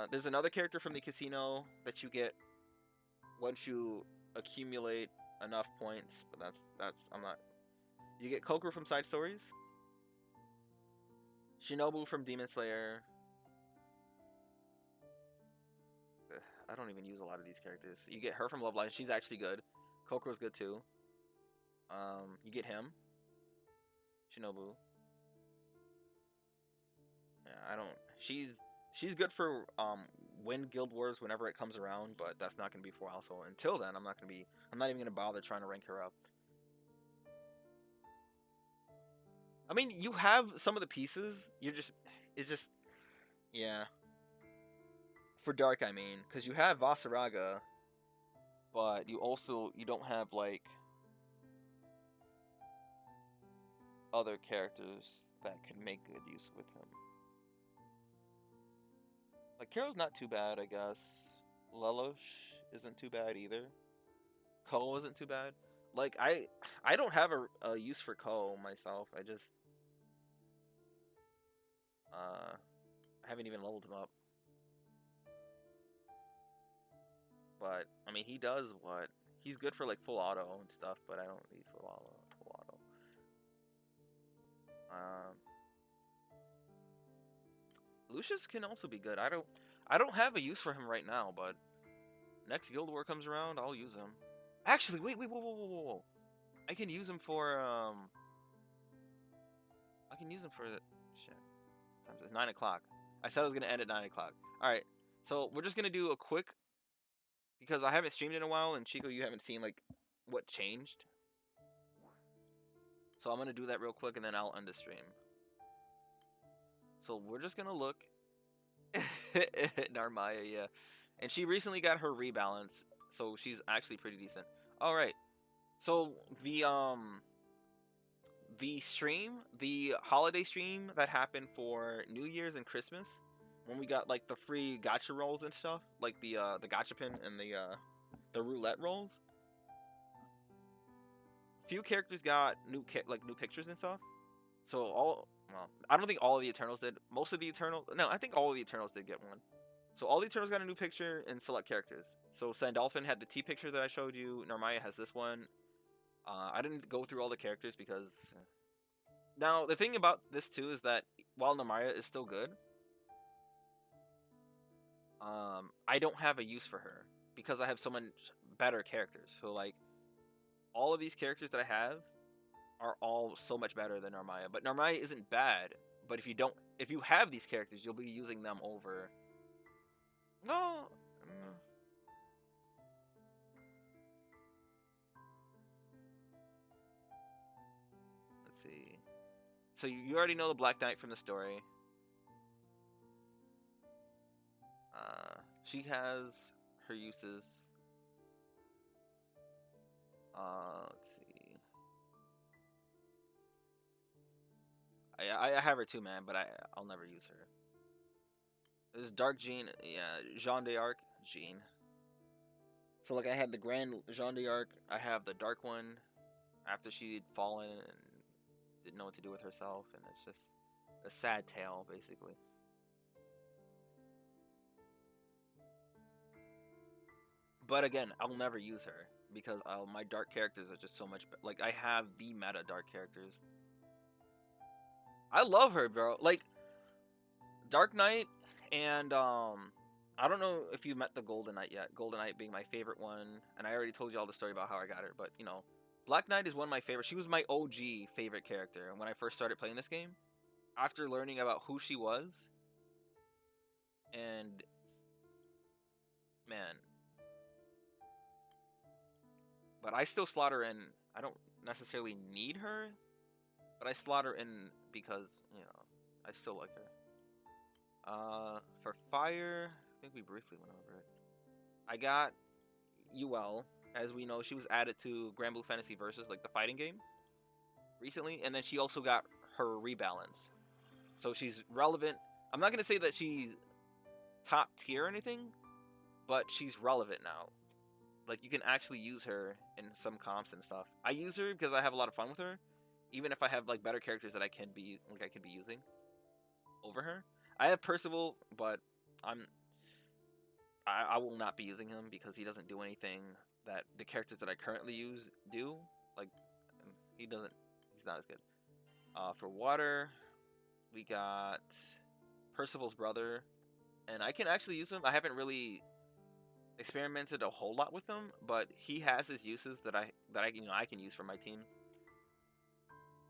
There's another character from the casino that you get once you accumulate enough points, but that's I'm not. You get Kokoro from side stories, Shinobu from Demon Slayer. I don't even use a lot of these characters. You get her from Love Live. She's actually good. Kokoro's good too. You get him, Shinobu. Yeah, I don't. She's good for win Guild Wars whenever it comes around, but that's not gonna be for a while. So until then, I'm not even gonna bother trying to rank her up. I mean, you have some of the pieces. It's just, yeah. For Dark, I mean, because you have Vasaraga, but you don't have like other characters that can make good use with him. Like Carol's not too bad, I guess. Lelouch isn't too bad either. Ko isn't too bad. Like I don't have a use for Ko myself. I haven't even leveled him up. But I mean, he does what he's good for, like full auto and stuff. But I don't need full auto. Um, Lucius can also be good. I don't have a use for him right now, but next Guild War comes around, I'll use him. Actually, wait, whoa. I can use him for I can use him for the shit. Times it's 9 o'clock. I said I was gonna end at 9 o'clock. All right, so we're just gonna do a quick because I haven't streamed in a while, and Chico, you haven't seen like what changed. So I'm gonna do that real quick, and then I'll end the stream. So we're just gonna look Narmaya, yeah. And she recently got her rebalance, so she's actually pretty decent. All right. So the stream, the holiday stream that happened for New Year's and Christmas, when we got like the free gacha rolls and stuff, like the gachapin and the roulette rolls. Few characters got new pictures and stuff. So I don't think all of the Eternals did. Most of the Eternals, no, I think all of the Eternals did get one. So all the Eternals got a new picture and select characters. So Sandalphon had the T picture that I showed you. Narmaya has this one. I didn't go through all the characters because. Now the thing about this too is that while Narmaya is still good, I don't have a use for her because I have so much better characters. So like, all of these characters that I have are all so much better than Narmaya. But Narmaya isn't bad. But if you have these characters, you'll be using them over. No. Let's see. So you already know the Black Knight from the story. She has her uses. Let's see. I have her too, man, but I'll never use her. There's Dark Jean, yeah, Jean d'Arc, Jean. So like I had the Grand Jean d'Arc, I have the Dark one after she'd fallen and didn't know what to do with herself, and it's just a sad tale, basically. But again, I'll never use her because my dark characters are just so much. Like I have the meta dark characters. I love her, bro. Like Dark Knight and I don't know if you met the Golden Knight yet. Golden Knight being my favorite one, and I already told you all the story about how I got her. But you know, Black Knight is one of my favorites. She was my OG favorite character when I first started playing this game. After learning about who she was, and man, but I still slot her in. I don't necessarily need her, but I slot her in because you know I still like her. For fire, I think we briefly went over it. I got UL. As we know, she was added to Grand Blue Fantasy Versus, like the fighting game, recently, and then she also got her rebalance. So she's relevant. I'm not gonna say that she's top tier or anything, but she's relevant now. Like you can actually use her in some comps and stuff. I use her because I have a lot of fun with her, even if I have like better characters that I could be using over her. I have Percival, but I will not be using him because he doesn't do anything that the characters that I currently use do. Like, he doesn't. He's not as good. For water, we got Percival's brother, and I can actually use him. I haven't really experimented a whole lot with him, but he has his uses that I can use for my team.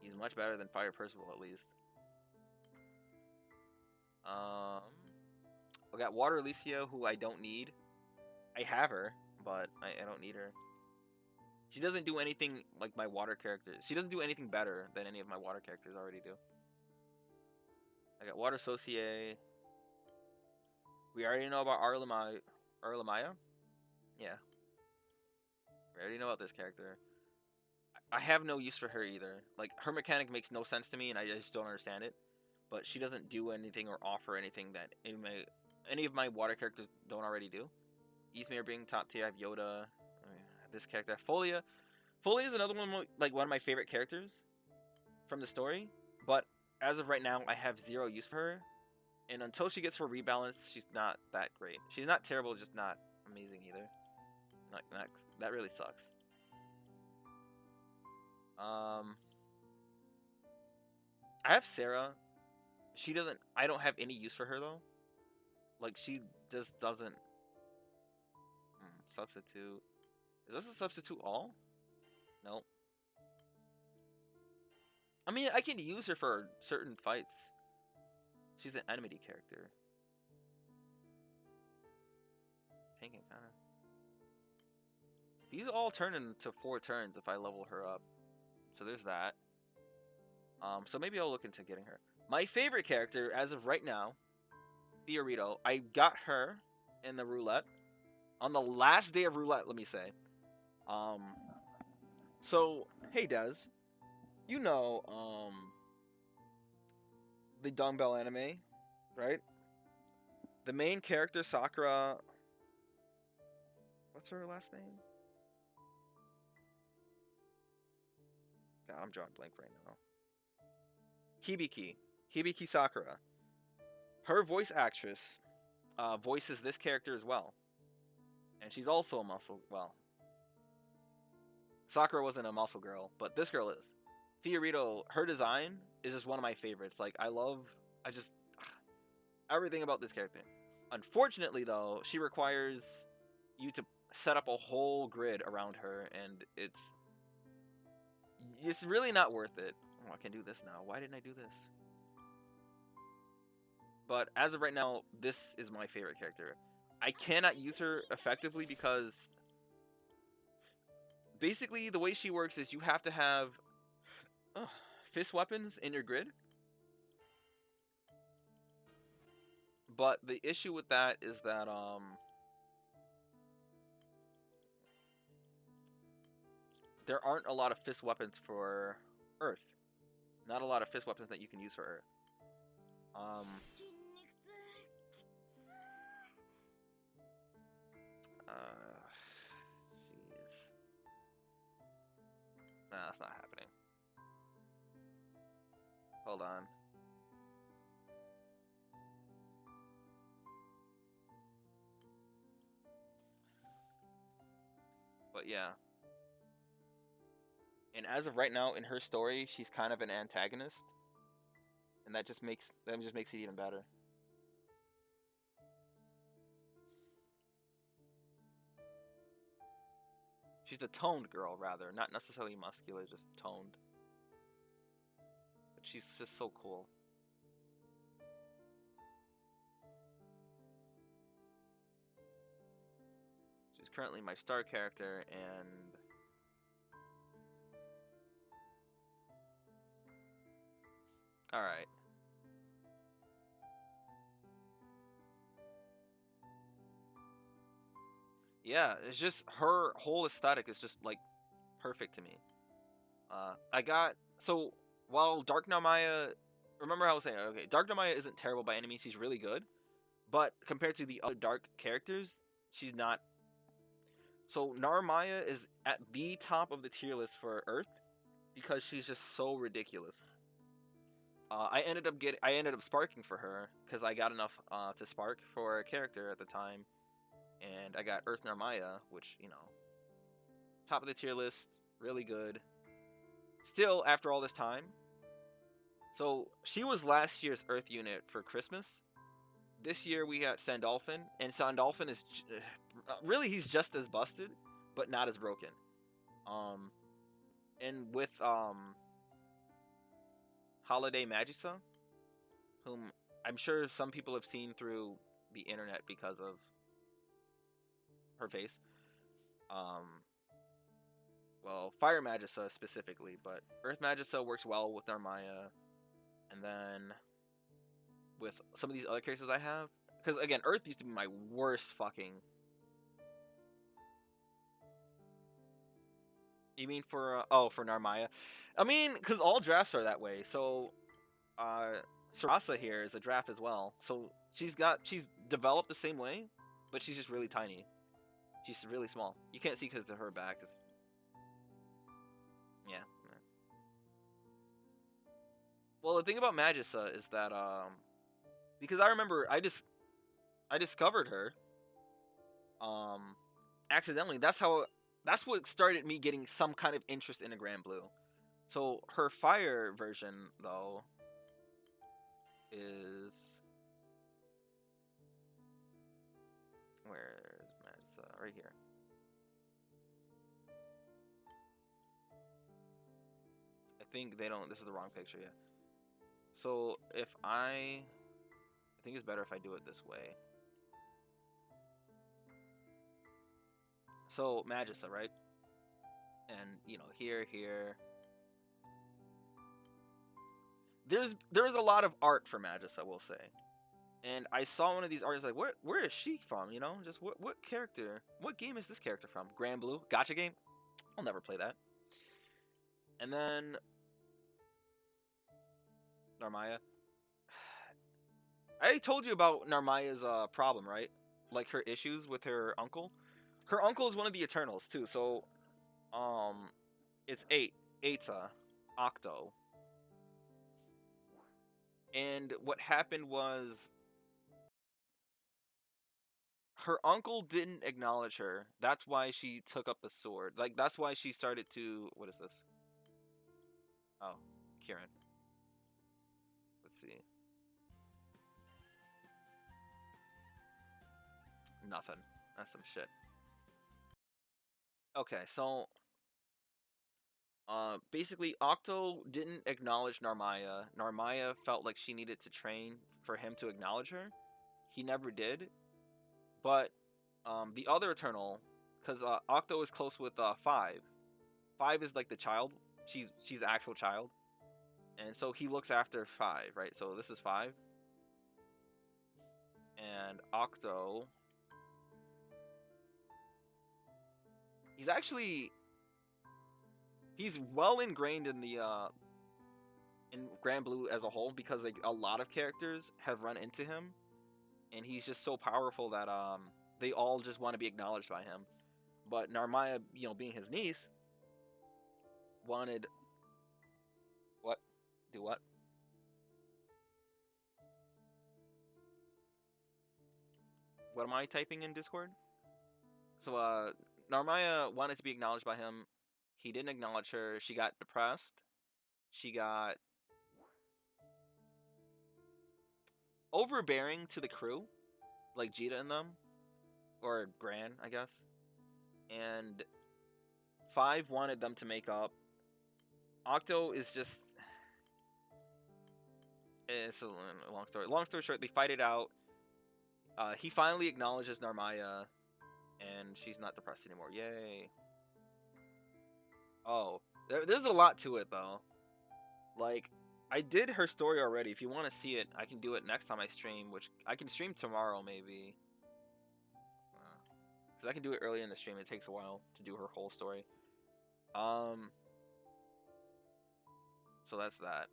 He's much better than Fire Percival at least. We got Water Alicia, who I don't need. I have her, but I don't need her. She doesn't do anything like my water characters. She doesn't do anything better than any of my water characters already do. I got Water Saucier. We already know about Arlamaya. Yeah. We already know about this character. I have no use for her either. Like, her mechanic makes no sense to me, and I just don't understand it. But she doesn't do anything or offer anything that any of my water characters don't already do. Ysmir being top tier, I have Yoda. This character, Folia. Folia is another one, like one of my favorite characters from the story. But as of right now, I have zero use for her. And until she gets her rebalance, she's not that great. She's not terrible, just not amazing either. That really sucks. I have Sarah. She doesn't. I don't have any use for her though. Like, she just doesn't. Substitute. Is this a substitute all? No. I mean, I can use her for certain fights. She's an enmity character. Tanking kind of. These all turn into 4 turns if I level her up. So there's that. So maybe I'll look into getting her. My favorite character as of right now, Fiorito. I got her in the roulette on the last day of roulette. Let me say. So hey Des, you know the Dumbbell anime, right? The main character Sakura. What's her last name? God, I'm drawing blank right now. Hibiki Sakura. Her voice actress voices this character as well. And she's also a muscle. Well, Sakura wasn't a muscle girl, but this girl is. Fiorito, her design is just one of my favorites. Like, I just everything about this character. Unfortunately, though, she requires you to set up a whole grid around her, and it's really not worth it. Oh, I can do this now. Why didn't I do this? But as of right now, this is my favorite character. I cannot use her effectively because basically the way she works is you have to have fist weapons in your grid. But the issue with that is that there aren't a lot of fist weapons for Earth. Not a lot of fist weapons that you can use for Earth. Jeez. Nah, that's not happening. Hold on. But yeah. And as of right now, in her story, she's kind of an antagonist, and that just makes it even better. She's a toned girl, rather, not necessarily muscular, just toned. But she's just so cool. She's currently my star character, and alright. Yeah, it's just her whole aesthetic is just like perfect to me. I got so while Dark Narmaya, remember how I was saying, okay, Dark Narmaya isn't terrible by any means, she's really good, but compared to the other dark characters, she's not. So Narmaya is at the top of the tier list for Earth because she's just so ridiculous. I ended up sparking for her because I got enough to spark for a character at the time, and I got Earth Narmaya, which top of the tier list, really good. Still, after all this time. So she was last year's Earth unit for Christmas. This year we got Sandolphin, and Sandolphin is really, he's just as busted, but not as broken. And with Holiday Magisa, whom I'm sure some people have seen through the internet because of her face. Well, Fire Magisa specifically, but Earth Magisa works well with Narmaya, and then with some of these other characters I have, because again, Earth used to be my worst fucking. You mean for for Narmaya? I mean, because all drafts are that way. So, Sarasa here is a draft as well. So she's developed the same way, but she's just really tiny. She's really small. You can't see because of her back is. Yeah. Well, the thing about Magisa is that because I remember I discovered her accidentally. That's what started me getting some kind of interest in a Grand Blue. So her fire version though is, where's Magisa? Right here. I think they don't. This is the wrong picture. Yeah. So if I think it's better if I do it this way. So Magisa, right? And you know, here. There's a lot of art for Magis, I will say. And I saw one of these artists like, where is she from? You know, just what character? What game is this character from? Grand Blue? Gacha game? I'll never play that. And then Narmaya. I told you about Narmaya's problem, right? Like her issues with her uncle. Her uncle is one of the Eternals too, so it's Eita, Octo. And what happened was her uncle didn't acknowledge her. That's why she took up the sword. Like, that's why she started to. What is this? Oh, Kieran. Let's see. Nothing. That's some shit. Okay, so. Basically, Octo didn't acknowledge Narmaya. Narmaya felt like she needed to train for him to acknowledge her. He never did. But, the other Eternal, because Octo is close with Five. Five is like the child. She's the actual child. And so he looks after Five, right? So this is Five. And Octo. He's well ingrained in the in Grand Blue as a whole, because like a lot of characters have run into him, and he's just so powerful that they all just want to be acknowledged by him. But Narmaya, you know, being his niece, wanted what? Do what? What am I typing in Discord? So Narmaya wanted to be acknowledged by him. He didn't acknowledge her. She got depressed. She got overbearing to the crew, like Jita and them, or Gran, I guess. And Five wanted them to make up. Octo is just. It's a long story. Long story short, they fight it out. He finally acknowledges Narmaya, and she's not depressed anymore. Yay. Oh, there's a lot to it, though. Like, I did her story already. If you want to see it, I can do it next time I stream, which I can stream tomorrow, maybe. Because I can do it early in the stream. It takes a while to do her whole story. So that's that.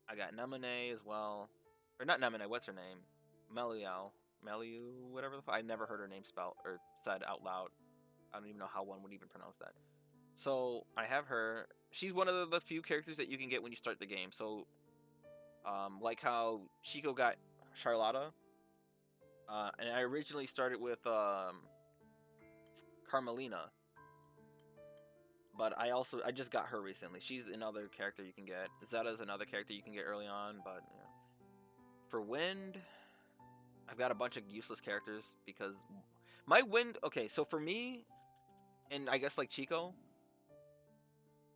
I got Nemone as well. Or not Nemone, what's her name? Meliu, whatever the fuck. I never heard her name spelled or said out loud. I don't even know how one would even pronounce that. So I have her. She's one of the few characters that you can get when you start the game. So, like how Shiko got Charlotta, and I originally started with Carmelina, But I just got her recently. She's another character you can get. Zeta's another character you can get early on, but yeah. For Wind, I've got a bunch of useless characters because my Wind. Okay, so for me, and I guess like Chico.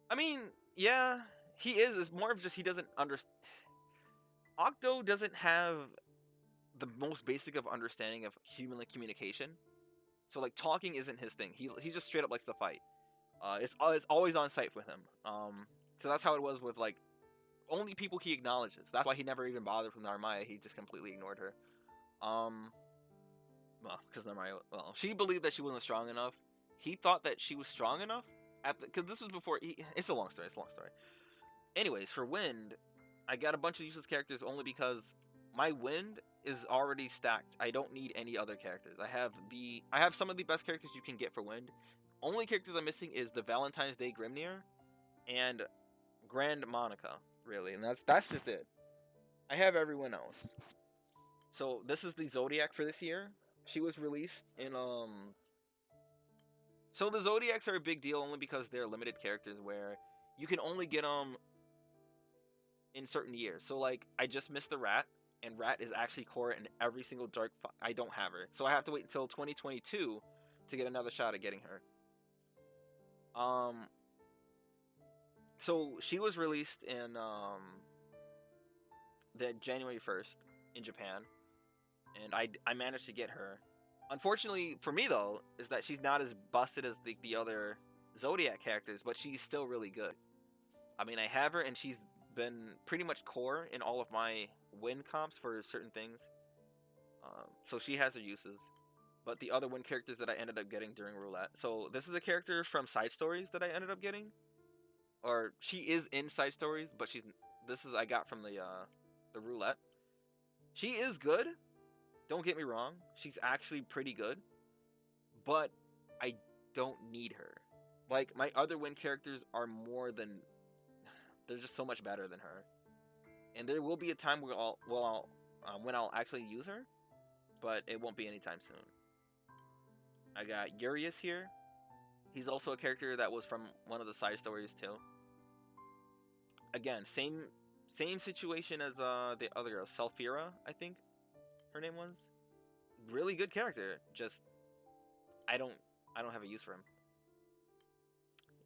I mean, yeah, he is. It's more of just he doesn't understand. Octo doesn't have the most basic of understanding of human like communication. So like talking isn't his thing. He just straight up likes to fight. It's always on site with him. So that's how it was with like only people he acknowledges. That's why he never even bothered with Narmaya. He just completely ignored her. Um, well, because Narmaya, well, she believed that she wasn't strong enough. He thought that she was strong enough because this was before. It's a long story. It's a long story. Anyways, for Wind, I got a bunch of useless characters only because my Wind is already stacked. I don't need any other characters. I have some of the best characters you can get for Wind. Only characters I'm missing is the Valentine's Day Grimnir and Grand Monica, really, and that's just it. I have everyone else. So this is the Zodiac for this year. She was released in So the Zodiacs are a big deal only because they're limited characters where you can only get them in certain years. So like I just missed the Rat, and Rat is actually core in every single dark. I don't have her, so I have to wait until 2022 to get another shot at getting her. Um, so she was released in the January 1st in Japan, and I managed to get her. Unfortunately for me though, is that she's not as busted as the other Zodiac characters, but she's still really good. I mean, I have her, and she's been pretty much core in all of my win comps for certain things. So she has her uses. But the other win characters that I ended up getting during roulette. So this is a character from side stories that I ended up getting, or she is in side stories, but she's this is I got from the roulette. She is good. Don't get me wrong. She's actually pretty good, but I don't need her. Like my other win characters are more than they're just so much better than her. And there will be a time where when I'll actually use her, but it won't be anytime soon. I got Urius here. He's also a character that was from one of the side stories too. Again, same situation as the other girl, Selphira, I think her name was. Really good character. Just I don't have a use for him.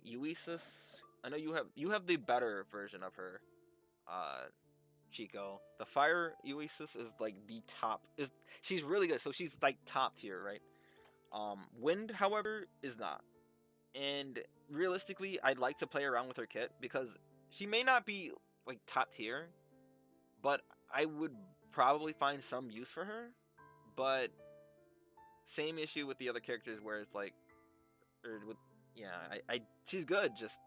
Uisis, I know you have the better version of her, Chico. The Fire Uisis is like the top. Is she's really good. So she's like top tier, right? Wind, however, is not. And realistically, I'd like to play around with her kit because she may not be like top tier, but I would probably find some use for her. But same issue with the other characters where it's like, or with yeah, I she's good, just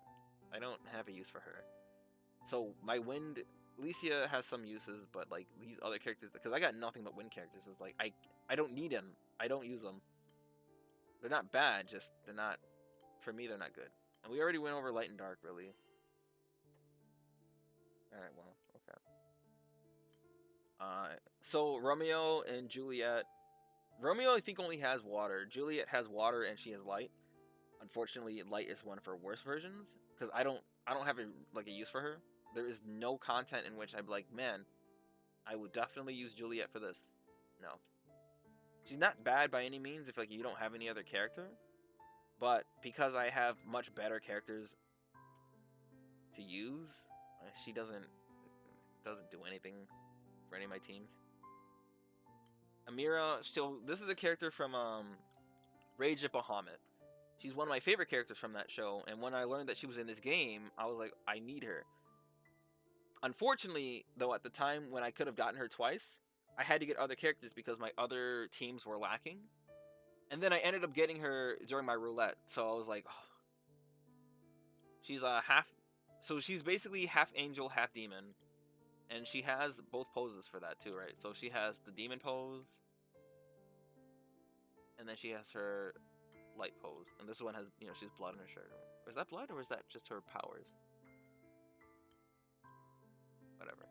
I don't have a use for her. So my Wind, Alicia has some uses, but like these other characters, because I got nothing but Wind characters, is like I don't need them. I don't use them. They're not bad, just they're not for me. They're not good. And we already went over Light and Dark, really. All right, well, okay. So Romeo and Juliet. Romeo, I think, only has water. Juliet has water, and she has light. Unfortunately, light is one of her worst versions because I don't have a use for her. There is no content in which I'd be like, man, I would definitely use Juliet for this. No, she's not bad by any means if like you don't have any other character, but because I have much better characters to use, she doesn't do anything for any of my teams. Amira, still, this is a character from Rage of Bahamut. She's one of my favorite characters from that show, and when I learned that she was in this game, I was like, I need her. Unfortunately, though, at the time when I could have gotten her twice, I had to get other characters because my other teams were lacking. And then I ended up getting her during my roulette, so I was like, oh. She's a half, so she's basically half angel, half demon, and she has both poses for that too, right? So she has the demon pose, and then she has her light pose, and this one has, she's blood in her shirt. Or is that blood, or is that just her powers? Whatever.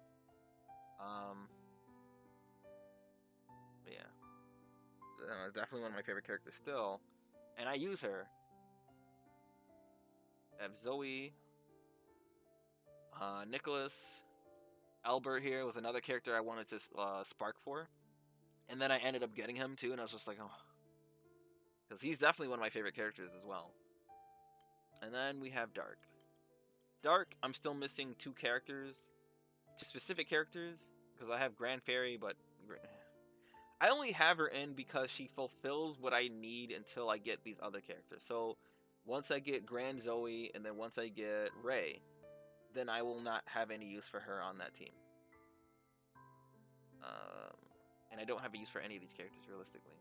But yeah, definitely one of my favorite characters still, and I use her. I have Zoe, Nicholas, Albert here was another character I wanted to spark for, and then I ended up getting him too, and I was just like, oh, because he's definitely one of my favorite characters as well. And then we have Dark. Dark, I'm still missing two specific characters, because I have Grand Fairy, but I only have her in because she fulfills what I need until I get these other characters. So once I get Grand Zoe, and then once I get Ray, then I will not have any use for her on that team. And I don't have a use for any of these characters, realistically.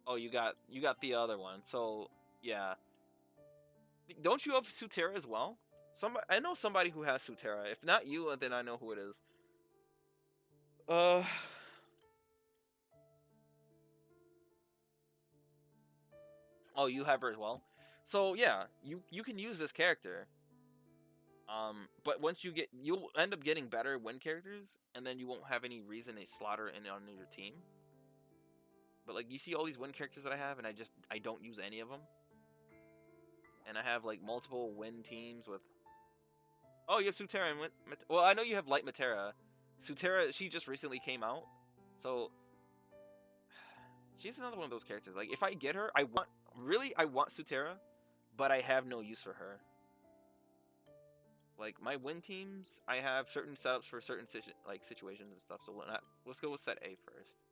Oh, you got the other one. So, yeah. Don't you have Sutera as well? I know somebody who has Sutera. If not you, then I know who it is. Oh, you have her as well. So yeah, you can use this character. But once you'll end up getting better win characters, and then you won't have any reason to slaughter in on your team. But like you see all these win characters that I have, and I don't use any of them. And I have like multiple win teams with. Oh, you have Sutera and well, I know you have Light Matera. Sutera, she just recently came out, so she's another one of those characters. Like if I get her, I want Sutera, but I have no use for her. Like my win teams, I have certain setups for certain situations and stuff. So let's go with set A first.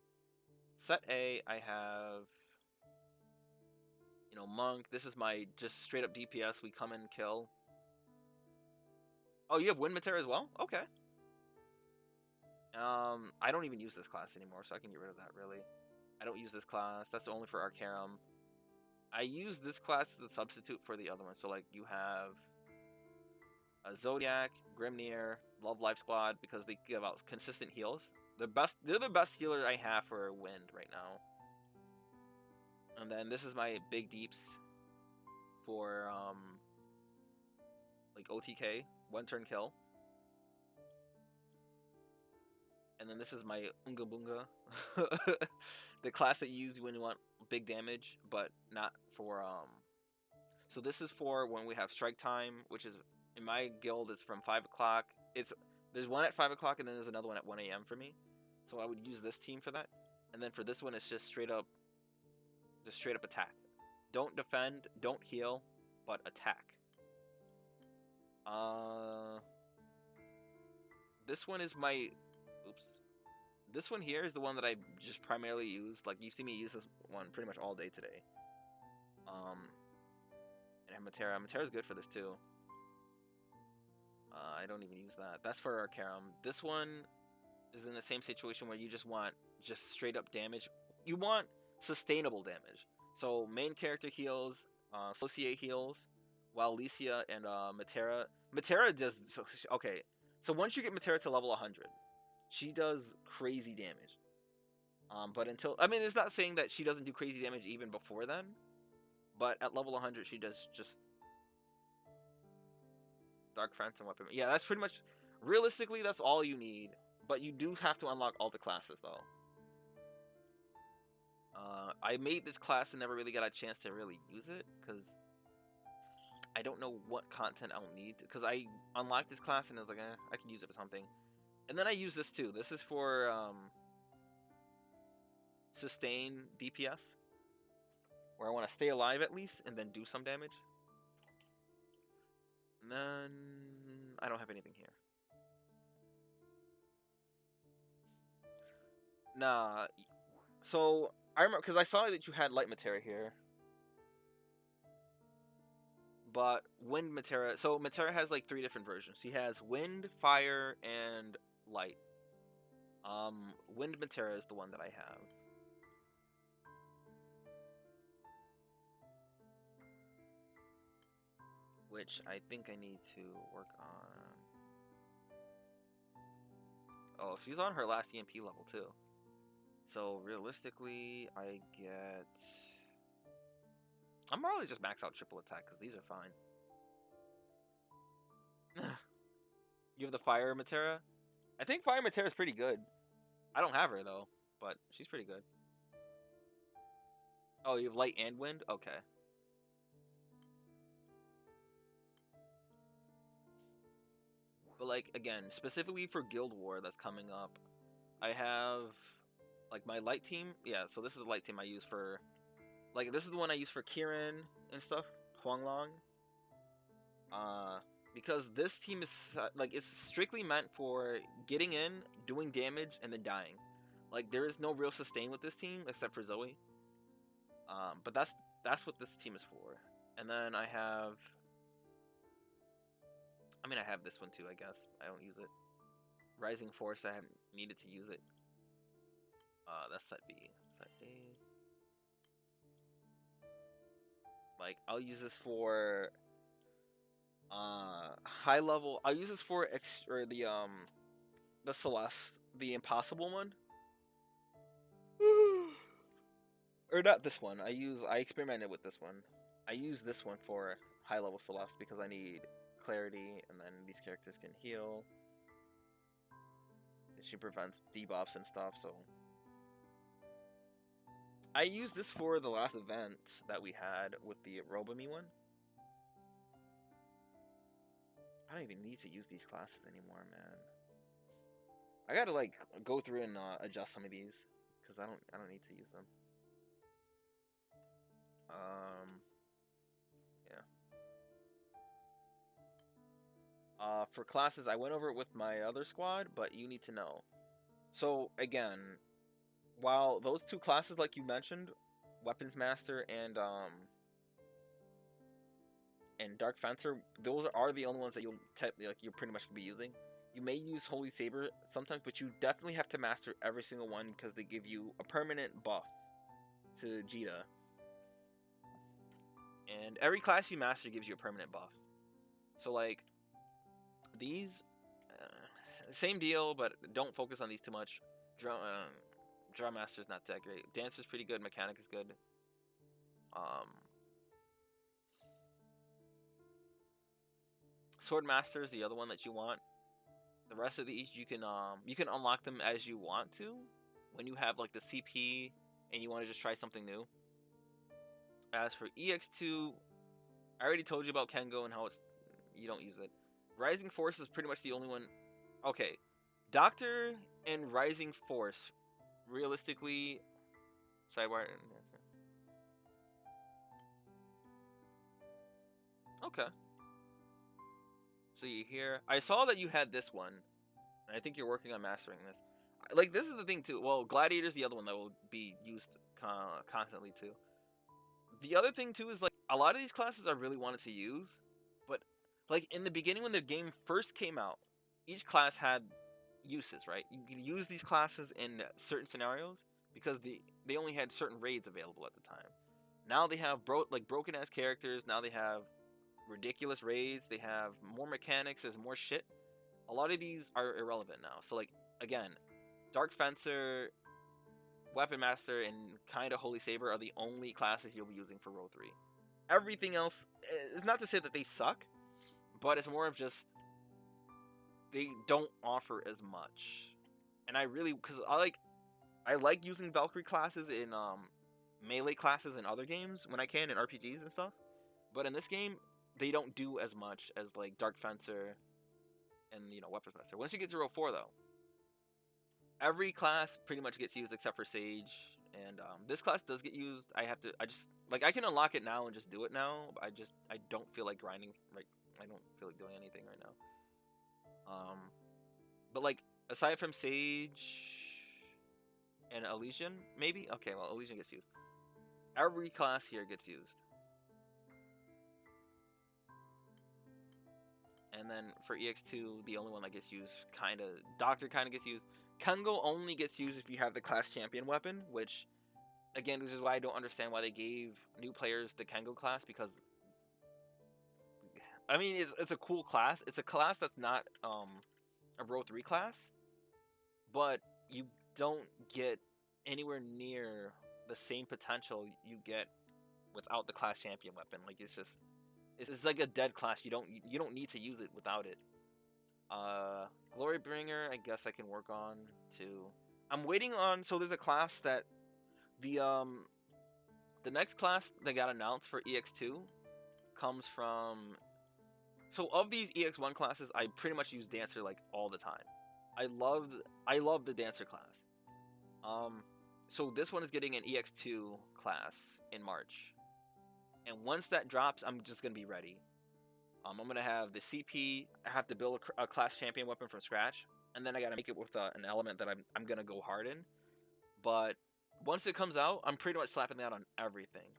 Set A, I have, Monk. This is my just straight up DPS. We come and kill. Oh, you have Wind Matera as well? Okay. I don't even use this class anymore, so I can get rid of that, really. I don't use this class. That's only for Arcarum. I use this class as a substitute for the other one. So, like, you have Zodiac, Grimnir, Love Life Squad, because they give out consistent heals. They're the best healer I have for Wind right now. And then this is my big deeps for like OTK, one turn kill. And then this is my Unga Bunga, the class that you use when you want big damage, but not for So this is for when we have strike time, which is in my guild. It's from 5 o'clock. There's one at 5 o'clock, and then there's another one at 1 a.m. for me. So I would use this team for that. And then for this one, it's just straight up attack. Don't defend, don't heal, but attack. This one is my. Oops. This one here is the one that I just primarily use. Like you've seen me use this one pretty much all day today. And Matera. Matera's good for this too. I don't even use that. That's for Arcarum. This one is in the same situation where you just want straight up damage. You want sustainable damage. So main character heals, Associate heals, while Licia and Matera does. Okay, so once you get Matera to level 100, she does crazy damage. But it's not saying that she doesn't do crazy damage even before then. But at level 100, she does just Dark Phantom Weapon. Yeah, that's pretty much. Realistically, that's all you need. But you do have to unlock all the classes, though. I made this class and never really got a chance to really use it because I don't know what content I'll need. Because I unlocked this class and I was like, I can use it for something. And then I use this too. This is for sustain DPS, where I want to stay alive at least and then do some damage. And then I don't have anything here. Nah. So I remember because I saw that you had Light Matera here, but Wind Matera. So Matera has like 3 different versions. He has Wind, Fire, and Light. Wind Matera is the one that I have. Which I think I need to work on. Oh, she's on her last EMP level too. So realistically, I get. I'm probably just max out triple attack because these are fine. You have the Fire Matera? I think Fire Matera is pretty good. I don't have her though, but she's pretty good. Oh, you have light and wind? Okay. But like again, specifically for Guild War that's coming up, I have like my light team. Yeah, so this is the light team I use for like this is the one I use for Kieran and stuff, Huanglong. Uh because this team is like it's strictly meant for getting in, doing damage and then dying. Like there is no real sustain with this team except for Zoe. But that's what this team is for. And then I have this one too, I guess. I don't use it. Rising Force, I haven't needed to use it. That's set B. Set A. Like, I'll use this for high level. I'll use this for or the Celeste, the impossible one. Or not this one. I experimented with this one. I use this one for high level Celeste because I need clarity, and then these characters can heal. And she prevents debuffs and stuff, so I used this for the last event that we had with the Robami one. I don't even need to use these classes anymore, man. I gotta like go through and adjust some of these because I don't need to use them. Yeah. For classes, I went over it with my other squad, but you need to know. So again, while those two classes, like you mentioned, Weapons Master and Dark Fencer, those are the only ones that you'll pretty much be using. You may use Holy Saber sometimes, but you definitely have to master every single one because they give you a permanent buff to Jita. And every class you master gives you a permanent buff. So like these, same deal, but don't focus on these too much. Drum Master is not that great. Dancer's pretty good. Mechanic is good. Sword Master is the other one that you want. The rest of these you can unlock them as you want to when you have like the CP and you want to just try something new. As for EX2, I already told you about Kengo and how you don't use it. Rising Force is pretty much the only one. Okay, Doctor and Rising Force, realistically, Sidewire. Okay. So you hear? I saw that you had this one, and I think you're working on mastering this. Like this is the thing too. Well, Gladiator's the other one that will be used constantly too. The other thing too is like a lot of these classes I really wanted to use, but like in the beginning when the game first came out, each class had uses, right? You can use these classes in certain scenarios because they only had certain raids available at the time. Now they have broken ass characters. Now they have ridiculous raids. They have more mechanics. There's more shit. A lot of these are irrelevant now. So like again, Dark Fencer, Weapon Master, and kind of Holy Saber are the only classes you'll be using for Row 3. Everything else is not to say that they suck, but it's more of just they don't offer as much. And I really, because I like using Valkyrie classes in melee classes in other games when I can in RPGs and stuff. But in this game, they don't do as much as like Dark Fencer and Weapons Master. Once you get to Row 4 though, every class pretty much gets used except for Sage. And this class does get used. I just like I can unlock it now and just do it now. But I don't feel like grinding. Like I don't feel like doing anything right now. But like aside from Sage and Elysian, maybe okay. Well, Elysian gets used. Every class here gets used. And then for EX2, the only one that gets used, Doctor kind of gets used. Kengo only gets used if you have the class champion weapon, which, again, this is why I don't understand why they gave new players the Kengo class, because, I mean, it's a cool class. It's a class that's not a Row 3 class, but you don't get anywhere near the same potential you get without the class champion weapon. Like, it's like a dead class. You don't need to use it without it. Glorybringer, I guess I can work on too. I'm waiting on. So there's a class that the The next class that got announced for EX2 comes from. So of these EX1 classes, I pretty much use Dancer like all the time. I love the Dancer class. So this one is getting an EX2 class in March, and once that drops, I'm just gonna be ready. I'm gonna have the CP. I have to build a class champion weapon from scratch, and then I gotta make it with an element that I'm gonna go hard in. But once it comes out, I'm pretty much slapping that on everything.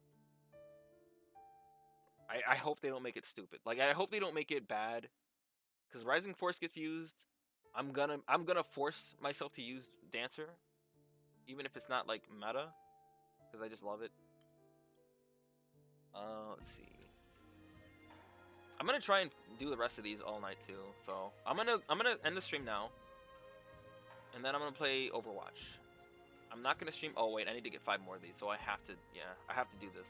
I hope they don't make it stupid. Like I hope they don't make it bad, because Rising Force gets used. I'm gonna force myself to use Dancer, even if it's not like meta, because I just love it. Let's see. I'm gonna try and do the rest of these all night too. So I'm gonna end the stream now, and then I'm gonna play Overwatch. I'm not gonna stream. Oh wait, I need to get 5 more of these, so I have to. Yeah, I have to do this.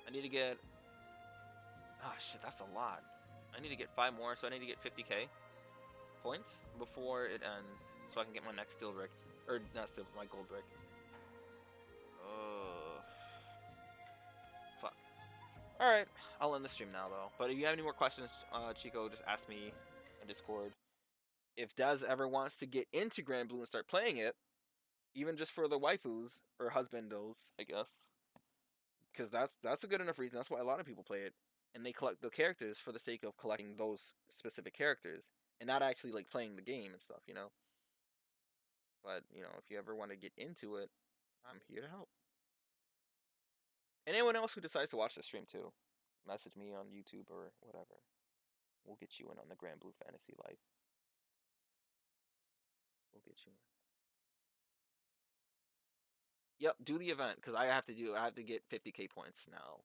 I need to get. Ah shit, that's a lot. I need to get 5 more, so I need to get 50k points before it ends, so I can get my next steel brick, or not steel, my gold brick. Fuck. All right, I'll end the stream now though. But if you have any more questions, Chico, just ask me in Discord. If Dez ever wants to get into Grand Blue and start playing it, even just for the waifus or husbandos, I guess, because that's a good enough reason. That's why a lot of people play it, and they collect the characters for the sake of collecting those specific characters and not actually like playing the game and stuff, you know. But you know, if you ever want to get into it, I'm here to help. And anyone else who decides to watch the stream too, message me on YouTube or whatever. We'll get you in on the Grand Blue Fantasy life. We'll get you in. Yep, do the event because I have to get 50k points now.